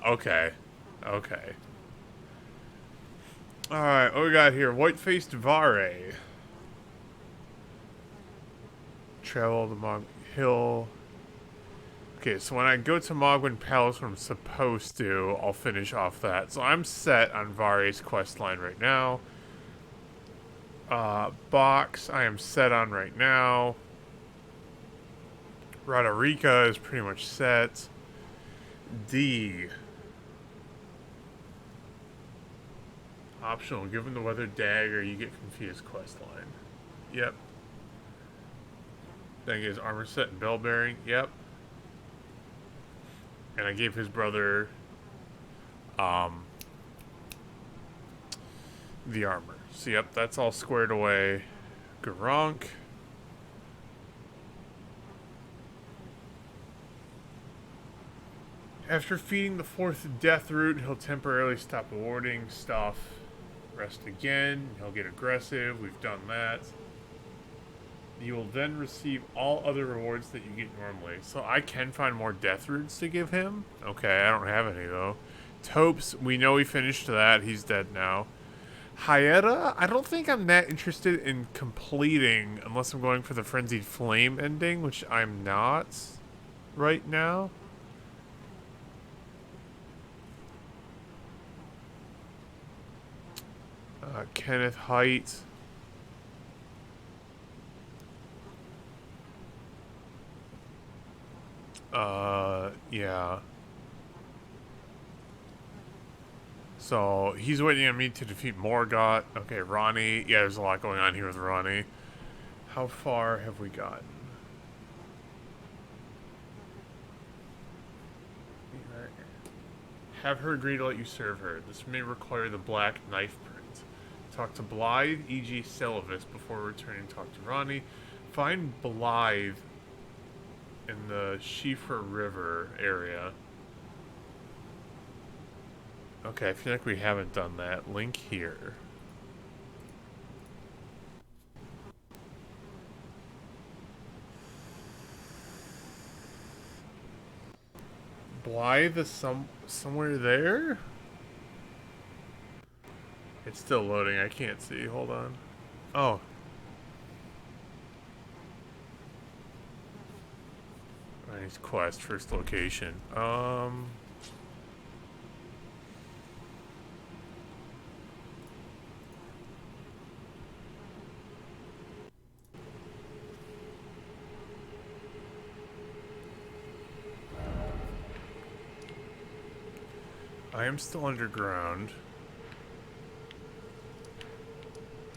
Okay. Okay. Alright, what we got here? White-faced Vare. Travel to Mog Hill. Okay, so when I go to Mogwin Palace when I'm supposed to, I'll finish off that. So I'm set on Vare's questline right now. Box, I am set on right now. Roderica is pretty much set. D. Optional. Given the weather dagger, you get confused questline. Yep. Then he has armor set and bell bearing. Yep. And I gave his brother the armor. So yep, that's all squared away. Garank. After feeding the fourth death root, he'll temporarily stop awarding stuff. Rest again. He'll get aggressive. We've done that. You will then receive all other rewards that you get normally. So I can find more death roots to give him. Okay, I don't have any though. Topes, we know we finished that. He's dead now. Hyetta, I don't think I'm that interested in completing unless I'm going for the Frenzied Flame ending, which I'm not right now. Kenneth Height. Yeah. So, he's waiting on me to defeat Morgott. Okay, Ronnie. Yeah, there's a lot going on here with Ronnie. How far have we gotten? Have her agree to let you serve her. This may require the black knife print. Talk to Blythe, e.g. Celavis, before returning to talk to Ronnie. Find Blythe in the Schiefer River area. Okay, I feel like we haven't done that. Link here. Blythe is somewhere there? It's still loading. I can't see. Hold on. Oh. Nice quest. First location. I am still underground.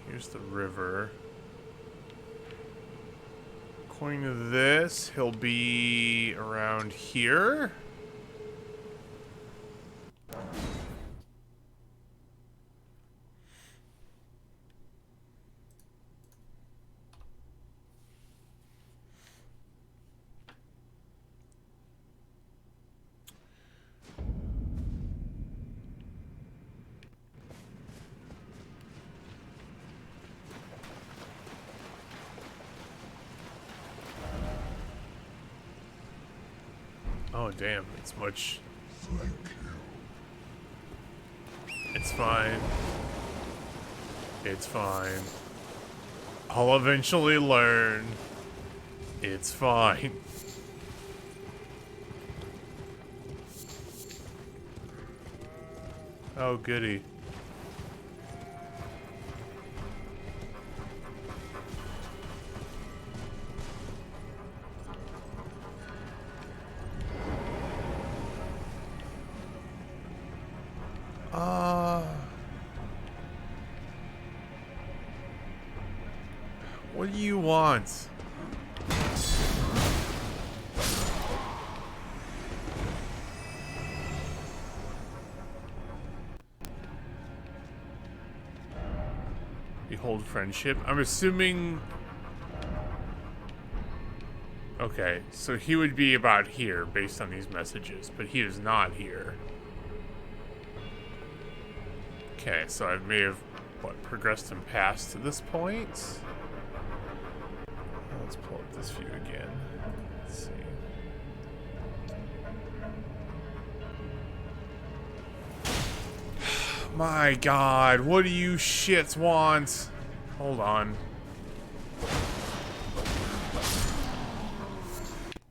Here's the river. According to this, he'll be around here. Oh damn, it's much. It's fine. It's fine. I'll eventually learn. It's fine. Oh goody. What do you want? Behold friendship. I'm assuming... Okay, so he would be about here based on these messages, but he is not here. Okay, so I may have, what, progressed him past to this point? Let's pull up this view again. Let's see. My god, what do you shits want? Hold on.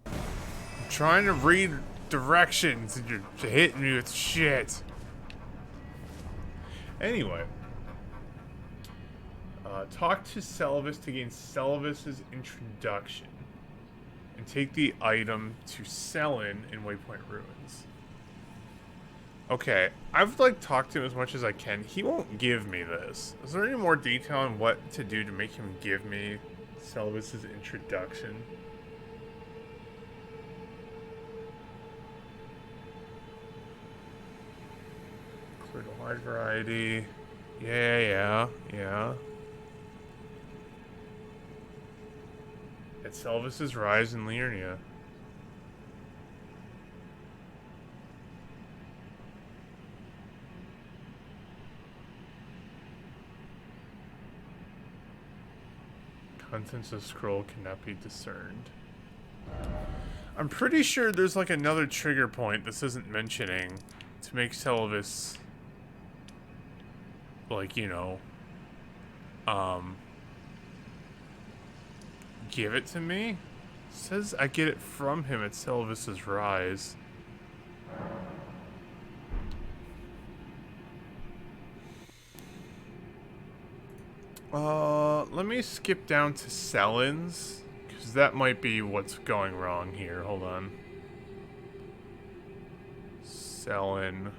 I'm trying to read directions and you're hitting me with shit. Anyway. Talk to Celavis to gain Celavis's introduction. And take the item to Selin in Waypoint Ruins. Okay, I've like talked to him as much as I can. He won't give me this. Is there any more detail on what to do to make him give me Celavis's introduction? Clear the wide variety. Yeah. At Celavis's rise in Liurnia. Contents of scroll cannot be discerned. I'm pretty sure there's like another trigger point this isn't mentioning to make Celavis like, you know, give it to me? It says I get it from him at Sylvis's Rise. Let me skip down to Sellen's, because that might be what's going wrong here. Hold on. Sellen.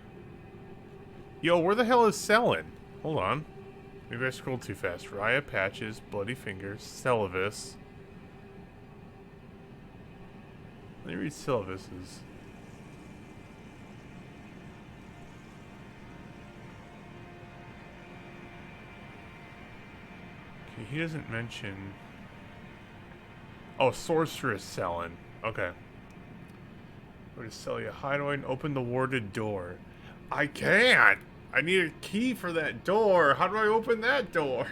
Yo, where the hell is Sellen? Hold on. Maybe I scrolled too fast. Raya Patches, Bloody Fingers, Sylvis. Let me read Sylvis's. Okay, he doesn't mention... Oh, Sorceress Sellen. Okay. Go to Celia Hideaway and open the warded door. I can't! I need a key for that door. How do I open that door?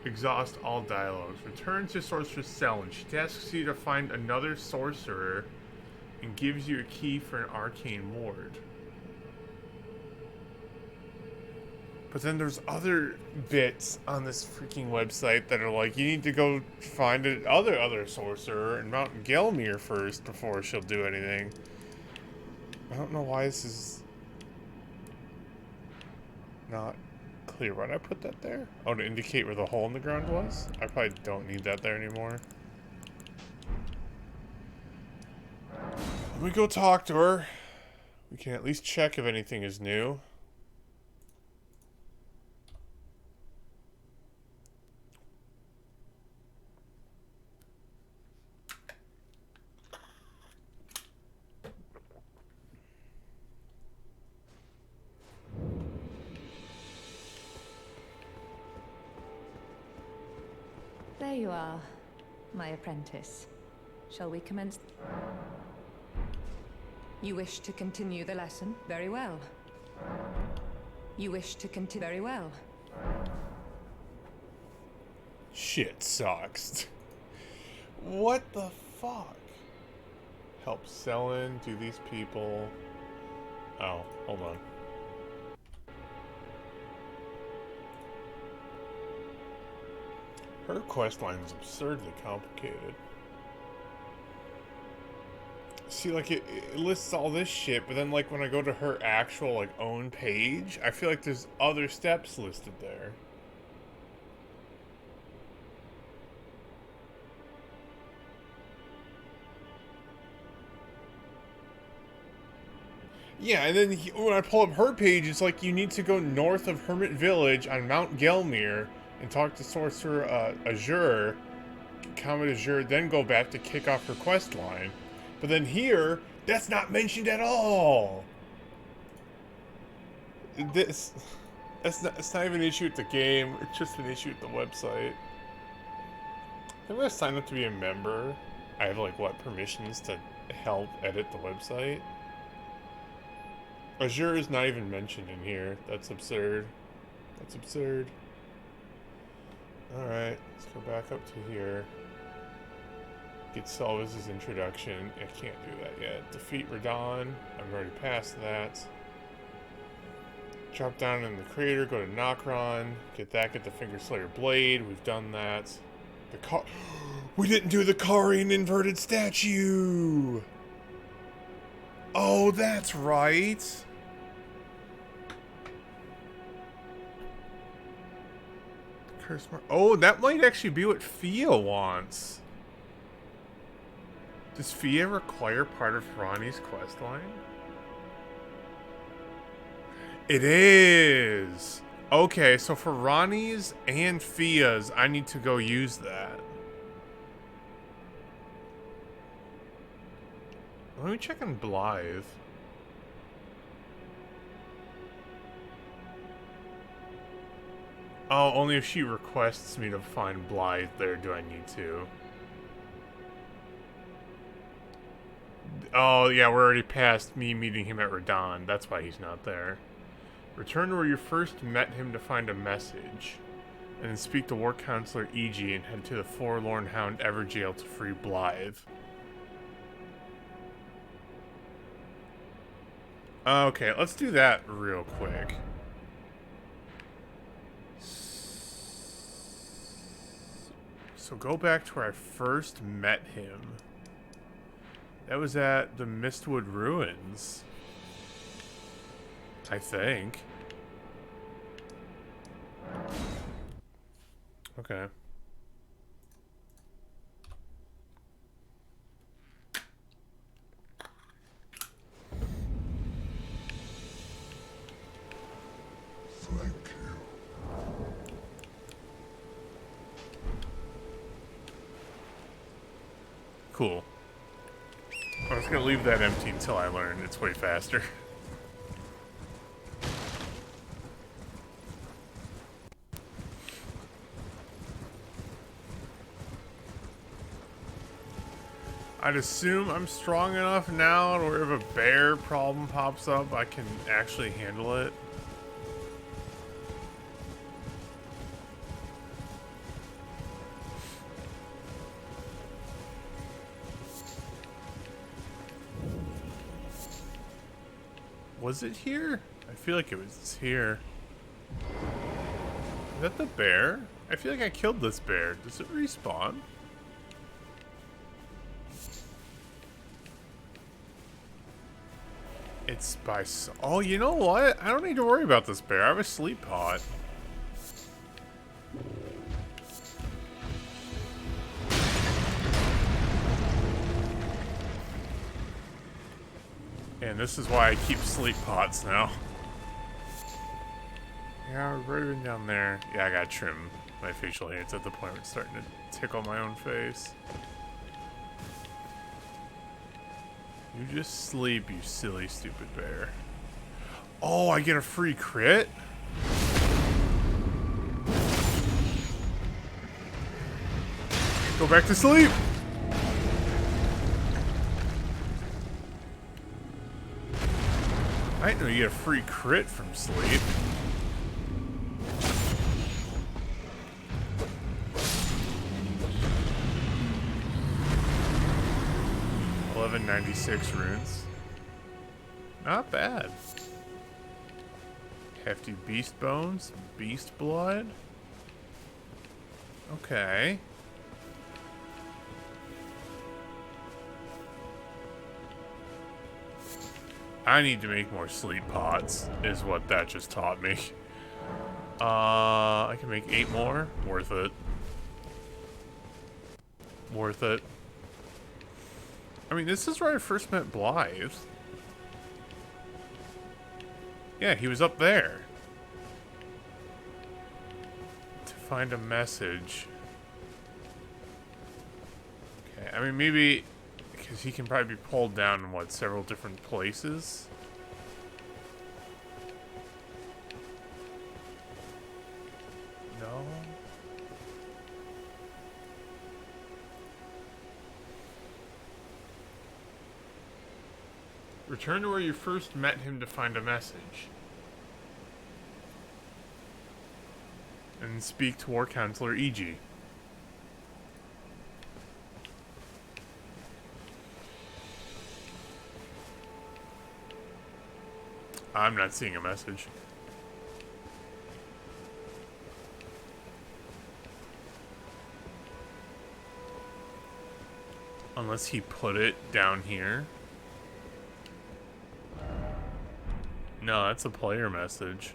Exhaust all dialogues. Return to Sorceress Sellen. She tasks you to find another sorcerer and gives you a key for an arcane ward. But then there's other bits on this freaking website that are like, you need to go find other sorcerer in Mount Gelmir first before she'll do anything. I don't know why this is not clear. Why'd I put that there? Oh, to indicate where the hole in the ground was? I probably don't need that there anymore. Let me go talk to her. We can at least check if anything is new. There you are, my apprentice. Shall we commence? You wish to continue the lesson? Very well. You wish to continue? Very well. Shit sucks. What the fuck? Help Sellen, do these people... Oh, hold on. Her quest line is absurdly complicated. See, like, it lists all this shit, but then, like, when I go to her actual, like, own page, I feel like there's other steps listed there. Yeah, and then when I pull up her page, it's like you need to go north of Hermit Village on Mount Gelmir and talk to Sorcerer Azure, Comet Azure, then go back to kick off her quest line. But then here, that's not mentioned at all. It's not even an issue with the game, it's just an issue with the website. I'm gonna sign up to be a member. I have, like, what, permissions to help edit the website? Azure is not even mentioned in here. That's absurd. That's absurd. Alright, let's go back up to here. Get Sylvis's introduction. I can't do that yet. Defeat Radon. I'm already past that. Drop down in the crater, go to Nokron. Get the Finger Slayer Blade. We've done that. We didn't do the Karian inverted statue! Oh, that's right! Oh, that might actually be what Fia wants. Does Fia require part of Ronnie's questline? It is! Okay, so for Ronnie's and Fia's, I need to go use that. Let me check on Blythe. Oh, only if she requests me to find Blythe there do I need to. Oh, yeah, we're already past me meeting him at Radon. That's why he's not there. Return to where you first met him to find a message. And then speak to War Counselor E.G. and head to the Forlorn Hound Everjail to free Blythe. Okay, let's do that real quick. So go back to where I first met him. That was at the Mistwood Ruins. I think. Okay. Cool. I was gonna leave that empty until I learned it's way faster. I'd assume I'm strong enough now to where if a bear problem pops up, I can actually handle it. Was it here? I feel like it was here. Is that the bear? I feel like I killed this bear. Does it respawn? It's by... Oh, you know what? I don't need to worry about this bear. I have a sleep pot. And this is why I keep sleep pots now. Yeah, right even down there. Yeah, I gotta trim my facial hair. It's at the point where it's starting to tickle my own face. You just sleep, you silly, stupid bear. Oh, I get a free crit? Go back to sleep! I didn't know you get a free crit from sleep. $11.96 runes. Not bad. Hefty beast bones, beast blood. Okay. I need to make more sleep pots, is what that just taught me. I can make 8 more. Worth it. Worth it. I mean, this is where I first met Blythe. Yeah, he was up there. To find a message. Okay, I mean, maybe... Because he can probably be pulled down in, what, several different places? No? Return to where you first met him to find a message. And speak to War Counselor E.G. I'm not seeing a message. Unless he put it down here. No, that's a player message.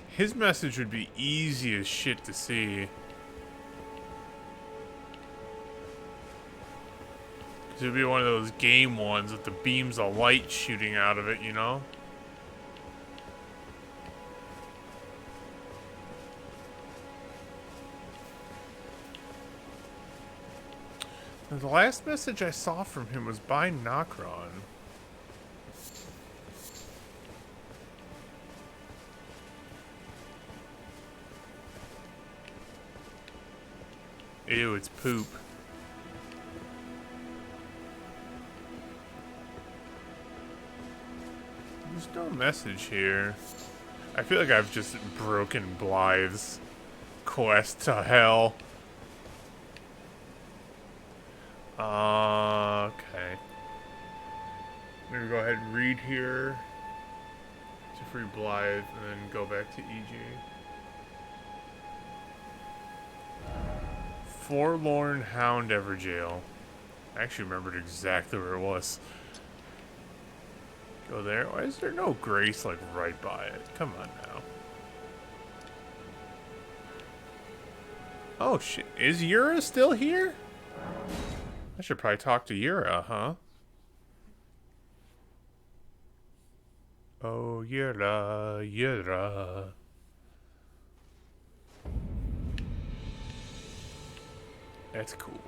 His message would be easy as shit to see. It would be one of those game ones with the beams of light shooting out of it, you know? And the last message I saw from him was by Nokron. Ew, it's poop. There's no message here. I feel like I've just broken Blythe's quest to hell. Okay. Maybe go ahead and read here to free Blythe and then go back to EG. Forlorn Hound Everjail. I actually remembered exactly where it was. Go there. Why is there no Grace like right by it? Come on now. Oh shit. Is Yura still here? I should probably talk to Yura, huh? Oh, Yura, Yura. That's cool.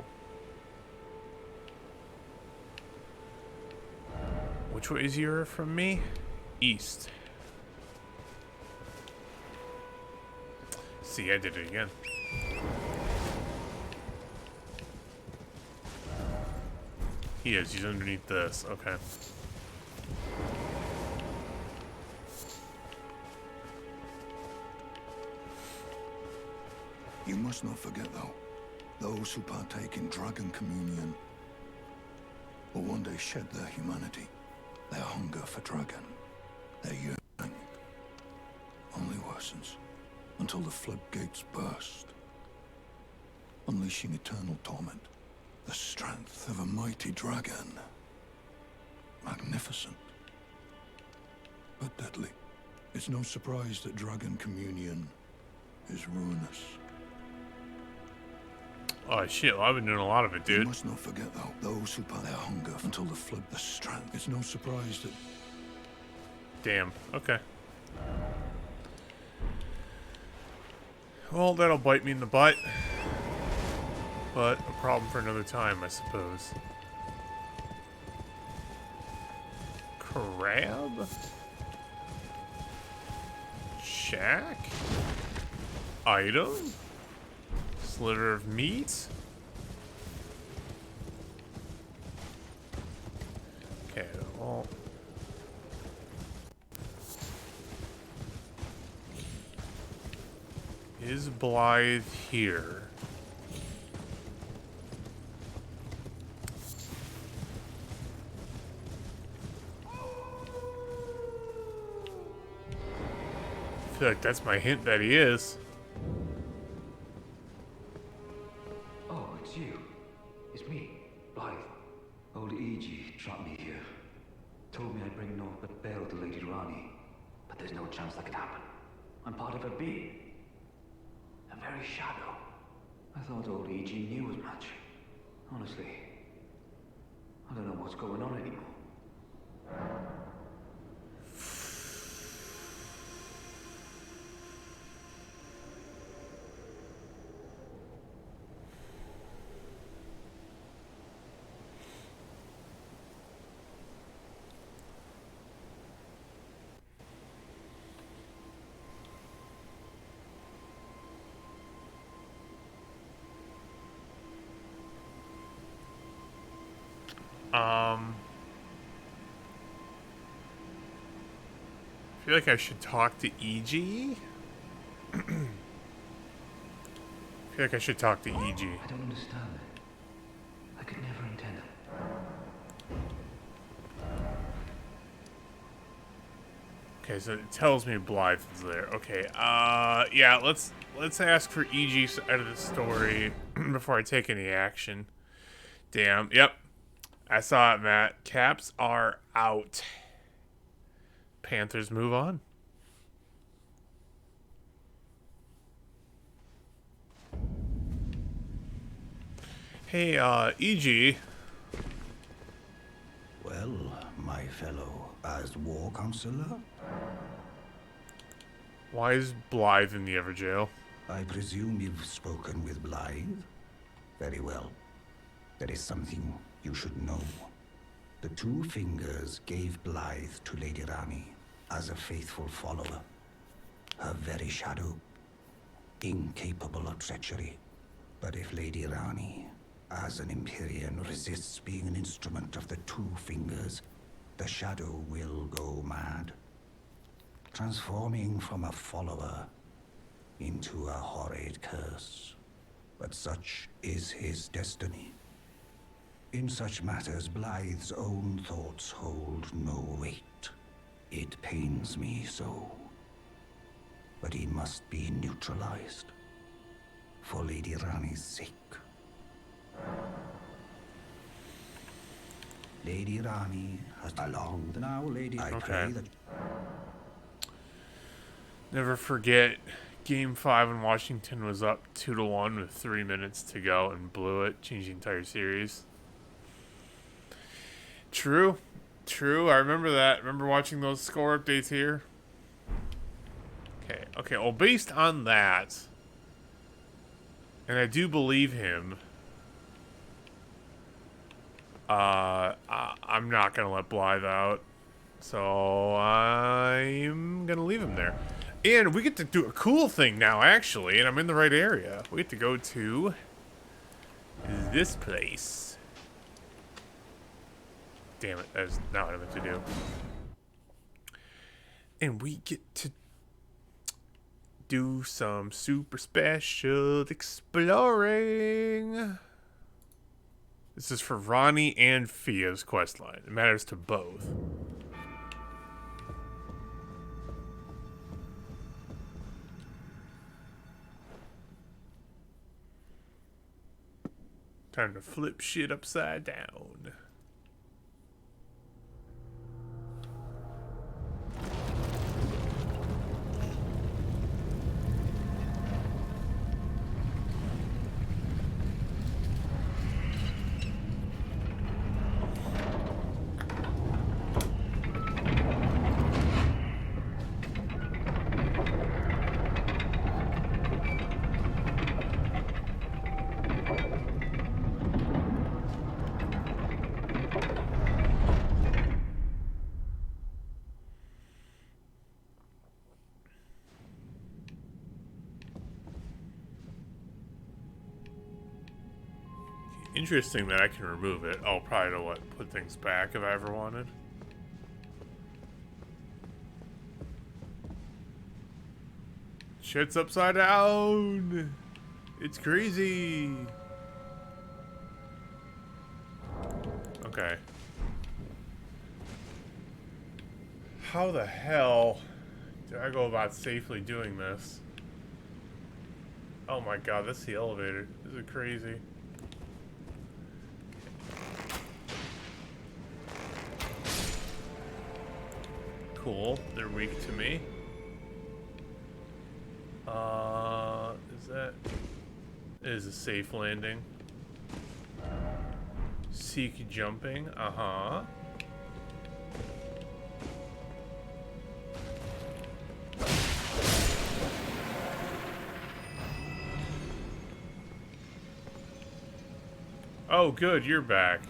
Which way is Yura from me? East. See, I did it again. He is. He's underneath this. Okay. You must not forget, though, those who partake in Dragon Communion will one day shed their humanity, their hunger for Dragon, their yearning only worsens until the floodgates burst, unleashing eternal torment. The strength of a mighty dragon. Magnificent, but deadly. It's no surprise that Dragon Communion is ruinous. Oh shit, well, I've been doing a lot of it, dude. You must not forget, though, those who part their hunger until the flood, the strength. It's no surprise that... Damn, okay. Well, that'll bite me in the butt. But a problem for another time, I suppose. Crab? Shack? Item? Sliver of meat? Okay, well... Is Blythe here? I feel like that's my hint that he is. Oh, it's you. It's me, Blythe. Old E.G. trapped me here. Told me I'd bring naught but bale to Lady Rani. But there's no chance that could happen. I'm part of a being. A very shadow. I thought old E.G. knew as much. Honestly, I don't know what's going on anymore. I feel like I should talk to EG. I feel like I should talk to EG. I don't understand it. I could never intend it. Okay, so it tells me Blythe is there. Okay, yeah, let's ask for EG side of the story before I take any action. Damn, yep. I saw it, Matt. Caps are out. Panthers move on. Hey, EG. Well, my fellow, as war counselor? Why is Blythe in the Everjail? I presume you've spoken with Blythe? Very well. There is something you should know. The Two Fingers gave Blythe to Lady Rani as a faithful follower. Her very shadow, incapable of treachery. But if Lady Rani, as an Empyrean, resists being an instrument of the Two Fingers, the shadow will go mad, transforming from a follower into a horrid curse. But such is his destiny. In such matters, Blythe's own thoughts hold no weight. It pains me so. But he must be neutralized. For Lady Rani's sake. Lady Rani has belonged now, Lady. I pray that. Never forget Game 5 when Washington was up 2-1 with 3 minutes to go and blew it, changing the entire series. True. True. I remember that. Remember watching those score updates here? Okay. Okay. Well, based on that, and I do believe him, I'm not going to let Blythe out. So I'm going to leave him there. And we get to do a cool thing now, actually, and I'm in the right area. We get to go to this place. Damn it, that is not what I meant to do. And we get to do some super special exploring. This is for Ronnie and Fia's questline. It matters to both. Time to flip shit upside down. Interesting that I can remove it. I'll probably know what, put things back if I ever wanted. Shit's upside down. It's crazy. Okay. How the hell do I go about safely doing this? Oh my god, that's the elevator. This is crazy. Cool. They're weak to me. Is that... It is a safe landing. Seek jumping. Uh-huh. Oh, good. You're back.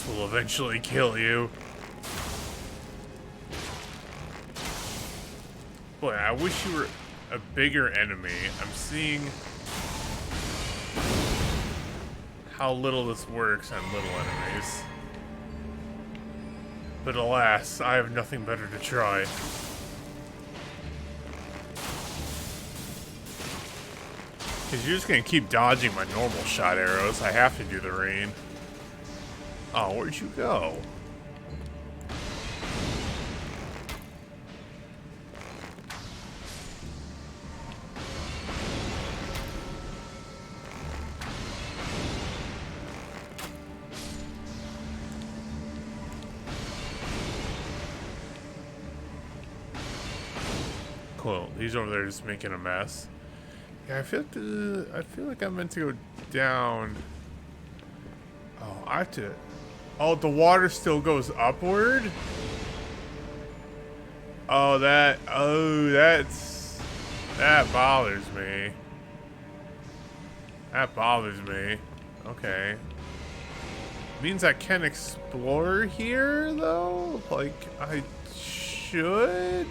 Will eventually kill you. Boy, I wish you were a bigger enemy. I'm seeing how little this works on little enemies. But alas, I have nothing better to try. Because you're just gonna keep dodging my normal shot arrows. I have to do the rain. Oh, where'd you go? Cool. He's over there just making a mess. Yeah, I feel like I'm meant to go down. Oh, I have to. Oh, the water still goes upward? Oh, that bothers me. That bothers me. Okay. Means I can explore here, though? Like, I should?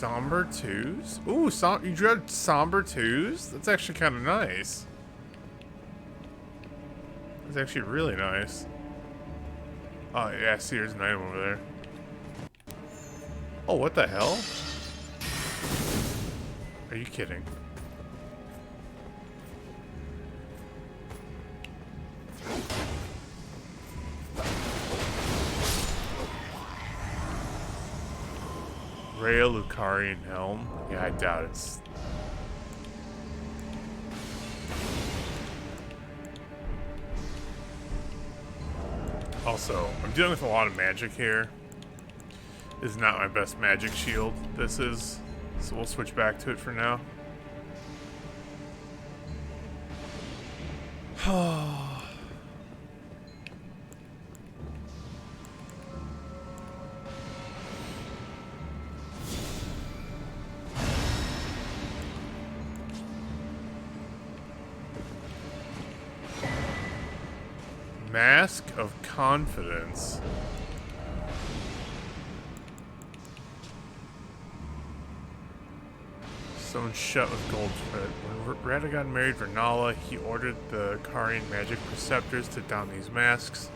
Somber twos? Ooh, you dread somber twos? That's actually kind of nice. That's actually really nice. Oh, yeah, see, there's an item over there. Oh, what the hell? Are you kidding? Rhea Lucarian Helm? Yeah, I doubt it's... Also, I'm dealing with a lot of magic here. This is not my best magic shield. This is. So we'll switch back to it for now. Mask of Confidence. Stone shut with gold thread. When Radagon married Vernala, he ordered the Karian magic preceptors to don these masks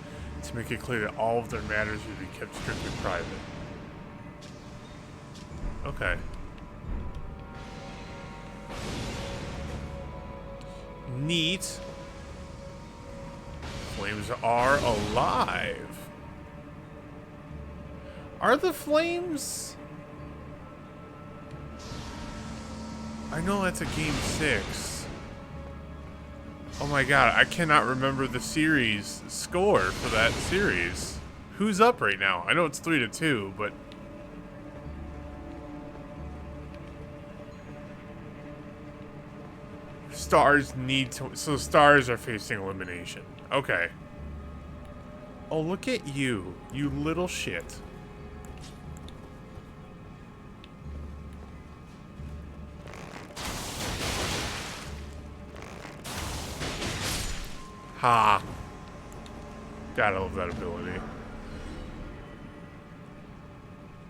to make it clear that all of their matters would be kept strictly private. Okay. Neat. Flames are alive. Are the flames? I know that's a game 6. Oh my god, I cannot remember the series score for that series. Who's up right now? I know it's 3-2, but... Stars need to... So stars are facing elimination. Okay. Oh, look at you. You little shit. Ha. Gotta love that ability.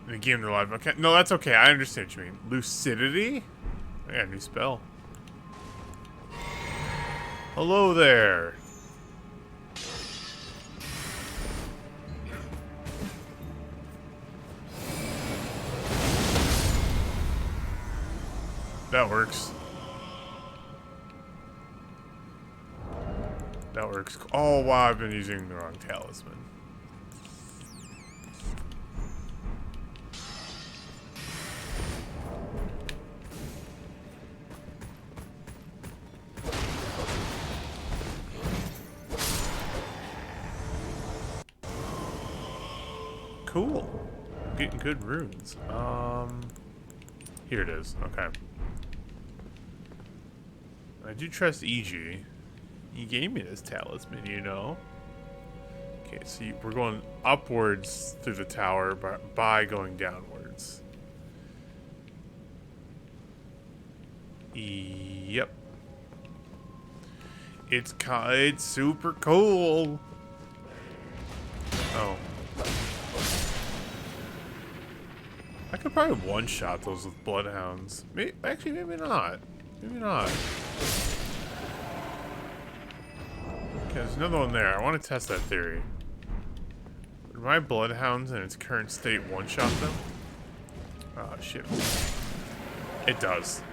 In the game, they're live. Okay. No, that's okay. I understand what you mean. Lucidity? I got a new spell. Hello there. That works. That works. Oh, wow, I've been using the wrong talisman. Cool. Getting good runes. Here it is. Okay. I do trust EG. He gave me this talisman, you know. Okay, so we're going upwards through the tower by going downwards. Yep. It's super cool. Oh. I could probably one-shot those with bloodhounds. Actually, maybe not. Maybe not. Okay, there's another one there. I want to test that theory. Would my bloodhounds in its current state one-shot them? Oh, shit. It does.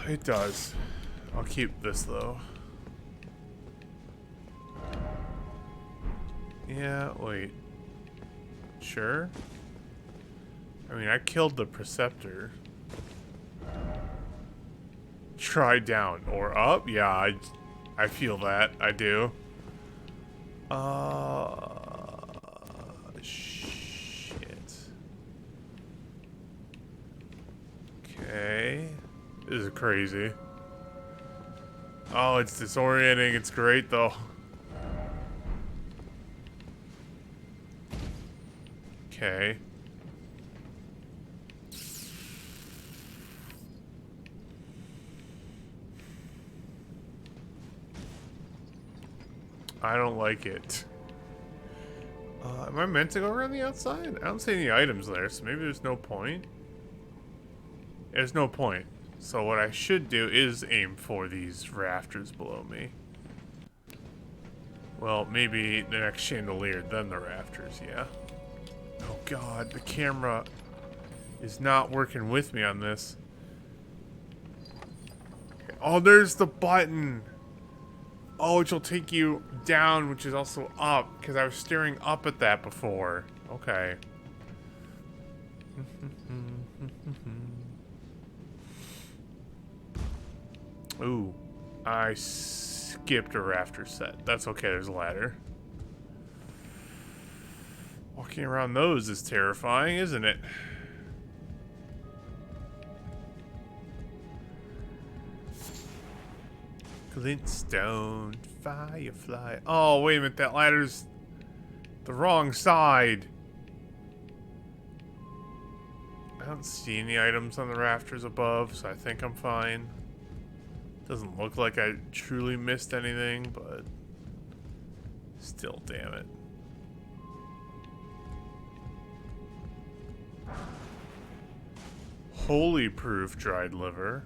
It does. I'll keep this, though. Yeah, wait. Sure? I mean, I killed the Preceptor. Try down or up? Yeah, I feel that. I do. Shit. Okay. This is crazy. Oh, it's disorienting. It's great, though. Okay. I don't like it. Am I meant to go around the outside? I don't see any items there, so maybe there's no point. There's no point. So what I should do is aim for these rafters below me. Well, maybe the next chandelier, then the rafters, yeah. Oh god, the camera is not working with me on this. Okay. Oh, there's the button! Oh, which will take you down, which is also up, because I was staring up at that before. Okay. Ooh, I skipped a rafter set. That's okay, there's a ladder. Walking around those is terrifying, isn't it? Glintstone, firefly. Oh, wait a minute, that ladder's the wrong side. I don't see any items on the rafters above, so I think I'm fine. Doesn't look like I truly missed anything, but still, damn it. Holy proof dried liver.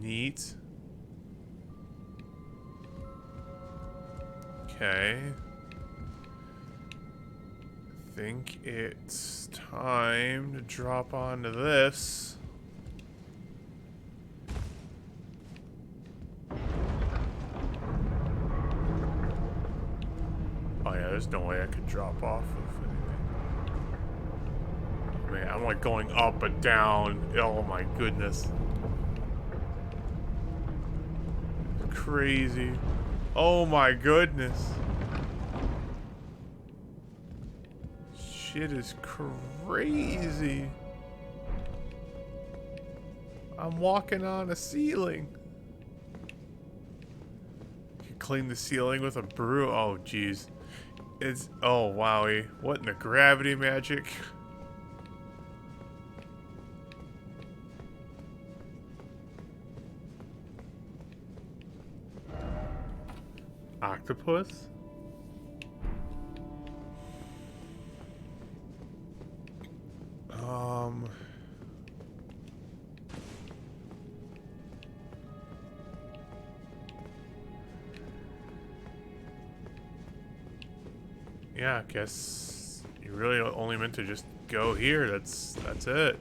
Neat. Okay. I think it's time to drop onto this. Oh yeah, there's no way I could drop off of anything. Man, I'm like going up and down. Oh my goodness. Crazy. Oh my goodness. Shit is crazy. I'm walking on a ceiling. You can clean the ceiling with a broom. Oh jeez. It's, oh wowie. What in the gravity magic? Octopus? Yeah, I guess you really only meant to just go here. That's it.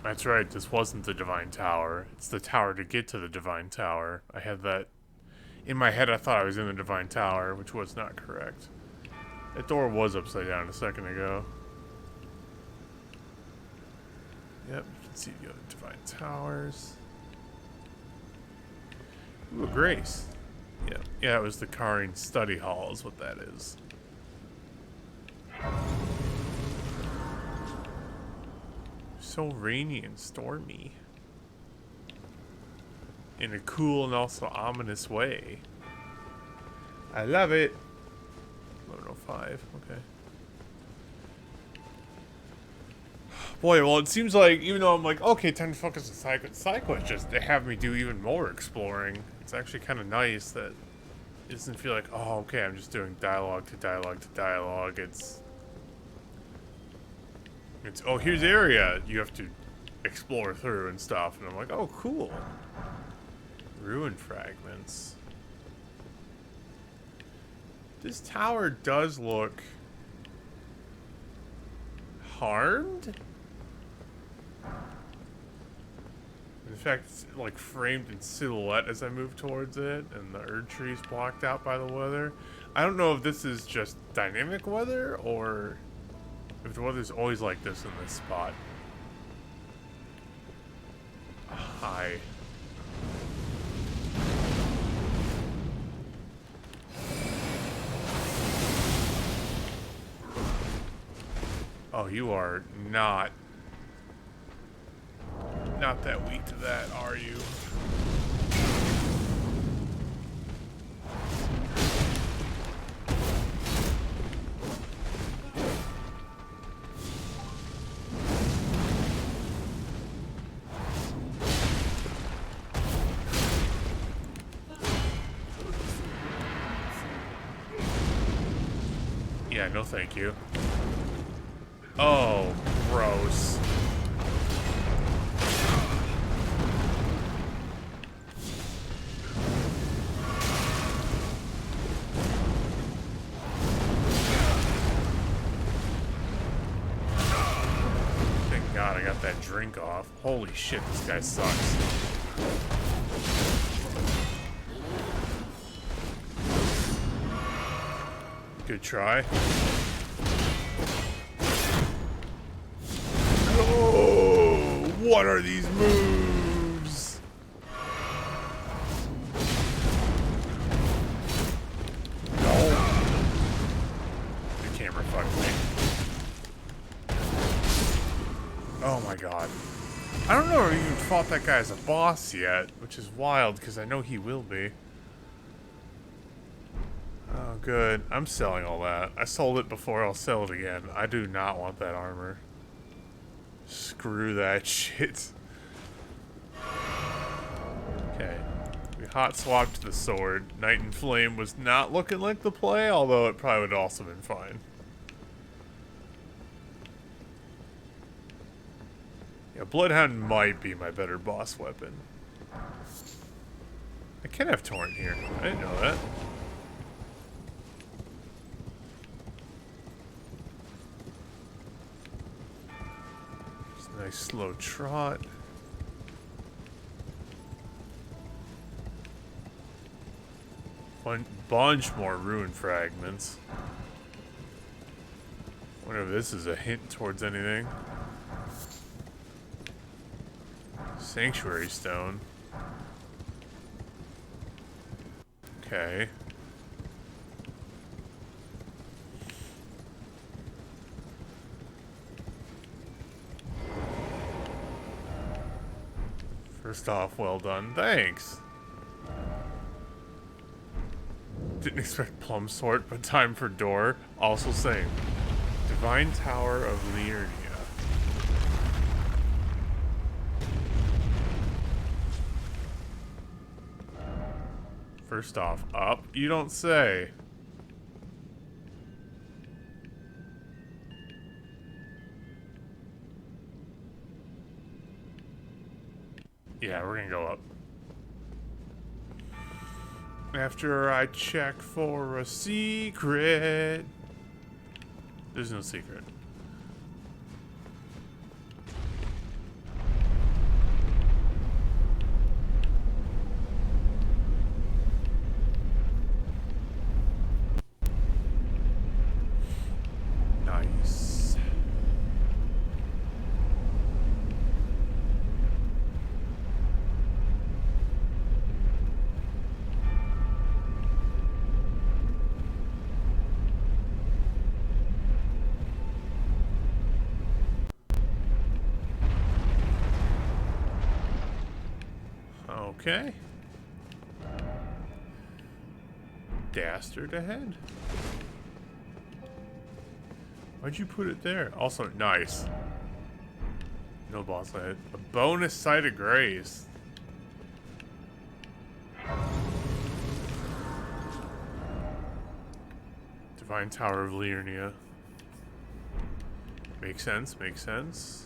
That's right, this wasn't the Divine Tower. It's the tower to get to the Divine Tower. I had that in my head. I thought I was in the Divine Tower, which was not correct. That door was upside down a second ago. Yep, you can see the other Divine Towers. Ooh, a Grace. Yeah, it was the Karine Study Hall is what that is. So rainy and stormy. In a cool and also ominous way. I love it. 11:05, okay. Boy, well it seems like, even though I'm like, okay, time to focus on side quests, just to have me do even more exploring. It's actually kind of nice that it doesn't feel like, oh, okay, I'm just doing dialogue to dialogue to dialogue. It's oh, here's the area you have to explore through and stuff. And I'm like, oh, cool. Ruin fragments. This tower does look harmed. In fact, it's like framed in silhouette as I move towards it, and the Erd tree's blocked out by the weather. I don't know if this is just dynamic weather or if the weather's always like this in this spot. Hi. Oh, you are not not that weak to that, are you? Yeah, no thank you. Oh, gross. Thank God I got that drink off. Holy shit, this guy sucks. Good try. Oh, what are these moves? No. The camera fucked me. Oh my god. I don't know if I even fought that guy as a boss yet, which is wild because I know he will be. Oh, good. I'm selling all that. I sold it before, I'll sell it again. I do not want that armor. Screw that shit. Okay. We hot swapped the sword. Knight in Flame was not looking like the play, although it probably would also been fine. Yeah, Bloodhound might be my better boss weapon. I can have Torrent here. I didn't know that. Just a nice slow trot. Bunch more rune fragments. Wonder if this is a hint towards anything. Sanctuary stone. Okay. First off, well done. Thanks. Didn't expect plum sort, but time for door. Also same. Divine Tower of Liurnia. First off, up? You don't say. Yeah, we're gonna go up. After I check for a secret. There's no secret. Nice. Okay. Dastard ahead. Why'd you put it there? Also, nice. No boss ahead. A bonus site of grace. Divine Tower of Liurnia. Makes sense, makes sense.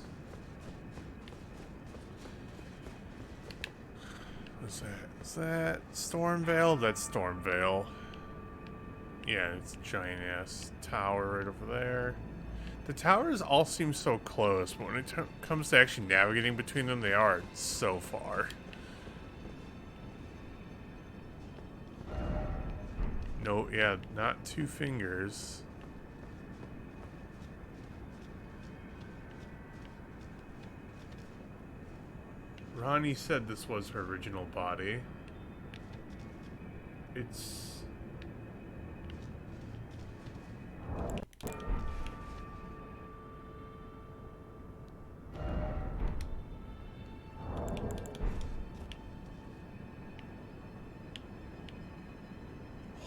What's that? Is that Stormvale? That's Stormvale. Yeah, it's a giant ass tower right over there. The towers all seem so close, but when it comes to actually navigating between them, they are so far. No, yeah, not 2 fingers. Ronnie said this was her original body. It's...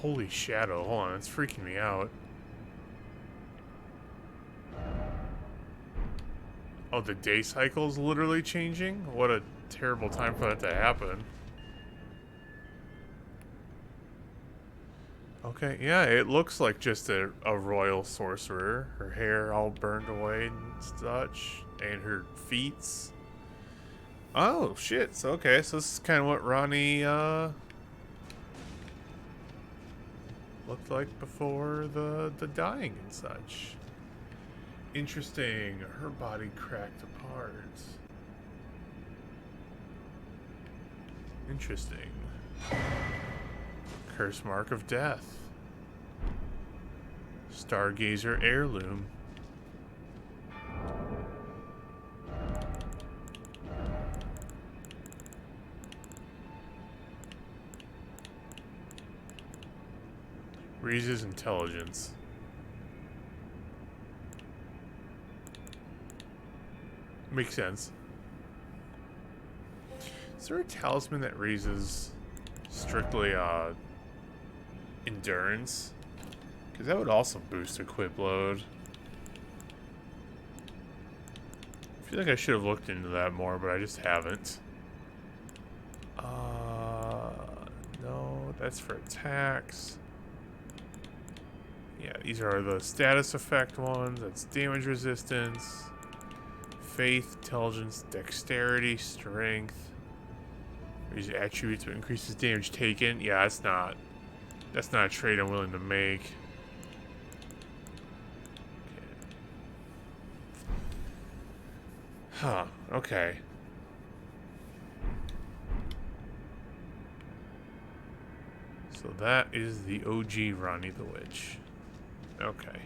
Holy shadow. Hold on, it's freaking me out. Oh, the day cycle is literally changing? What a terrible time for that to happen. Okay, yeah, it looks like just a royal sorcerer. Her hair all burned away and such. And her feats. Oh, shit. So, okay, so this is kind of what Ronnie, looked like before the dying and such. Interesting. Her body cracked apart. Interesting. Curse mark of death. Stargazer heirloom. Reese's intelligence. Makes sense. Is there a talisman that raises strictly endurance? Because that would also boost equip load. I feel like I should have looked into that more, but I just haven't. No, that's for attacks. Yeah, these are the status effect ones. That's damage resistance. Faith, intelligence, dexterity, strength. These attributes that increases damage taken. Yeah, that's not a trade I'm willing to make. Okay. Huh, okay. So that is the OG Ronnie the Witch. Okay.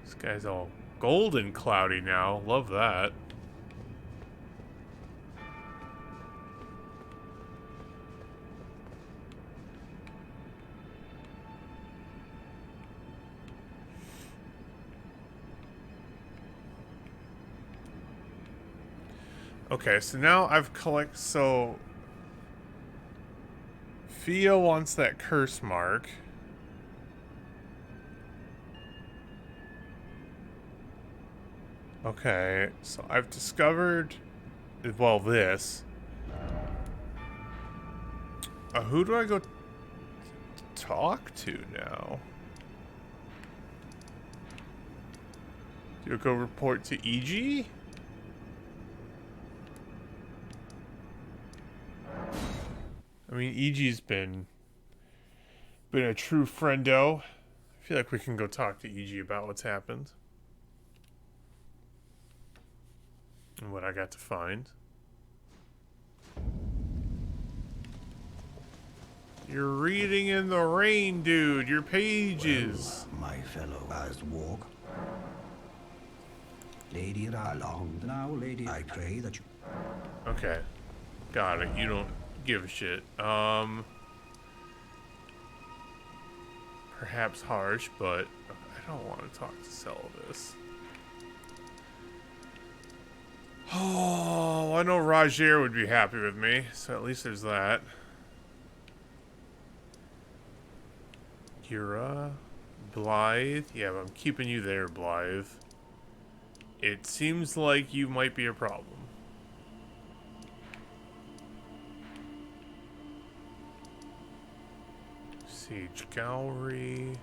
This guy's all golden cloudy now. Love that. Okay, so now I've so Fia wants that curse mark. Okay, so I've discovered, well, this. Who do I go talk to now? Do I go report to EG? I mean, EG's been a true friendo. I feel like we can go talk to EG about what's happened. And what I got to find. You're reading in the rain, dude. Your pages. Well, my fellow as walk. Lady Ralong, now, lady, I pray that you... Okay. Got it. You don't give a shit. Perhaps harsh, but I don't want to talk to Celadus. Oh, I know Roger would be happy with me, so at least there's that. Kira, Blythe. Yeah, but I'm keeping you there, Blythe. It seems like you might be a problem. Sage Gallery.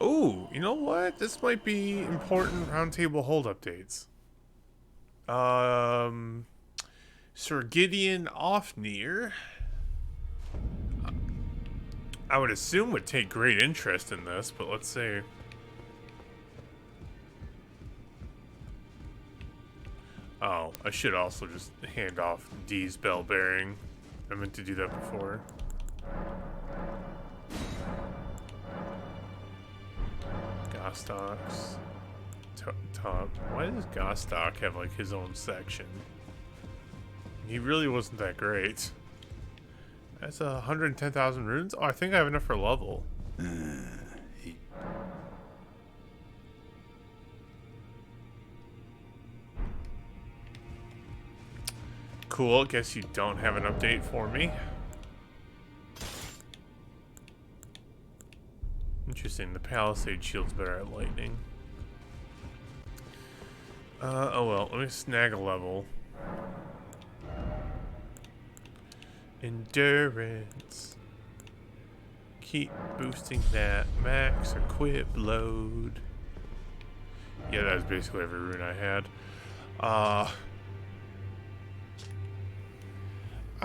Oh, you know what? This might be important roundtable hold updates. Sir Gideon Offnear, I would assume would take great interest in this, but let's see. Oh, I should also just hand off D's bell bearing. I meant to do that before. Gostock's top. Why does Gostock have like his own section? He really wasn't that great. That's 110,000 runes. Oh, I think I have enough for level. Cool, guess you don't have an update for me. Interesting, the Palisade shield's better at lightning. Oh well, let me snag a level. Endurance. Keep boosting that max equip load. Yeah, that's basically every rune I had.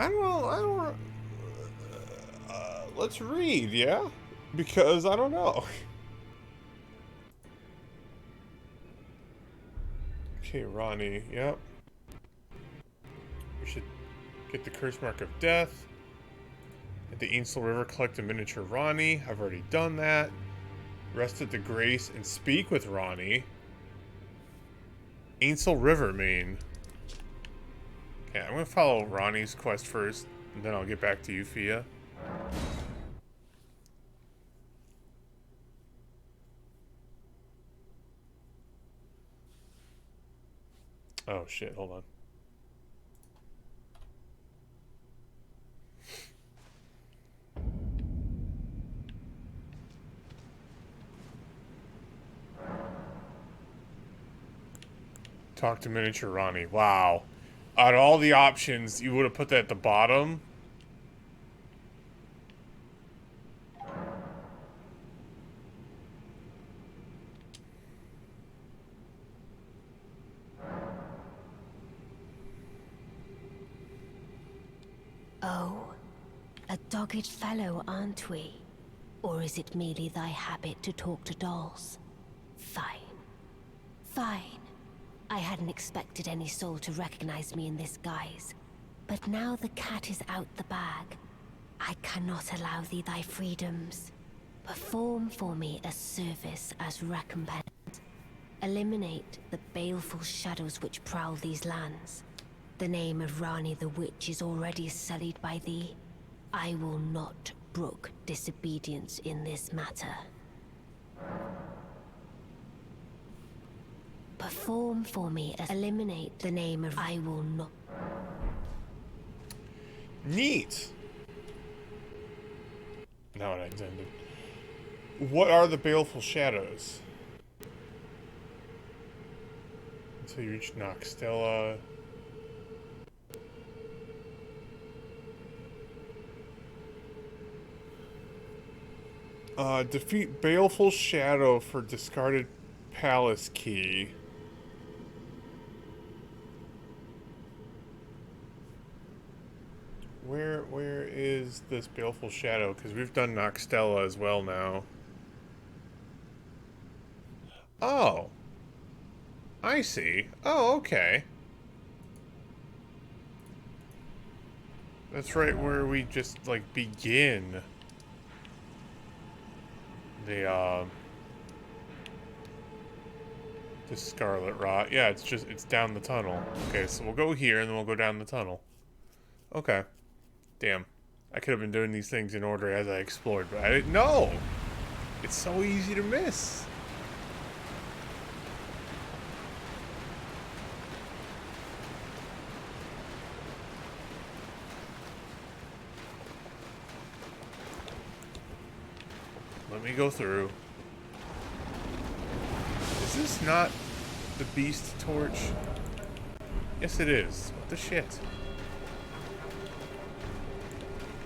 I don't know, let's read, yeah? Because I don't know. Okay, Ronnie, yep. We should get the Curse Mark of Death. At the Ainsel River, collect a miniature Ronnie. I've already done that. Rest at the Grace and speak with Ronnie. Ainsel River, Maine. Okay, I'm gonna follow Ronnie's quest first, and then I'll get back to you, Fia. Oh shit, hold on. Talk to miniature Ronnie. Wow. Out of all the options, you would have put that at the bottom. Oh, a dogged fellow, aren't we? Or is it merely thy habit to talk to dolls? Fine. Fine. I hadn't expected any soul to recognize me in this guise. But now the cat is out the bag. I cannot allow thee thy freedoms. Perform for me a service as recompense. Eliminate the baleful shadows which prowl these lands. The name of Rani the Witch is already sullied by thee. I will not brook disobedience in this matter. Perform for me as eliminate the name of I will not. Neat. Not what I intended. What are the baleful shadows? Until you reach Noxtella. Defeat Baleful Shadow for discarded palace key. Where is this Baleful Shadow? Because we've done Noxtella as well now. Oh. I see. Oh, okay. That's right where we just, like, begin. The Scarlet Rot. Yeah, it's down the tunnel. Okay, so we'll go here and then we'll go down the tunnel. Okay. Damn. I could have been doing these things in order as I explored, but I didn't know! It's so easy to miss. Let me go through. Is this not the Beast Torch? Yes, it is. What the shit?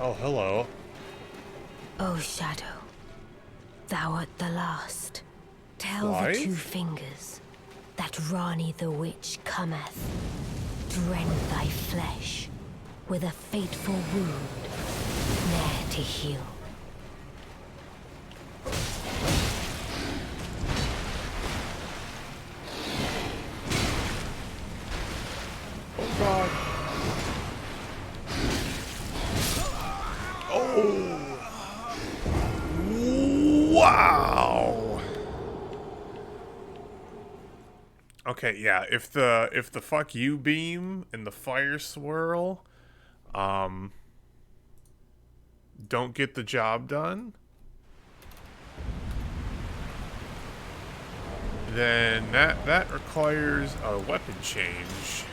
Oh, hello. O Shadow, thou art the last. Tell Why? the two fingers that Rani the Witch cometh. Rend thy flesh with a fateful wound, ne'er to heal. Oh god. Oh. Wow. Okay, yeah, if the fuck you beam and the fire swirl don't get the job done, then that requires a weapon change.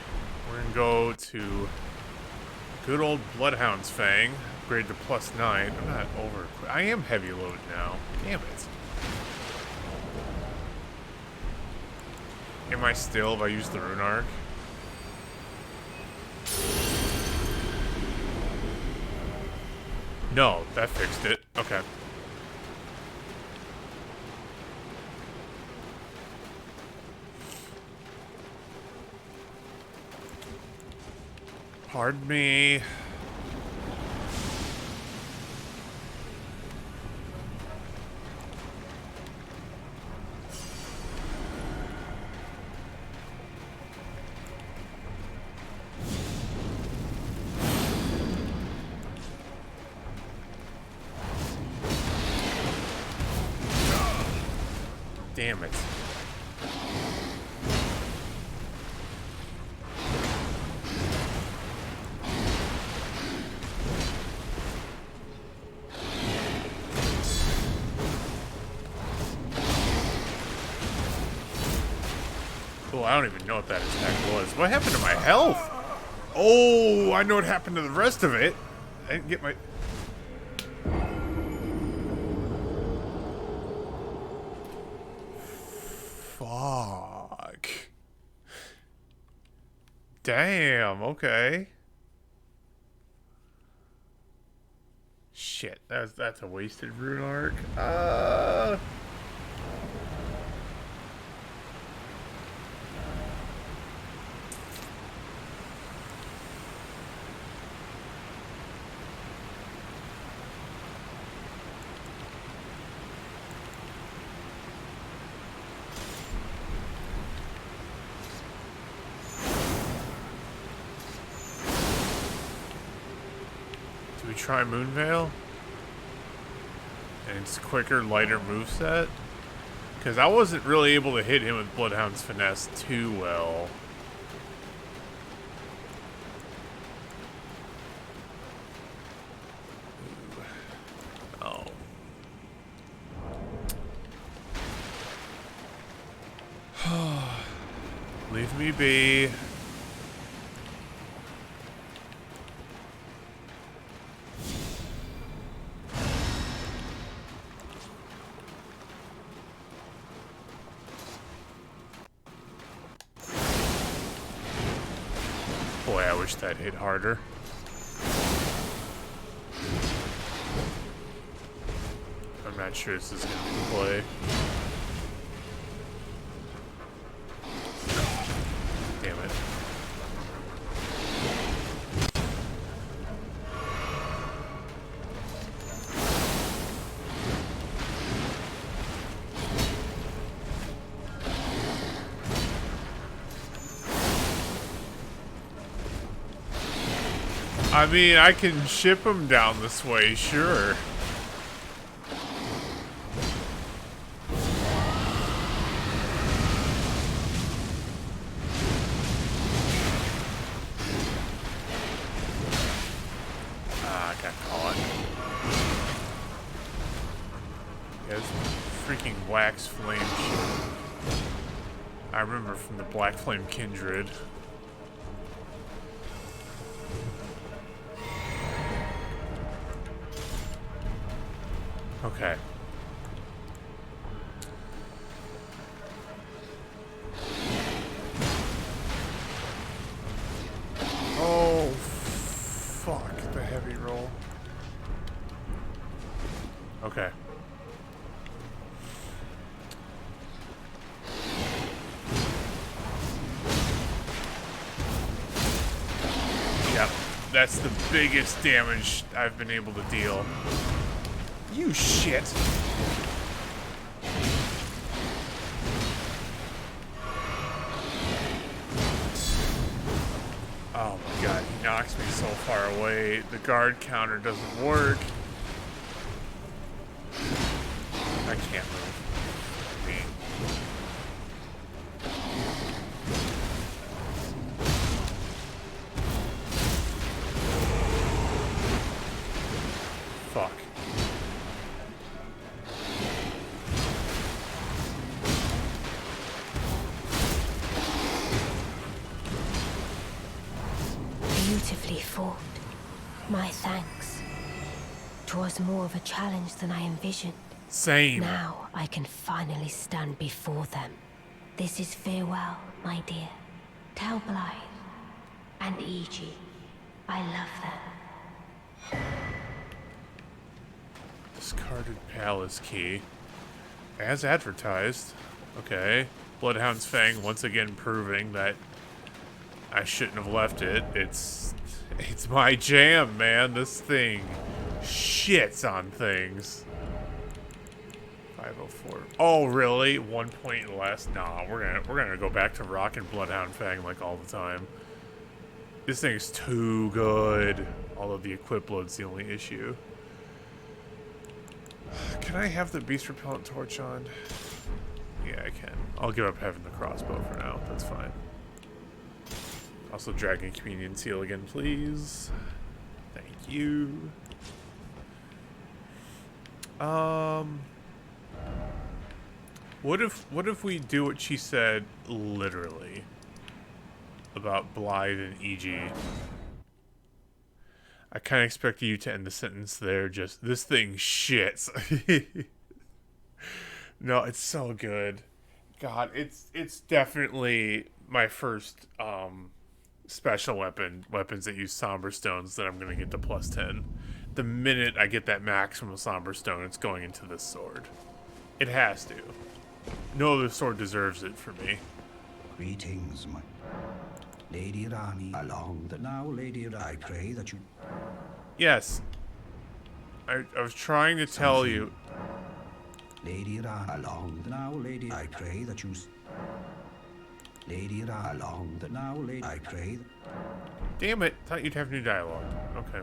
We're gonna go to Good old Bloodhound's Fang. Upgrade to +9. I'm not over. I am heavy load now. Damn it. Am I still if I use the Rune Arc? No, that fixed it. Okay. Pardon me. Damn it. Oh, I don't even know what that attack was. What happened to my health? Oh, I know what happened to the rest of it. I didn't get my... Fuck. Damn, okay. Shit, that's a wasted Rune Arc. Do we try Moonveil? And it's quicker, lighter moveset? Because I wasn't really able to hit him with Bloodhound's Finesse too well. Oh. Leave me be. Boy, I wish that hit harder. I'm not sure this is going to play. Damn it. I mean, I can ship him down this way, sure. Ah, I got caught. Yeah, this freaking wax flame shit. I remember from the Black Flame Kindred. Okay. Oh, fuck the heavy roll. Okay. Yep, that's the biggest damage I've been able to deal. You shit. Oh my god, he knocks me so far away. The guard counter doesn't work. I can't move. Fuck. Beautifully fought. My thanks. 'Twas more of a challenge than I envisioned. Same. Now I can finally stand before them. This is farewell, my dear. Tell Blythe and Iji I love them. Discarded palace key. As advertised. Okay. Bloodhound's Fang once again proving that I shouldn't have left it. It's my jam, man. This thing shits on things. 504. Oh, really? 1 point less? Nah, we're gonna go back to rocking Bloodhound Fang like all the time. This thing's too good. Although the equip load's the only issue. Can I have the beast repellent torch on? Yeah, I can. I'll give up having the crossbow for now. That's fine. Also, Dragon Communion Seal again, please. Thank you. What if we do what she said literally about Blythe and EG? I kind of expect you to end the sentence there. Just this thing shits. No, it's so good. God, it's definitely my first special weapons that use Somber Stones that I'm gonna get to +10. The minute I get that max from a Somber Stone, it's going into this sword. It has to. No other sword deserves it for me. Greetings, my Lady Rani. Along the now, Lady Rani, I pray that you... Yes. I was trying to tell you. Lady Rani, along the now, Lady, I pray that you... Lady Rani, along the now, Lady, I pray... Damn it, thought you'd have new dialogue. Okay.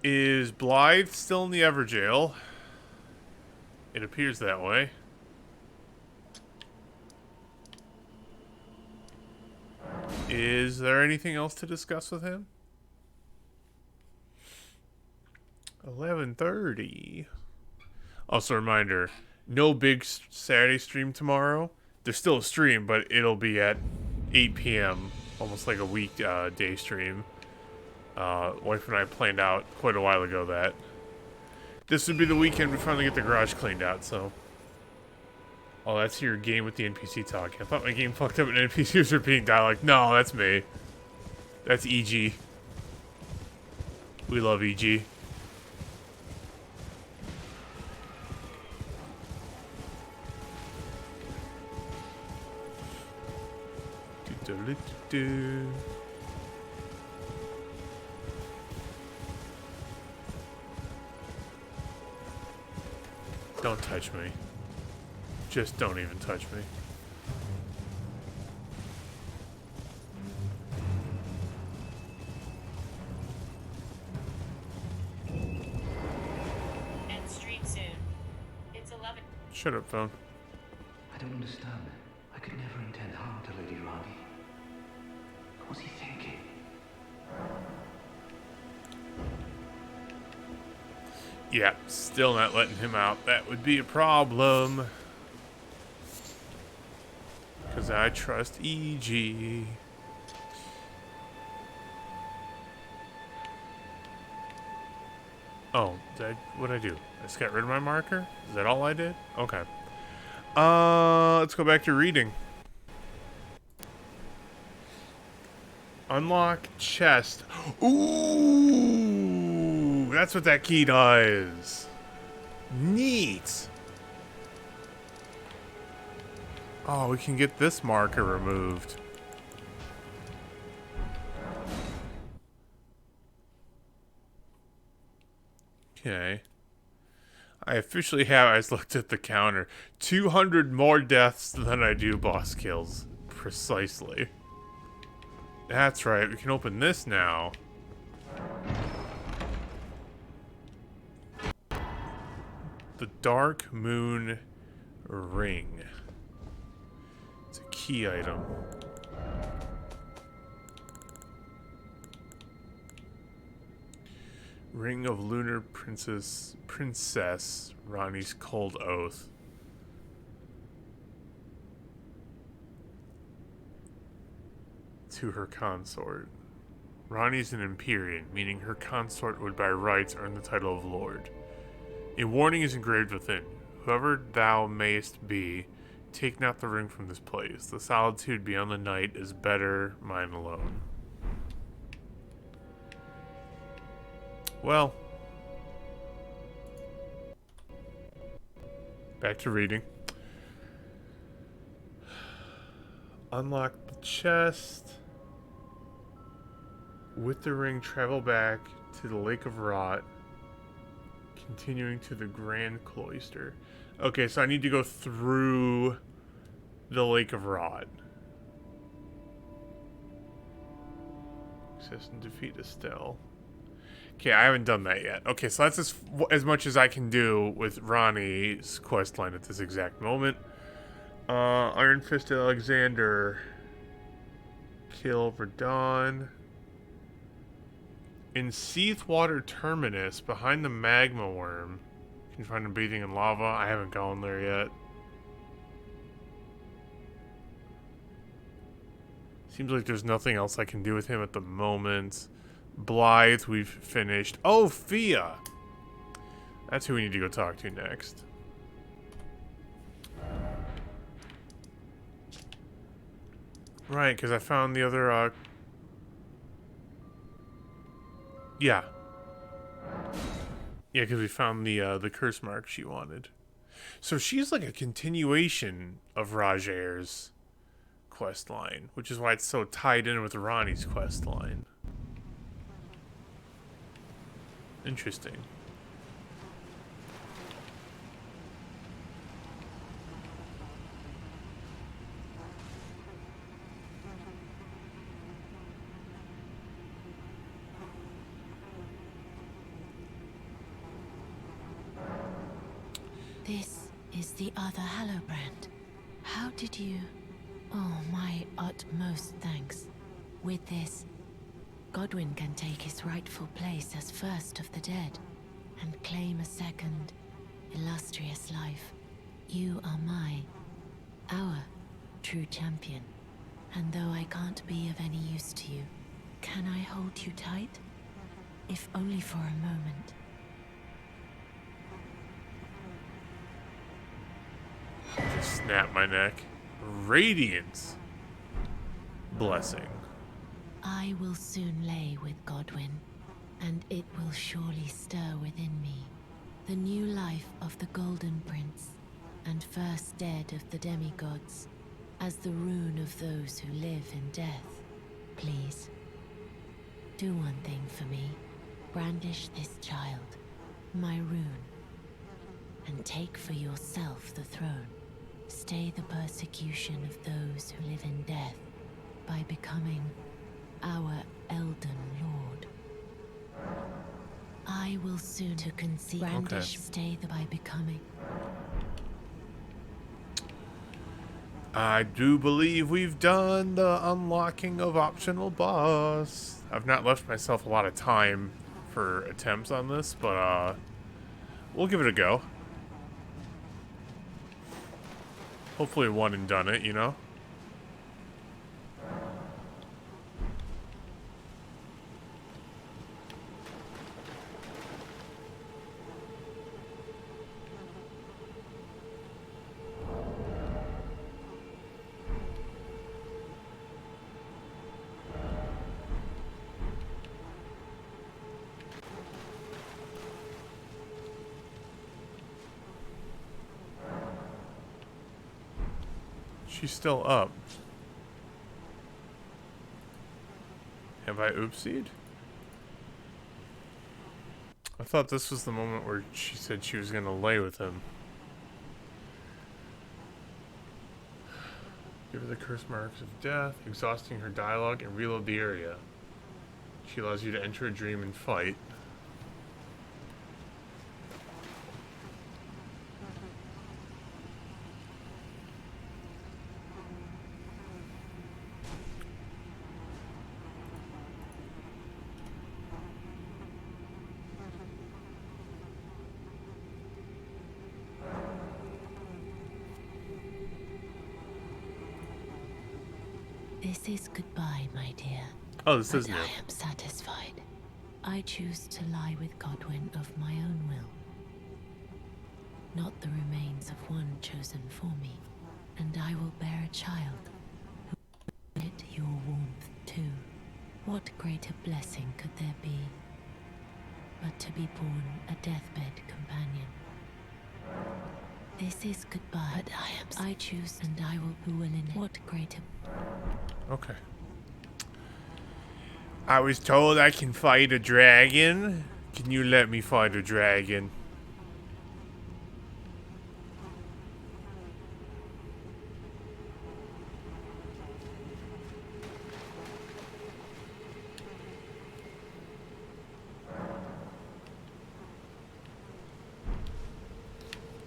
Is Blythe still in the Everjail? It appears that way. Is there anything else to discuss with him? 11:30. Also, reminder, no big Saturday stream tomorrow. There's still a stream, but it'll be at 8 p.m. Almost like a weekday stream. Wife and I planned out quite a while ago that this would be the weekend we finally get the garage cleaned out, so... Oh, that's your game with the NPC talk. I thought my game fucked up and NPC was repeating dialogue. No, that's me. That's EG. We love EG. Don't touch me. Just don't even touch me. End stream soon. It's 11. Shut up, phone. I don't understand. I could never intend harm to Lady Rani. What was he thinking? Yeah, still not letting him out. That would be a problem. Because I trust EG. Oh, what'd I do? I just got rid of my marker? Is that all I did? Okay. Let's go back to reading. Unlock chest. Ooh, that's what that key does. Neat. Oh, we can get this marker removed. Okay. I officially have, I just looked at the counter, 200 more deaths than I do boss kills. Precisely. That's right, we can open this now. The Dark Moon Ring. It's a key item. Ring of Lunar Princess Rani's Cold Oath. To her consort. Rani's an Empyrean, meaning her consort would by rights earn the title of Lord. A warning is engraved within. Whoever thou mayest be, take not the ring from this place. The solitude beyond the night is better mine alone. Well, back to reading. Unlock the chest. With the ring, travel back to the Lake of Rot, continuing to the Grand Cloister. Okay, so I need to go through the Lake of Rot. Access and defeat Estelle. Okay, I haven't done that yet. Okay, so that's as much as I can do with Ronnie's questline at this exact moment. Iron Fist Alexander. Kill Verdun. In Seathwater Terminus, behind the magma worm. You can find him bathing in lava. I haven't gone there yet. Seems like there's nothing else I can do with him at the moment. Blythe, we've finished. Oh, Fia! That's who we need to go talk to next. Right, because I found the other, Yeah. Yeah, because we found the curse mark she wanted. So she's like a continuation of Rajer's quest line, which is why it's so tied in with Ronnie's quest line. Interesting. This is the other Hallowbrand. How did you... Oh, my utmost thanks. With this, Godwyn can take his rightful place as first of the dead, and claim a second, illustrious life. You are our true champion. And though I can't be of any use to you, can I hold you tight? If only for a moment. Just snap my neck. Radiance. Blessing. I will soon lay with Godwyn, and it will surely stir within me the new life of the Golden Prince, and first dead of the demigods, as the rune of those who live in death. Please, do one thing for me. Brandish this child, my rune, and take for yourself the throne. Stay the persecution of those who live in death by becoming our Elden Lord. I will soon to conceive. Brandish, stay the by becoming. I do believe we've done the unlocking of optional boss. I've not left myself a lot of time for attempts on this, but we'll give it a go. Hopefully one and done it, you know? She's still up. Have I oopsied? I thought this was the moment where she said she was gonna lay with him. Give her the curse marks of death, exhausting her dialogue, and reload the area. She allows you to enter a dream and fight. This is goodbye, my dear. Oh, this but is new. I am satisfied. I choose to lie with Godwin of my own will. Not the remains of one chosen for me. And I will bear a child who will knit your warmth too. What greater blessing could there be but to be born a deathbed companion? This is goodbye, but I choose, and I will who will in what greater. Okay. I was told I can fight a dragon. Can you let me fight a dragon?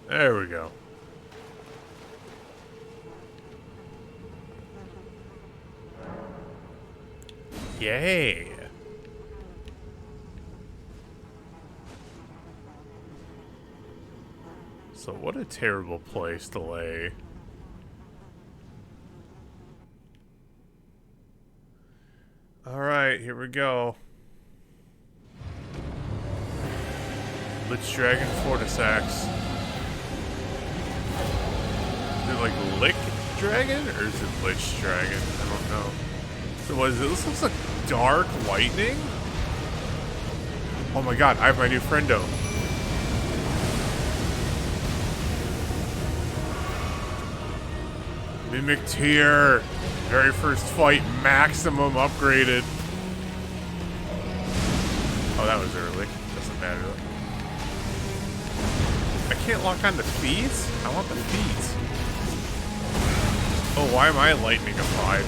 There we go. Yay! So what a terrible place to lay. Alright, here we go. Lich Dragon Fortisax. Is it like Lick Dragon or is it Lich Dragon? I don't know. So what is it? This looks like Dark Lightning? Oh my god, I have my new friendo. Mimic Tier. Very first fight, maximum upgraded. Oh, that was early. Doesn't matter. I can't lock on the feet? I want the feet. Oh, why am I lightning applied?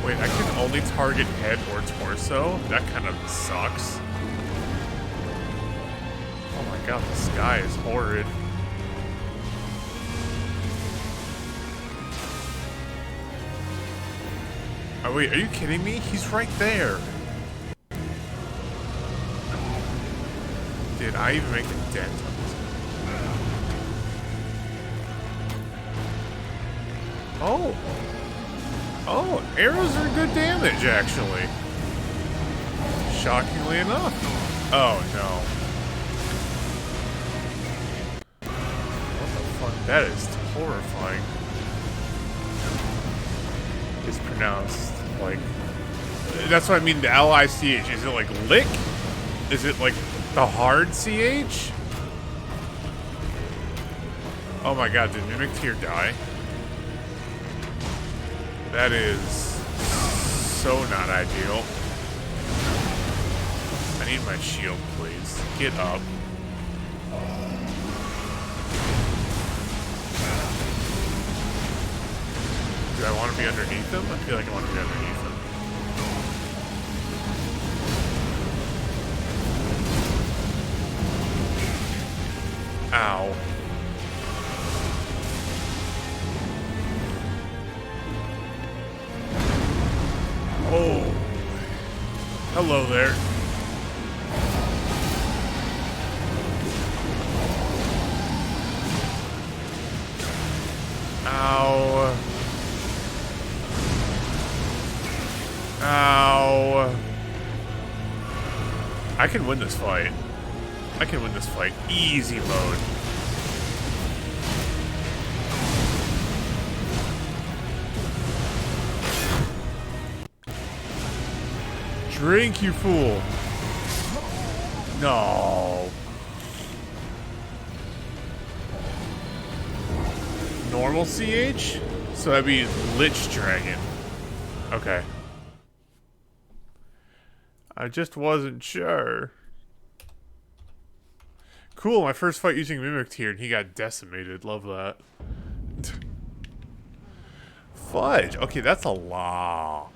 Wait, I can only target head or torso? That kind of sucks. Oh my god, the sky is horrid. Oh wait, are you kidding me? He's right there. Did I even make a dent on this? Oh. Oh, arrows are good damage, actually. Shockingly enough. Oh, no. What the fuck? That is horrifying. It's pronounced, like... That's what I mean, the L-I-C-H. Is it like lick? Is it like the hard CH? Oh my god, did Mimic Tier die? That is so not ideal. I need my shield, please. Get up. Do I want to be underneath him? I feel like I want to be underneath him. Ow. Oh. Hello there. Ow. Ow. I can win this fight. I can win this fight. Easy mode. Drink, you fool. No. Normal CH? So that'd be Lich Dragon. Okay. I just wasn't sure. Cool, my first fight using Mimic Tier, and he got decimated. Love that. Fudge. Okay, that's a lot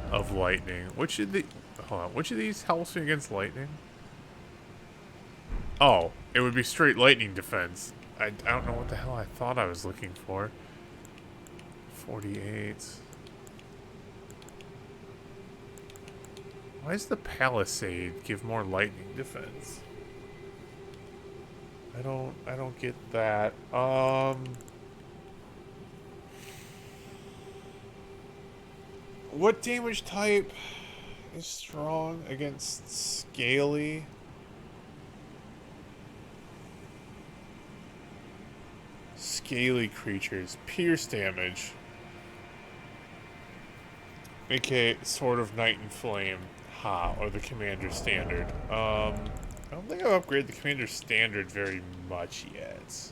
of lightning. Which of the... Hold on. Which of these helps me against lightning? Oh, it would be straight lightning defense. I don't know what the hell I thought I was looking for. 48... Why does the Palisade give more lightning defense? I don't get that. What damage type is strong against scaly? Scaly creatures. Pierce damage. AKA Sword of Night and Flame. Ha, or the Commander Standard. I don't think I've upgraded the Commander Standard very much yet.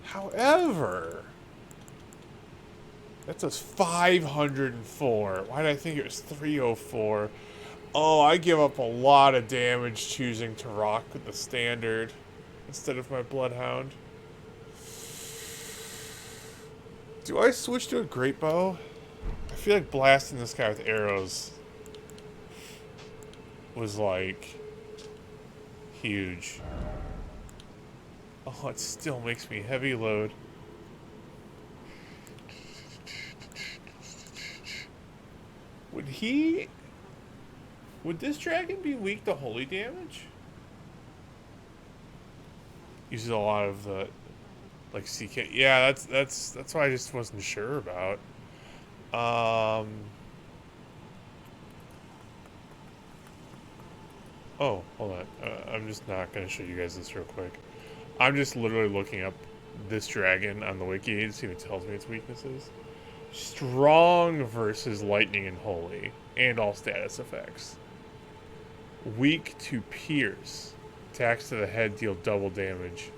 However, that says 504. Why did I think it was 304? Oh, I give up a lot of damage choosing to rock with the Standard instead of my Bloodhound. Do I switch to a Great Bow? I feel like blasting this guy with arrows was like huge. Oh, it still makes me heavy load. Would this dragon be weak to holy damage? Uses a lot of the like CK. Yeah, that's why I just wasn't sure about. Oh, hold on. I'm just not gonna show you guys this real quick. I'm just literally looking up this dragon on the wiki to see what tells me its weaknesses. Strong versus lightning and holy, and all status effects. Weak to pierce. Attacks to the head deal double damage.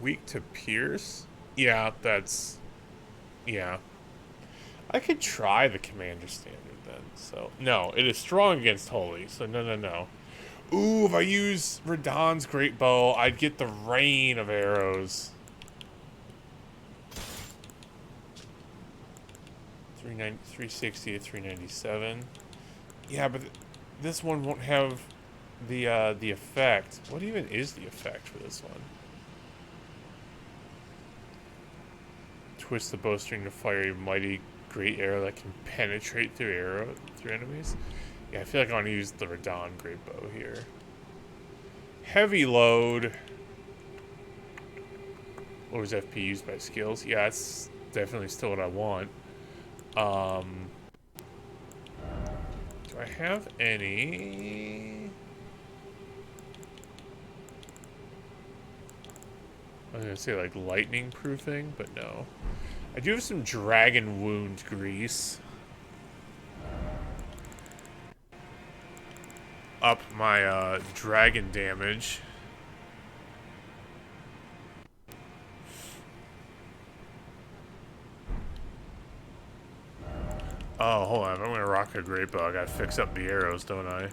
Weak to pierce? Yeah, that's... Yeah. I could try the Commander Standard then, so... No, it is strong against holy, so no. Ooh, if I use Radahn's Great Bow, I'd get the rain of arrows. 360 to 397. Yeah, but this one won't have the effect. What even is the effect for this one? Twist the bowstring to fire a mighty great arrow that can penetrate through enemies. Yeah, I feel like I want to use the Radahn Great Bow here. Heavy load. Lowers FP used by skills. Yeah, that's definitely still what I want. Do I have any? I was gonna say like lightning proofing, but no. I do have some dragon wound grease. Up my dragon damage. Oh, hold on. If I'm gonna rock a great bow, I gotta fix up the arrows, don't I?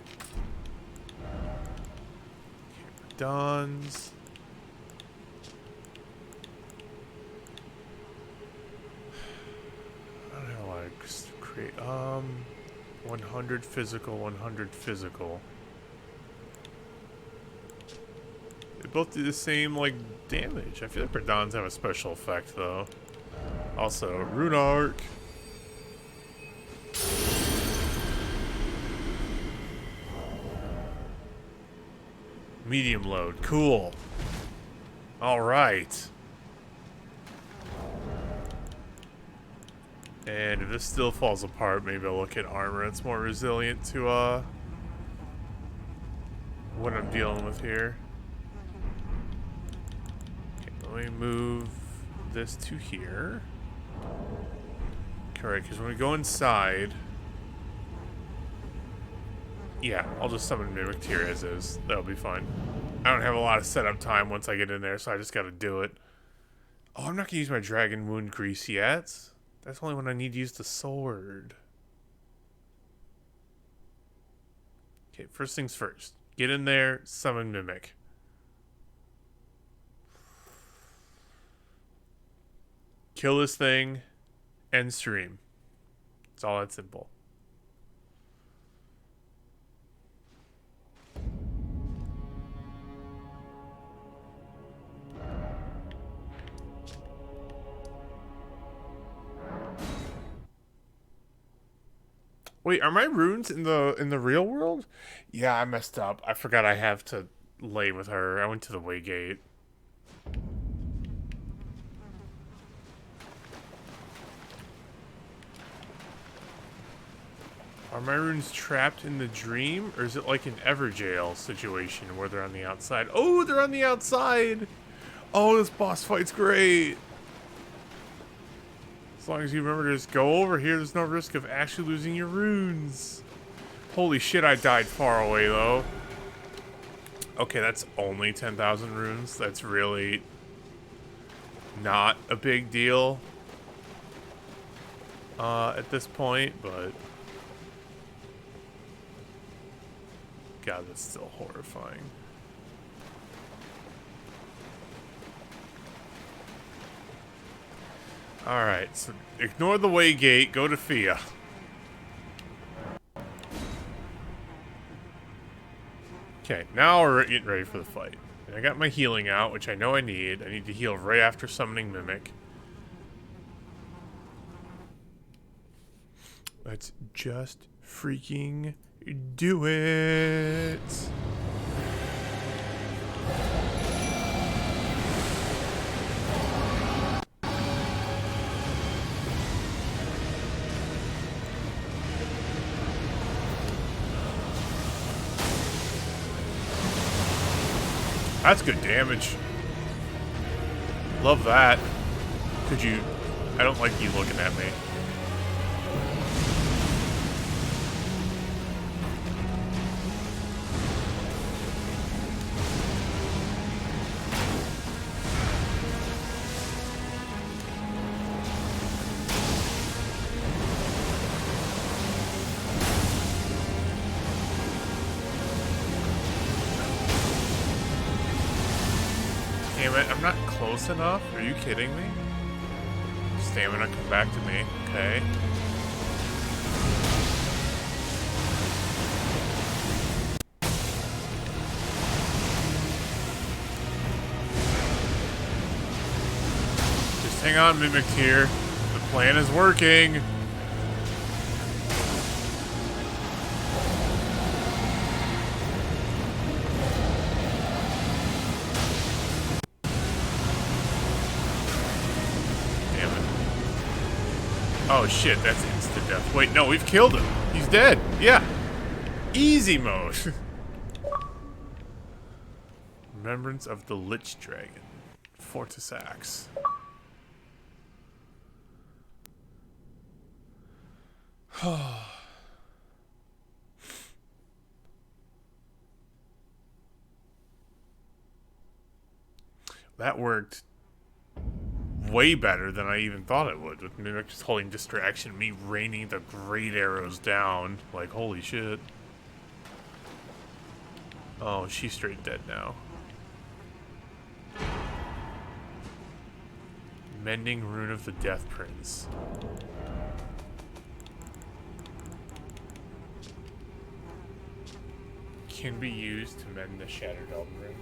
Duns. I don't know how to create 100 physical, 100 physical. They both do the same like damage. I feel like Radahns have a special effect though. Also, Rune Arc. Medium load. Cool. Alright. And if this still falls apart, maybe I'll look at armor that's more resilient to, what I'm dealing with here. Okay, let me move this to here. Correct, because when we go inside... Yeah, I'll just summon Mimic Tear as is. That'll be fine. I don't have a lot of setup time once I get in there, so I just gotta do it. Oh, I'm not gonna use my Dragon Wound Grease yet. That's only when I need to use the sword. Okay, first things first. Get in there, summon Mimic. Kill this thing, end stream. It's all that simple. Wait, are my runes in the real world? Yeah, I messed up. I forgot I have to lay with her. I went to the Waygate. Are my runes trapped in the dream, or is it like an Everjail situation where they're on the outside? Oh, they're on the outside! Oh, this boss fight's great! As long as you remember to just go over here, there's no risk of actually losing your runes. Holy shit, I died far away, though. Okay, that's only 10,000 runes. That's really not a big deal at this point, but... God, that's still horrifying. Alright, so ignore the Waygate, go to Fia. Okay, now we're getting ready for the fight. And I got my healing out, which I know I need. I need to heal right after summoning Mimic. Let's just freaking do it. That's good damage. Love that. Could you... I don't like you looking at me. Damn it, I'm not close enough? Are you kidding me? Stamina, come back to me. Okay. Just hang on, Mimic here. The plan is working. Oh shit, that's instant death. Wait, no, we've killed him. He's dead. Yeah. Easy mode. Remembrance of the Lich Dragon. Fortis Axe. That worked way better than I even thought it would, with Mimic just holding distraction, me raining the great arrows down. Like, holy shit. Oh, she's straight dead now. Mending Rune of the Death Prince. Can be used to mend the Shattered Elden Ring.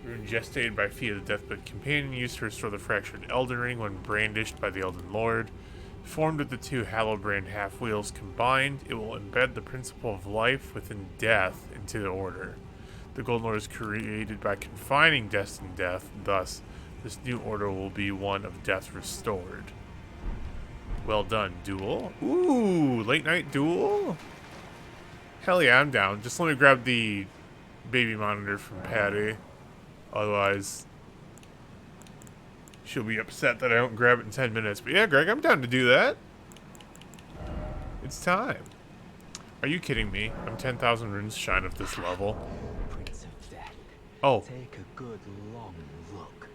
Rune gestated by Fia the Deathbed Companion, used to restore the fractured Elden Ring when brandished by the Elden Lord. Formed with the two Hallowbrand half-wheels combined, it will embed the principle of life within death into the Order. The Golden Lord is created by confining destined death, thus, this new Order will be one of death restored. Well done, duel. Ooh, late night duel? Hell yeah, I'm down. Just let me grab the baby monitor from Patty. Otherwise, she'll be upset that I don't grab it in 10 minutes. But yeah, Greg, I'm down to do that. It's time. Are you kidding me? I'm 10,000 runes shine of this level. Prince of Death. Oh. Take a good long look.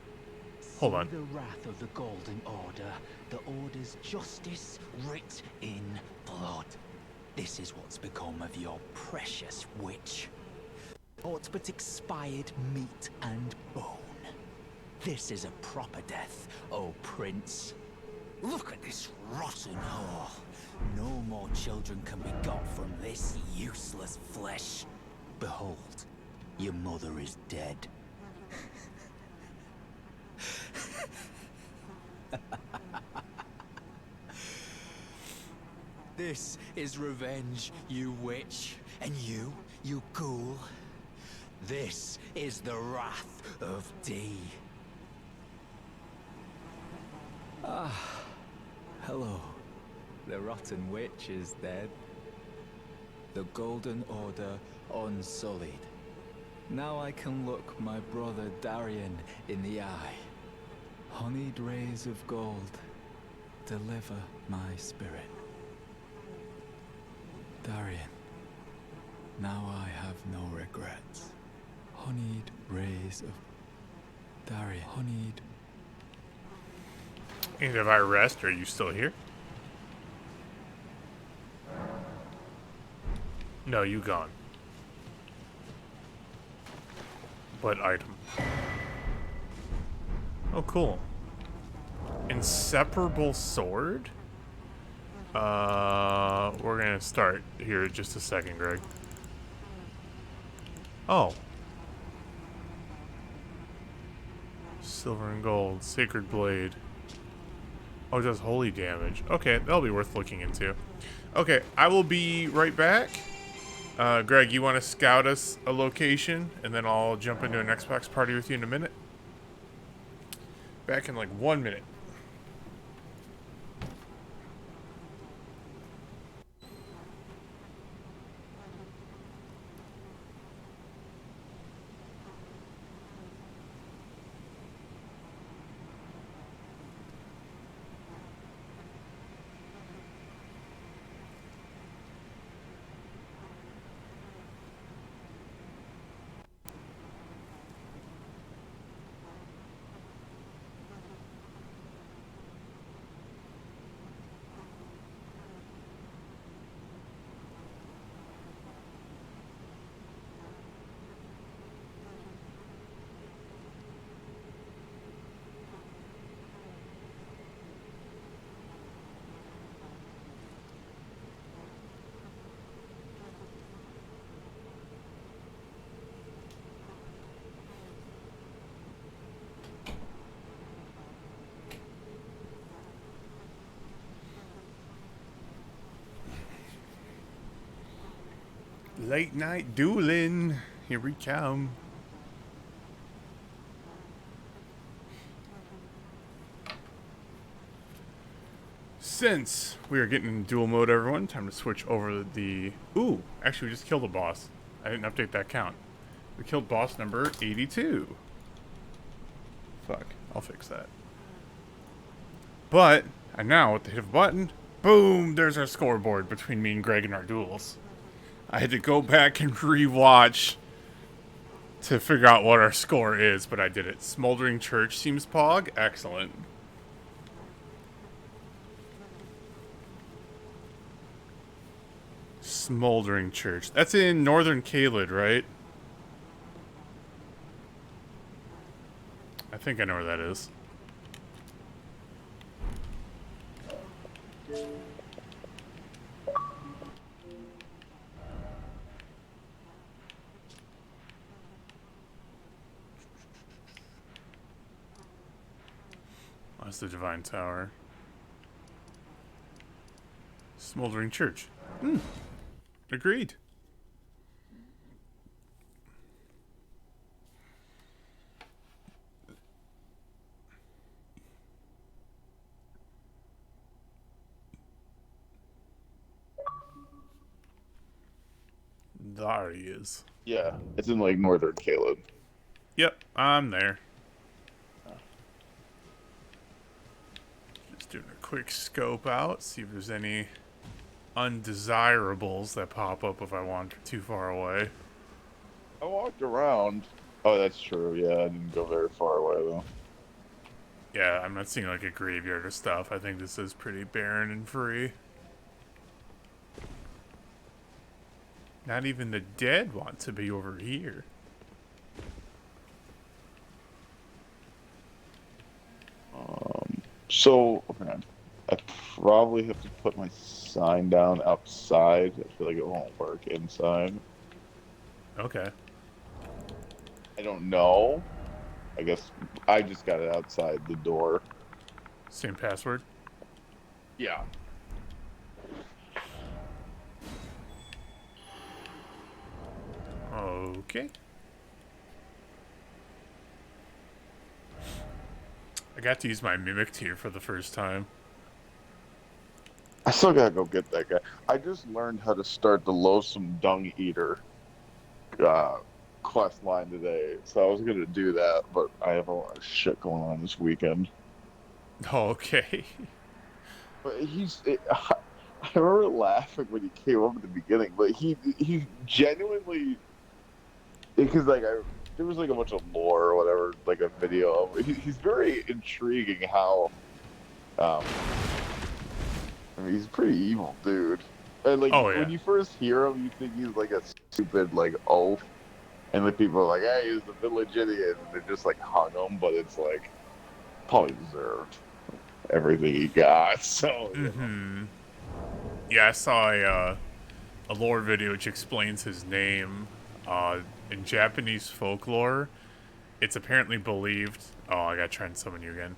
Hold on. See the wrath of the Golden Order, the Order's justice writ in blood. This is what's become of your precious witch. Aught but expired meat and bone. This is a proper death, O Prince. Look at this rotten whore. No more children can be got from this useless flesh. Behold, your mother is dead. This is revenge, you witch. And you ghoul. This is the wrath of D. Ah, hello. The rotten witch is dead. The Golden Order unsullied. Now I can look my brother Darian in the eye. Honeyed rays of gold, deliver my spirit. Darian, now I have no regrets. Honeyed rays of Darian, honeyed. And if I rest, are you still here? No, you gone. What item? Oh, cool. Inseparable sword? We're gonna start here in just a second, Greg. Oh. Silver and gold. Sacred blade. Oh, it does holy damage. Okay, that'll be worth looking into. Okay, I will be right back. Greg, you want to scout us a location, and then I'll jump into an Xbox party with you in a minute? Back in like 1 minute. Late night dueling. Here we come. Since we are getting in duel mode, everyone, time to switch over the... Ooh, actually, we just killed a boss. I didn't update that count. We killed boss number 82. Fuck, I'll fix that. But, and now, with the hit of a button, boom, there's our scoreboard between me and Greg in our duels. I had to go back and re-watch to figure out what our score is, but I did it. Smoldering Church seems pog. Excellent. Smoldering Church. That's in Northern Caelid, right? I think I know where that is. That's the Divine Tower. Smoldering Church. Agreed. There he is. Yeah, it's in like Northern Caelid. Yep, I'm there. Just doing a quick scope out, see if there's any undesirables that pop up if I wander too far away. I walked around. Oh, that's true. Yeah, I didn't go very far away though. Yeah, I'm not seeing like a graveyard or stuff. I think this is pretty barren and free. Not even the dead want to be over here. So, okay. I probably have to put my sign down outside. I feel like it won't work inside. Okay. I don't know. I guess I just got it outside the door. Same password? Yeah. Okay. got to use my Mimic tier for the first time. I still gotta go get that guy. I just learned how to start the Loathsome Dung Eater quest line today, so I was gonna do that, but I have a lot of shit going on this weekend. Okay. But I remember laughing when he came up at the beginning, but he genuinely, because like there was like a bunch of lore or whatever, like a video of he's very intriguing how I mean, he's a pretty evil dude. And like Oh, yeah. when you first hear him, you think he's like a stupid like oaf, and the people are like, "Hey, he's the village idiot," and they just like hug him. But it's like probably deserved everything he got. So Mm-hmm. Yeah, I saw a lore video which explains his name. In Japanese folklore, it's apparently believed. Oh, I gotta try and summon you again.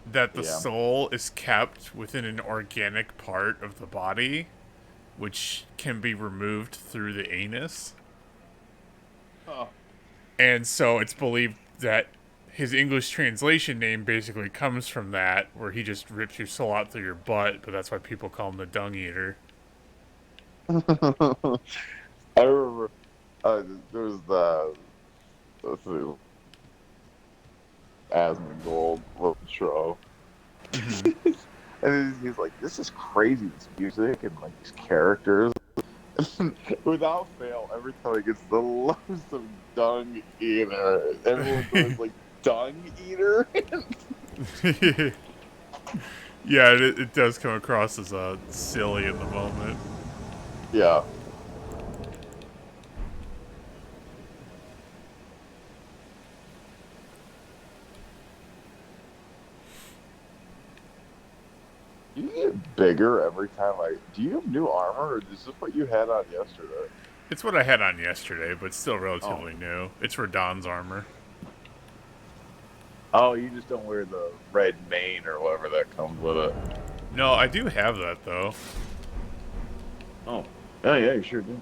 That the soul is kept within an organic part of the body, which can be removed through the anus. Oh. And so it's believed that his English translation name basically comes from that, where he just rips your soul out through your butt, but that's why people call him the Dung Eater. I remember there was let's see, Asmongold intro. And he's like, "This is crazy, this music and like these characters." Without fail, every time he gets the Loathsome Dung Eater, everyone goes like, "Dung Eater." Yeah, it does come across as silly in the moment. Yeah. You get bigger every time do you have new armor, or is this what you had on yesterday? It's what I had on yesterday, but still relatively new. It's Radahn's armor. Oh, you just don't wear the red mane or whatever that comes with it. No, I do have that, though. Oh. Oh, yeah, you sure do.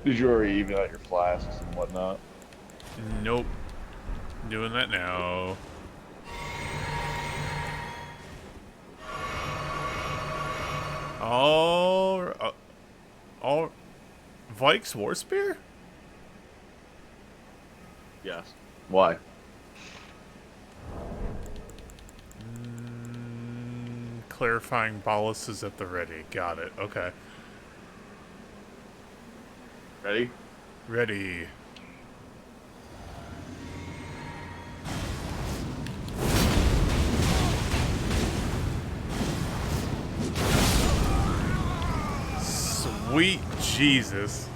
Did you already even out your flasks and whatnot? Nope. Doing that now. All Vikes War Spear? Yes. Why? Clarifying ballast is at the ready. Got it. Okay. Ready? Ready. Sweet Jesus.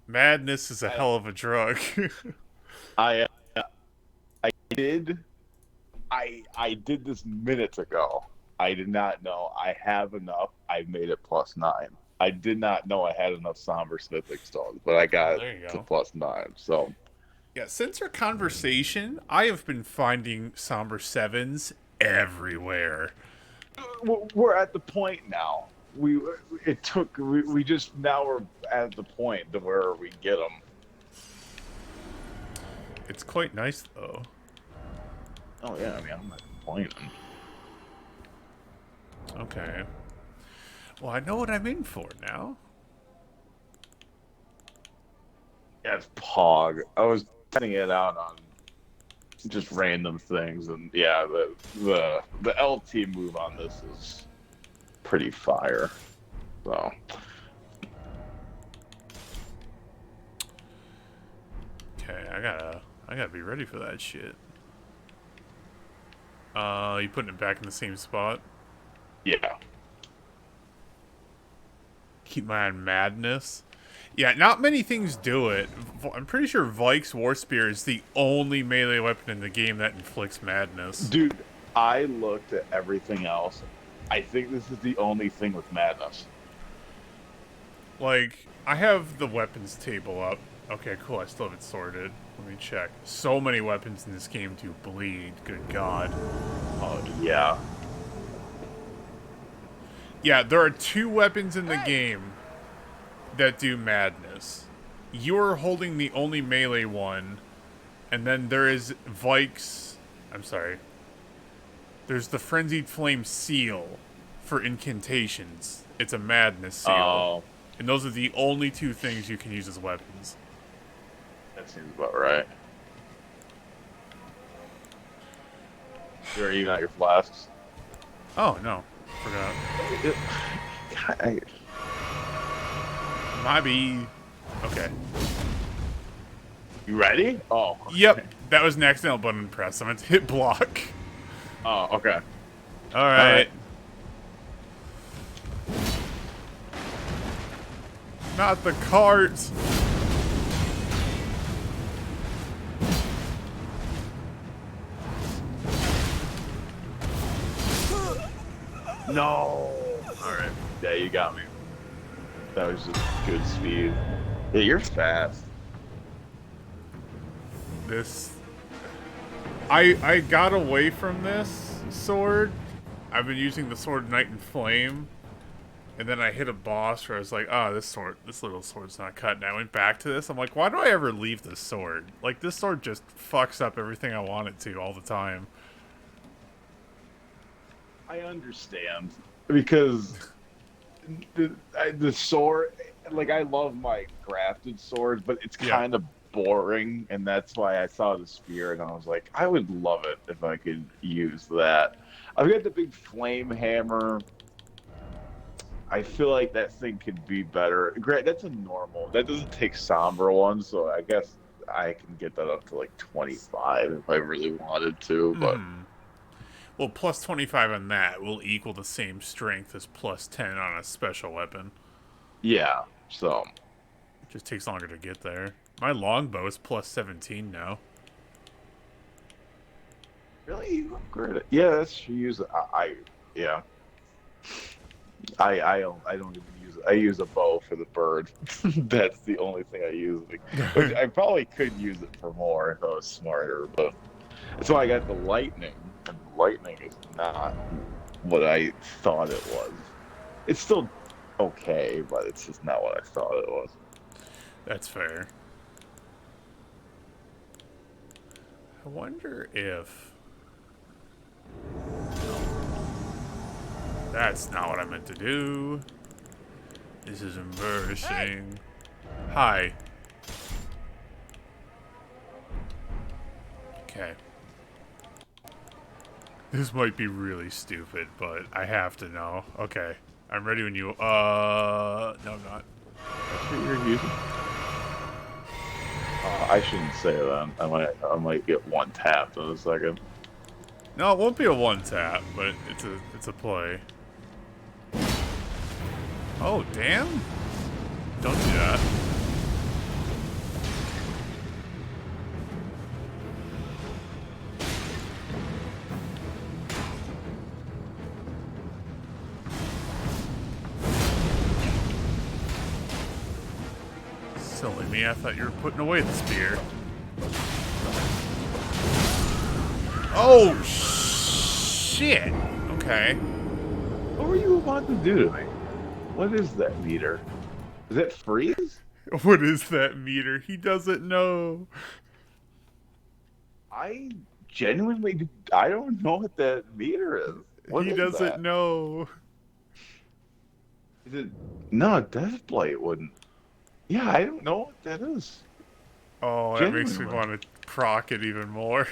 Madness is a hell of a drug. I did this minutes ago. I did not know I have enough. I made it +9. I did not know I had enough somber smithing stones, but I got it to +9. So yeah, since our conversation, I have been finding somber 7s everywhere. we're at the point now. We just now we're at the point to where we get them. It's quite nice though. Oh yeah, I mean I'm not complaining. Okay. Well, I know what I'm in for now. Yeah, it's Pog. I was testing it out on just random things, and yeah, the LT move on this is pretty fire. So okay, I gotta be ready for that shit. You putting it back in the same spot? Yeah. Keep my eye on Madness. Yeah, not many things do it. I'm pretty sure Vikes War Spear is the only melee weapon in the game that inflicts madness. Dude, I looked at everything else. I think this is the only thing with madness. Like, I have the weapons table up. Okay, cool, I still have it sorted. Let me check. So many weapons in this game do bleed, good god. Oh, yeah. Yeah, there are 2 weapons in the game that do madness. you're holding the only melee one, and then there is Vike's. I'm sorry. There's the Frenzied Flame seal for incantations. It's a madness seal. Oh. And those are the only two things you can use as weapons. That seems about right. You're eating out your flasks. Oh, no. Forgot. Maybe. Okay. You ready? Oh. Yep. That was an accidental button press. I meant to hit block. Oh, okay. Alright. Not the cart. No. Alright. Yeah, you got me. That was just good speed. Yeah, you're fast. I got away from this sword. I've been using the sword Knight and Flame. And then I hit a boss where I was like, oh, this little sword's not cut. And I went back to this. I'm like, why do I ever leave this sword? Like, this sword just fucks up everything I want it to all the time. I understand. Because the sword, like, I love my crafted swords, but it's kind of boring. And that's why I saw the spear and I was like, I would love it if I could use that. I've got the big flame hammer. I feel like that thing could be better. Great, that's a normal. That doesn't take somber ones, so I guess I can get that up to like 25 if I really wanted to. But well, plus 25 on that will equal the same strength as plus 10 on a special weapon. Yeah, so it just takes longer to get there. My longbow is plus 17 now. Really, you upgrade it? Yeah, that's true. Use yeah. I don't even use it. I use a bow for the bird. That's the only thing I use. Which I probably could use it for more if I was smarter, but that's why I got the lightning. And lightning is not what I thought it was. It's still okay, but it's just not what I thought it was. That's fair. I wonder if... That's not what I meant to do. This is embarrassing. Hi. Okay. This might be really stupid, but I have to know. Okay. I'm ready when you... No, I'm not. That's what you're using? I shouldn't say that. I might get one tapped in a second. No, it won't be a one tap, but it's a play. Oh, damn. Don't do that. Silly me, I thought you were putting away the spear. Oh, shit. Okay. What were you about to do to me? What is that meter? Is it freeze? What is that meter? He doesn't know. I genuinely, I don't know what that meter is. What he is doesn't that? know. Is it? No, Deathblight wouldn't. Yeah, I don't know what that is. Oh, that makes me want to proc it even more.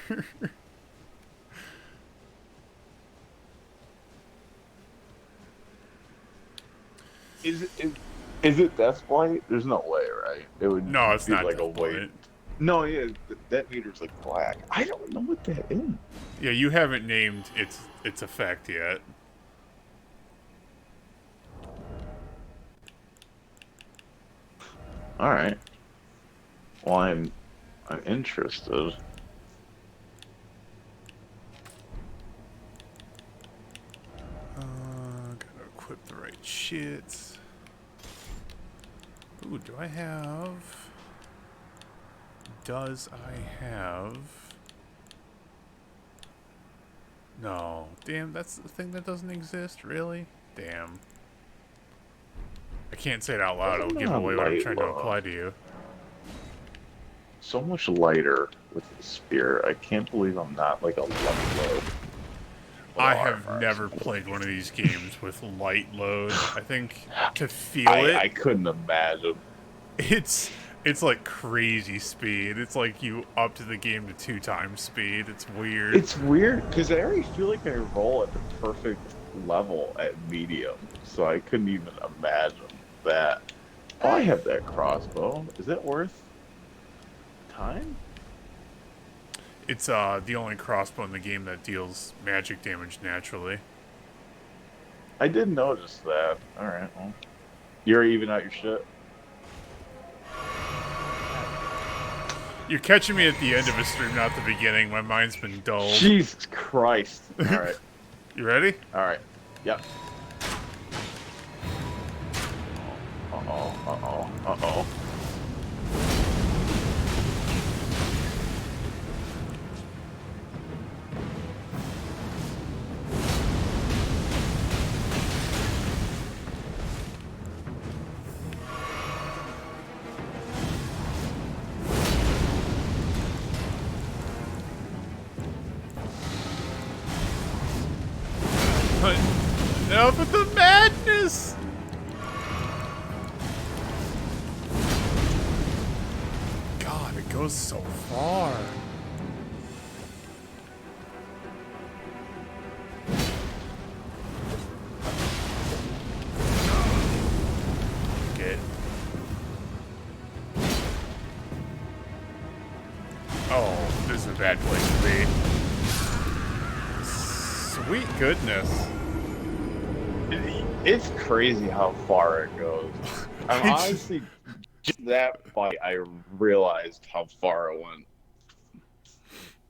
Is it Deathblight? There's no way, right? It would. No, it's be not like Deathblight. a weight. No, yeah, that meter's like black. I don't know what that is. Yeah, you haven't named its effect yet. All right. Well, I'm interested. Gotta equip the right shit. Ooh, do I have... Does I have... No. Damn, that's the thing that doesn't exist? Really? Damn. I can't say it out loud. It'll give away what I'm trying to apply to you. so much lighter with the spear. I can't believe I'm not like a light load. I have never played one of these games with light load. I think to feel it, I couldn't imagine. it's like crazy speed. It's like you up to the game to 2 times speed. It's weird. It's weird because I already feel like I roll at the perfect level at medium, so I couldn't even imagine that. Oh, I have that crossbow. Is it worth time? It's the only crossbow in the game that deals magic damage naturally. I did notice that. All right, well, you're even out your shit. You're catching me at the end of a stream, not the beginning. My mind's been dulled. Jesus Christ! All right, you ready? All right. Yep. Uh-oh, uh-oh, uh-oh. Enough with the madness! God, it goes so far. Okay. Oh, this is a bad place to be. Sweet goodness. It's crazy how far it goes. I'm honestly, just that fight, I realized how far it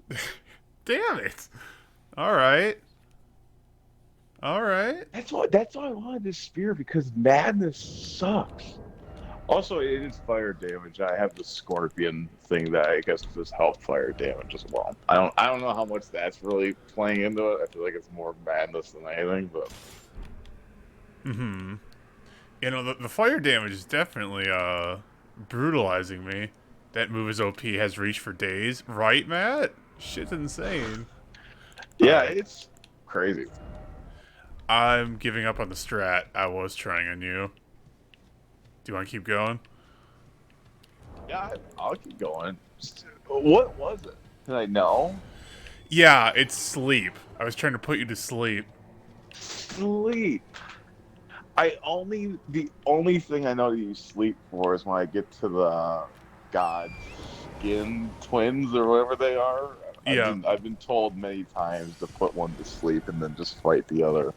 went. Damn it! All right. All right. That's why I wanted this spear, because madness sucks. Also, it is fire damage. I have the scorpion thing that I guess just help fire damage as well. I don't know how much that's really playing into it. I feel like it's more madness than anything, but Mm-hmm. You know, the fire damage is definitely brutalizing me. That move is OP, has reach for days. Right, Matt? Shit's insane. yeah, Right. it's crazy. I'm giving up on the strat I was trying on you. Do you want to keep going? Yeah, I'll keep going. What was it? Did I know? Yeah, it's sleep. I was trying to put you to sleep. Sleep. The only thing I know to use sleep for is when I get to the god skin twins or whatever they are. Yeah. I've been told many times to put one to sleep and then just fight the other.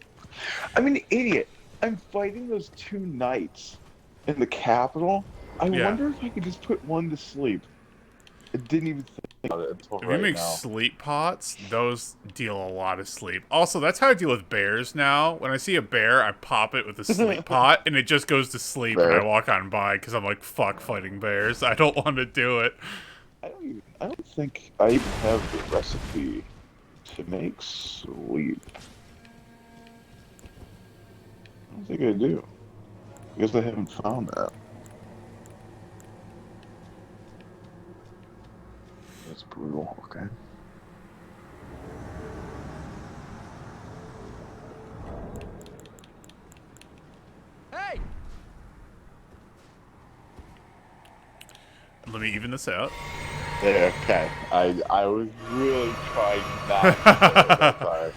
I'm an idiot. I'm fighting those 2 knights in the capital. I wonder if I could just put one to sleep. I didn't even think about it until If you make now. sleep pots, those deal a lot of sleep. Also, that's how I deal with bears now. When I see a bear, I pop it with a sleep pot, and it just goes to sleep, and I walk on by, because I'm like, fuck fighting bears. I don't want to do it. I don't think I even have the recipe to make sleep. I don't think I do. I guess I haven't found that. That's brutal, okay. Hey! Let me even this out. Yeah, okay. I was really trying not to do it that time.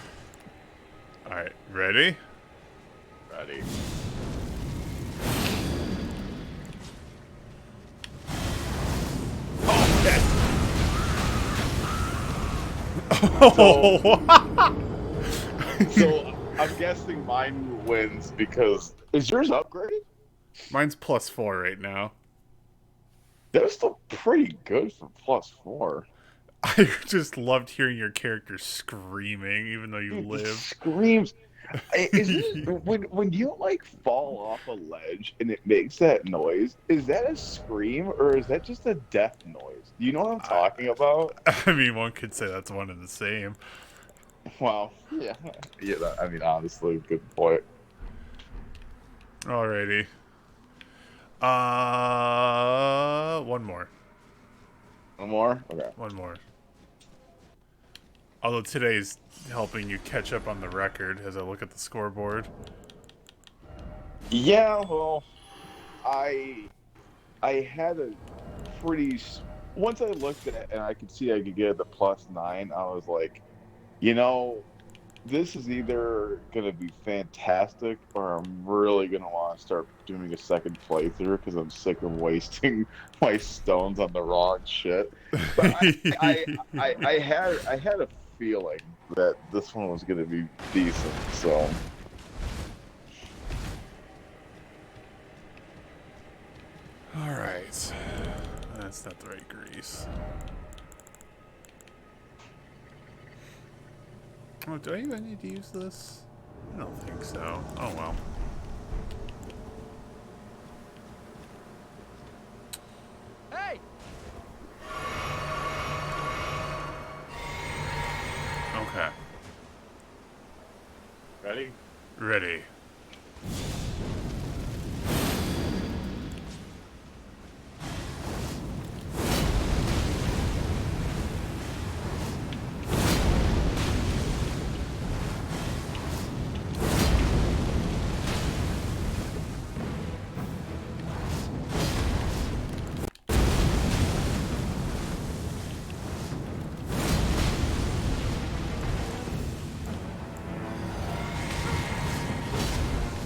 Alright, ready? Ready. So I'm guessing mine wins because is yours upgraded? Mine's +4 right now. That was still pretty good for +4. I just loved hearing your character screaming, even though you live. Screams. Is it, when you like fall off a ledge and it makes that noise? Is that a scream or is that just a death noise? Do you know what I'm talking about? I mean, one could say that's one and the same. Wow. Yeah. Yeah. I mean, honestly, good point. Alrighty. One more. One more? Okay. One more. Although today's helping you catch up on the record as I look at the scoreboard. Yeah, well, I had a pretty. Once I looked at it and I could see I could get the +9, I was like, you know, this is either gonna be fantastic or I'm really gonna want to start doing a second playthrough because I'm sick of wasting my stones on the wrong shit. But I had a feeling that this one was gonna be decent, so. All right, that's not the right grease. Oh, do I even need to use this? I don't think so. Oh well. Hey! Okay. Ready? Ready.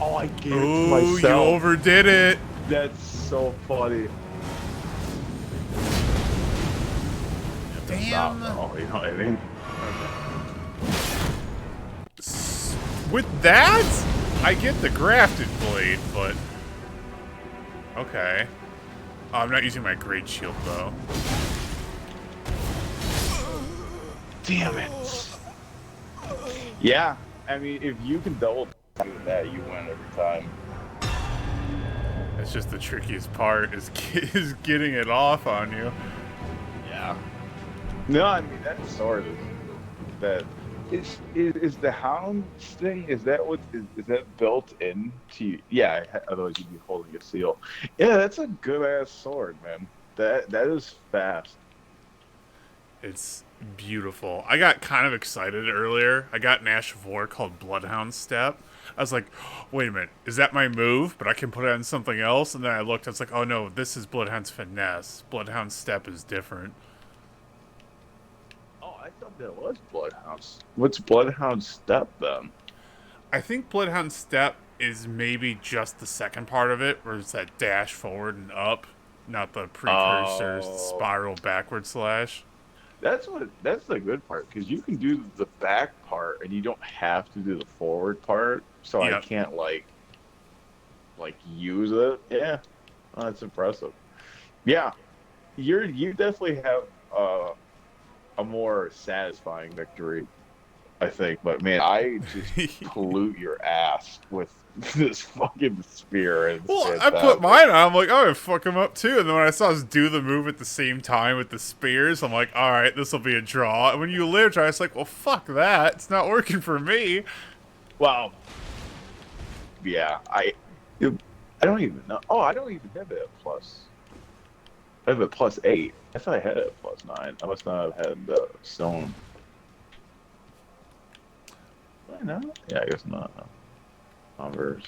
Oh, I gave it to Ooh, myself. you overdid it. That's so funny. Damn. Oh, you know what I mean? With that, I get the grafted blade, but okay. Oh, I'm not using my great shield though. Damn it. Yeah, I mean, if you can double do that, you win every time. That's just the trickiest part is getting it off on you. Yeah. No, I mean that sword is that is the hound thing. Is that what is that built in to you? Yeah, otherwise you'd be holding a seal. Yeah, that's a good ass sword, man. That is fast. It's beautiful. I got kind of excited earlier. I got an Ash of War called Bloodhound Step. I was like, wait a minute, is that my move? But I can put it on something else? And then I looked, I was like, oh no, this is Bloodhound's Finesse. Bloodhound Step is different. Oh, I thought that was Bloodhound. What's Bloodhound Step then? I think Bloodhound Step is maybe just the second part of it, where it's that dash forward and up, not the precursor spiral backward slash. That's the good part, because you can do the back part and you don't have to do the forward part. So I Yep. can't like use it. Yeah, oh, that's impressive. Yeah, you definitely have a more satisfying victory, I think. But man, I just pollute your ass with this fucking spear. And Well, I put mine on. I'm like, oh, I fuck him up too. And then when I saw us do the move at the same time with the spears, I'm like, all right, this will be a draw. And when you lived, I was like, well, fuck that. It's not working for me. Well, yeah, I don't even know. Oh, I don't even have it at plus. I have it +8. I thought I had it at +9. I must not have had the stone. I know. Yeah, I guess not. No. Converse.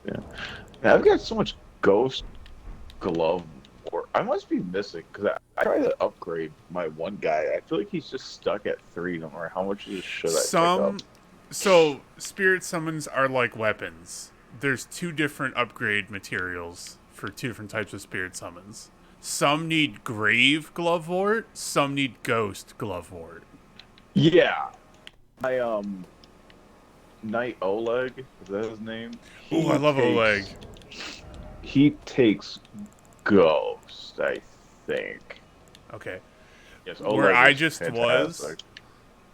Yeah. Man, I've got so much ghost glove work. I must be missing because I tried to upgrade my one guy. I feel like he's just stuck at 3 no matter how much of this should I pick up. So, spirit summons are like weapons. There's 2 different upgrade materials for 2 different types of spirit summons. Some need Grave Glovewort, some need Ghost Glovewort. Yeah. I Knight Oleg, is that his name? Ooh, I love Oleg. He takes Ghost, I think. Okay. Yes, Where Oleg I is just fantastic. was,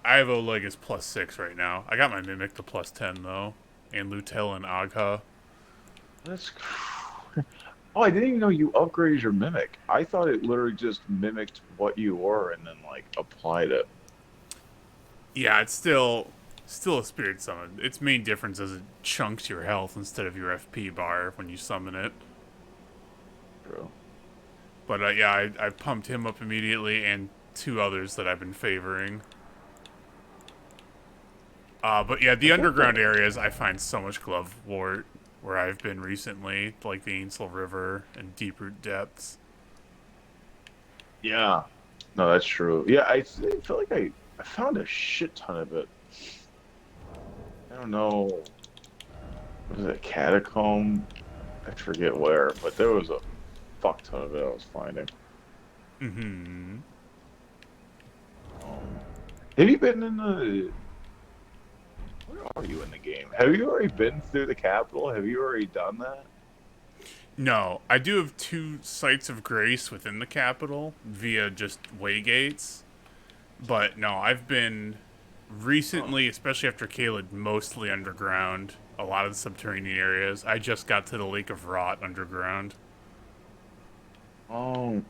I have Oleg as +6 right now. I got my Mimic to +10 though, and Lutel and Agha. That's Oh, I didn't even know you upgraded your Mimic. I thought it literally just mimicked what you were and then like applied it. Yeah, it's still a spirit summon. Its main difference is it chunks your health instead of your FP bar when you summon it. True. But yeah, I pumped him up immediately, and 2 others that I've been favoring. But yeah, the underground areas, I find so much Glovewort where I've been recently, like the Ainsel River and Deeproot Depths. Yeah. No, that's true. Yeah, I feel like I found a shit ton of it. I don't know. Was it Catacomb? I forget where, but there was a fuck ton of it I was finding. Mm-hmm. Have you been in the... Where are you in the game? Have you already been through the capital? Have you already done that? No, I do have 2 sites of grace within the capital via just waygates. But no, I've been recently, especially after Caelid, mostly underground. A lot of the subterranean areas. I just got to the Lake of Rot underground. Oh,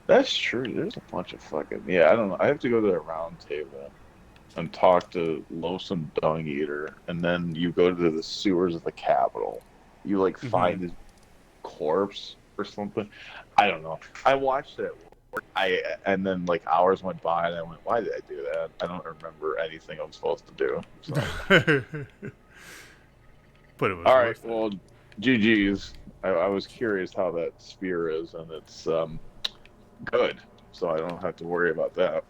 that's true. There's a bunch of fucking... Yeah, I don't know. I have to go to the round table and talk to Loathsome Dung Eater, and then you go to the sewers of the capital. You, like, find his corpse or something. I don't know. I watched it. And then, like, hours went by, and I went, why did I do that? I don't remember anything I'm supposed to do. So. But it was all right, worth it. well, GG's. I was curious how that spear is, and it's good, so I don't have to worry about that.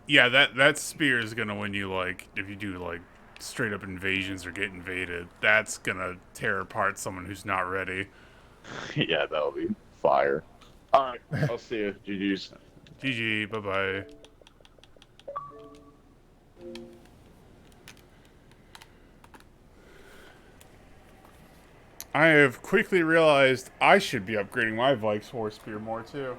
Yeah, that spear is gonna win you, like, if you do, like, straight up invasions or get invaded. That's gonna tear apart someone who's not ready. Yeah, that'll be fire. All right, I'll see you. GG's. GG, bye-bye. I have quickly realized I should be upgrading my Vikes War Spear more, too.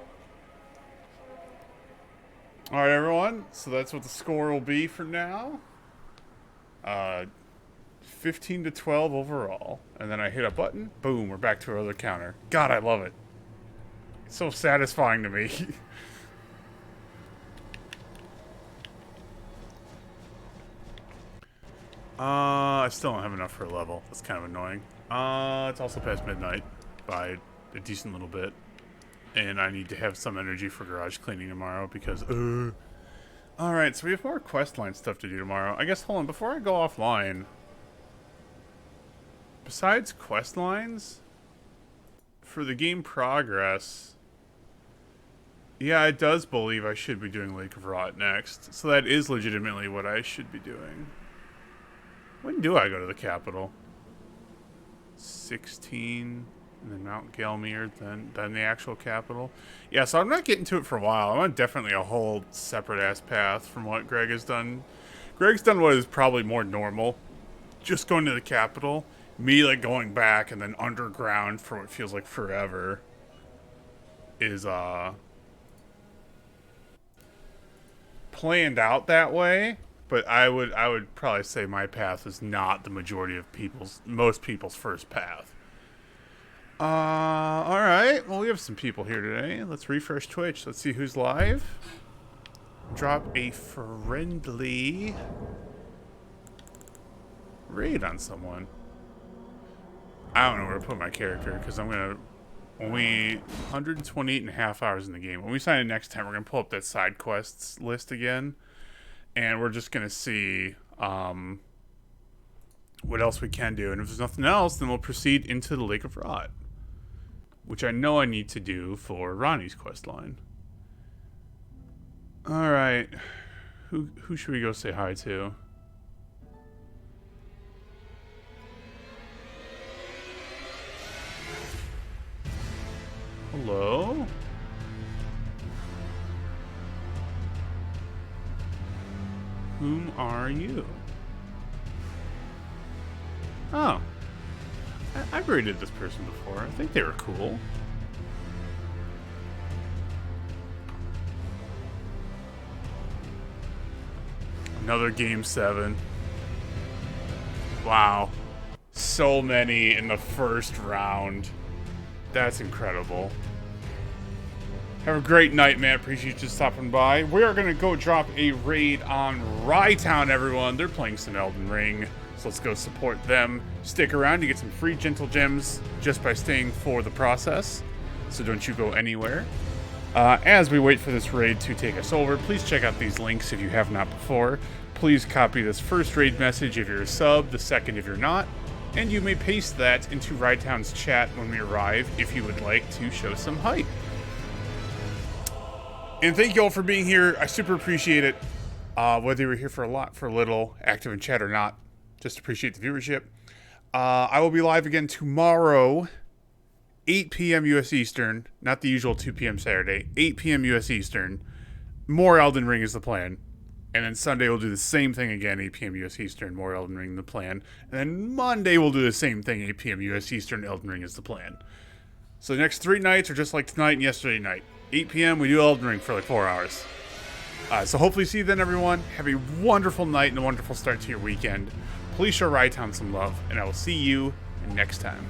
Alright, everyone. So that's what the score will be for now. 15 to 12 overall. And then I hit a button. Boom, we're back to our other counter. God, I love it. It's so satisfying to me. I still don't have enough for a level. That's kind of annoying. It's also past midnight by a decent little bit. And I need to have some energy for garage cleaning tomorrow because, Alright, so we have more questline stuff to do tomorrow. I guess, hold on, before I go offline, besides quest lines, for the game progress, yeah, it does believe I should be doing Lake of Rot next. So that is legitimately what I should be doing. When do I go to the capital? 16, and then Mount Gelmir, then the actual capital. Yeah, so I'm not getting to it for a while. I'm on definitely a whole separate-ass path from what Greg has done. Greg's done what is probably more normal. Just going to the capital. Me, like, going back and then underground for what feels like forever is, planned out that way. But I would probably say my path is not the majority of most people's first path. Alright. Well, we have some people here today. Let's refresh Twitch. Let's see who's live. Drop a friendly raid on someone. I don't know where to put my character, because I'm going to... Only 128 and a half hours in the game. When we sign in next time, we're going to pull up that side quests list again. And we're just going to see what else we can do. And if there's nothing else, then we'll proceed into the Lake of Rot. Which I know I need to do for Ronnie's questline. Alright. Who should we go say hi to? Hello? Whom are you? Oh. I've rated this person before. I think they were cool. Another Game 7. Wow. So many in the first round. That's incredible. Have a great night, man. Appreciate you stopping by. We are going to go drop a raid on Rhytown, everyone. They're playing some Elden Ring. So let's go support them. Stick around to get some free gentle gems just by staying for the process. So don't you go anywhere. As we wait for this raid to take us over, please check out these links if you have not before. Please copy this first raid message if you're a sub, the second if you're not, and you may paste that into Rydetown's chat when we arrive if you would like to show some hype. And thank you all for being here. I super appreciate it. Whether you were here for a lot, for a little, active in chat or not, just appreciate the viewership. I will be live again tomorrow, 8 p.m. U.S. Eastern, not the usual 2 p.m. Saturday, 8 p.m. U.S. Eastern. More Elden Ring is the plan. And then Sunday we'll do the same thing again, 8 p.m. U.S. Eastern, more Elden Ring the plan. And then Monday we'll do the same thing, 8 p.m. U.S. Eastern, Elden Ring is the plan. So the next 3 nights are just like tonight and yesterday night. 8 p.m. we do Elden Ring for like 4 hours. So hopefully see you then, everyone. Have a wonderful night and a wonderful start to your weekend. Please show Rydetown some love, and I will see you next time.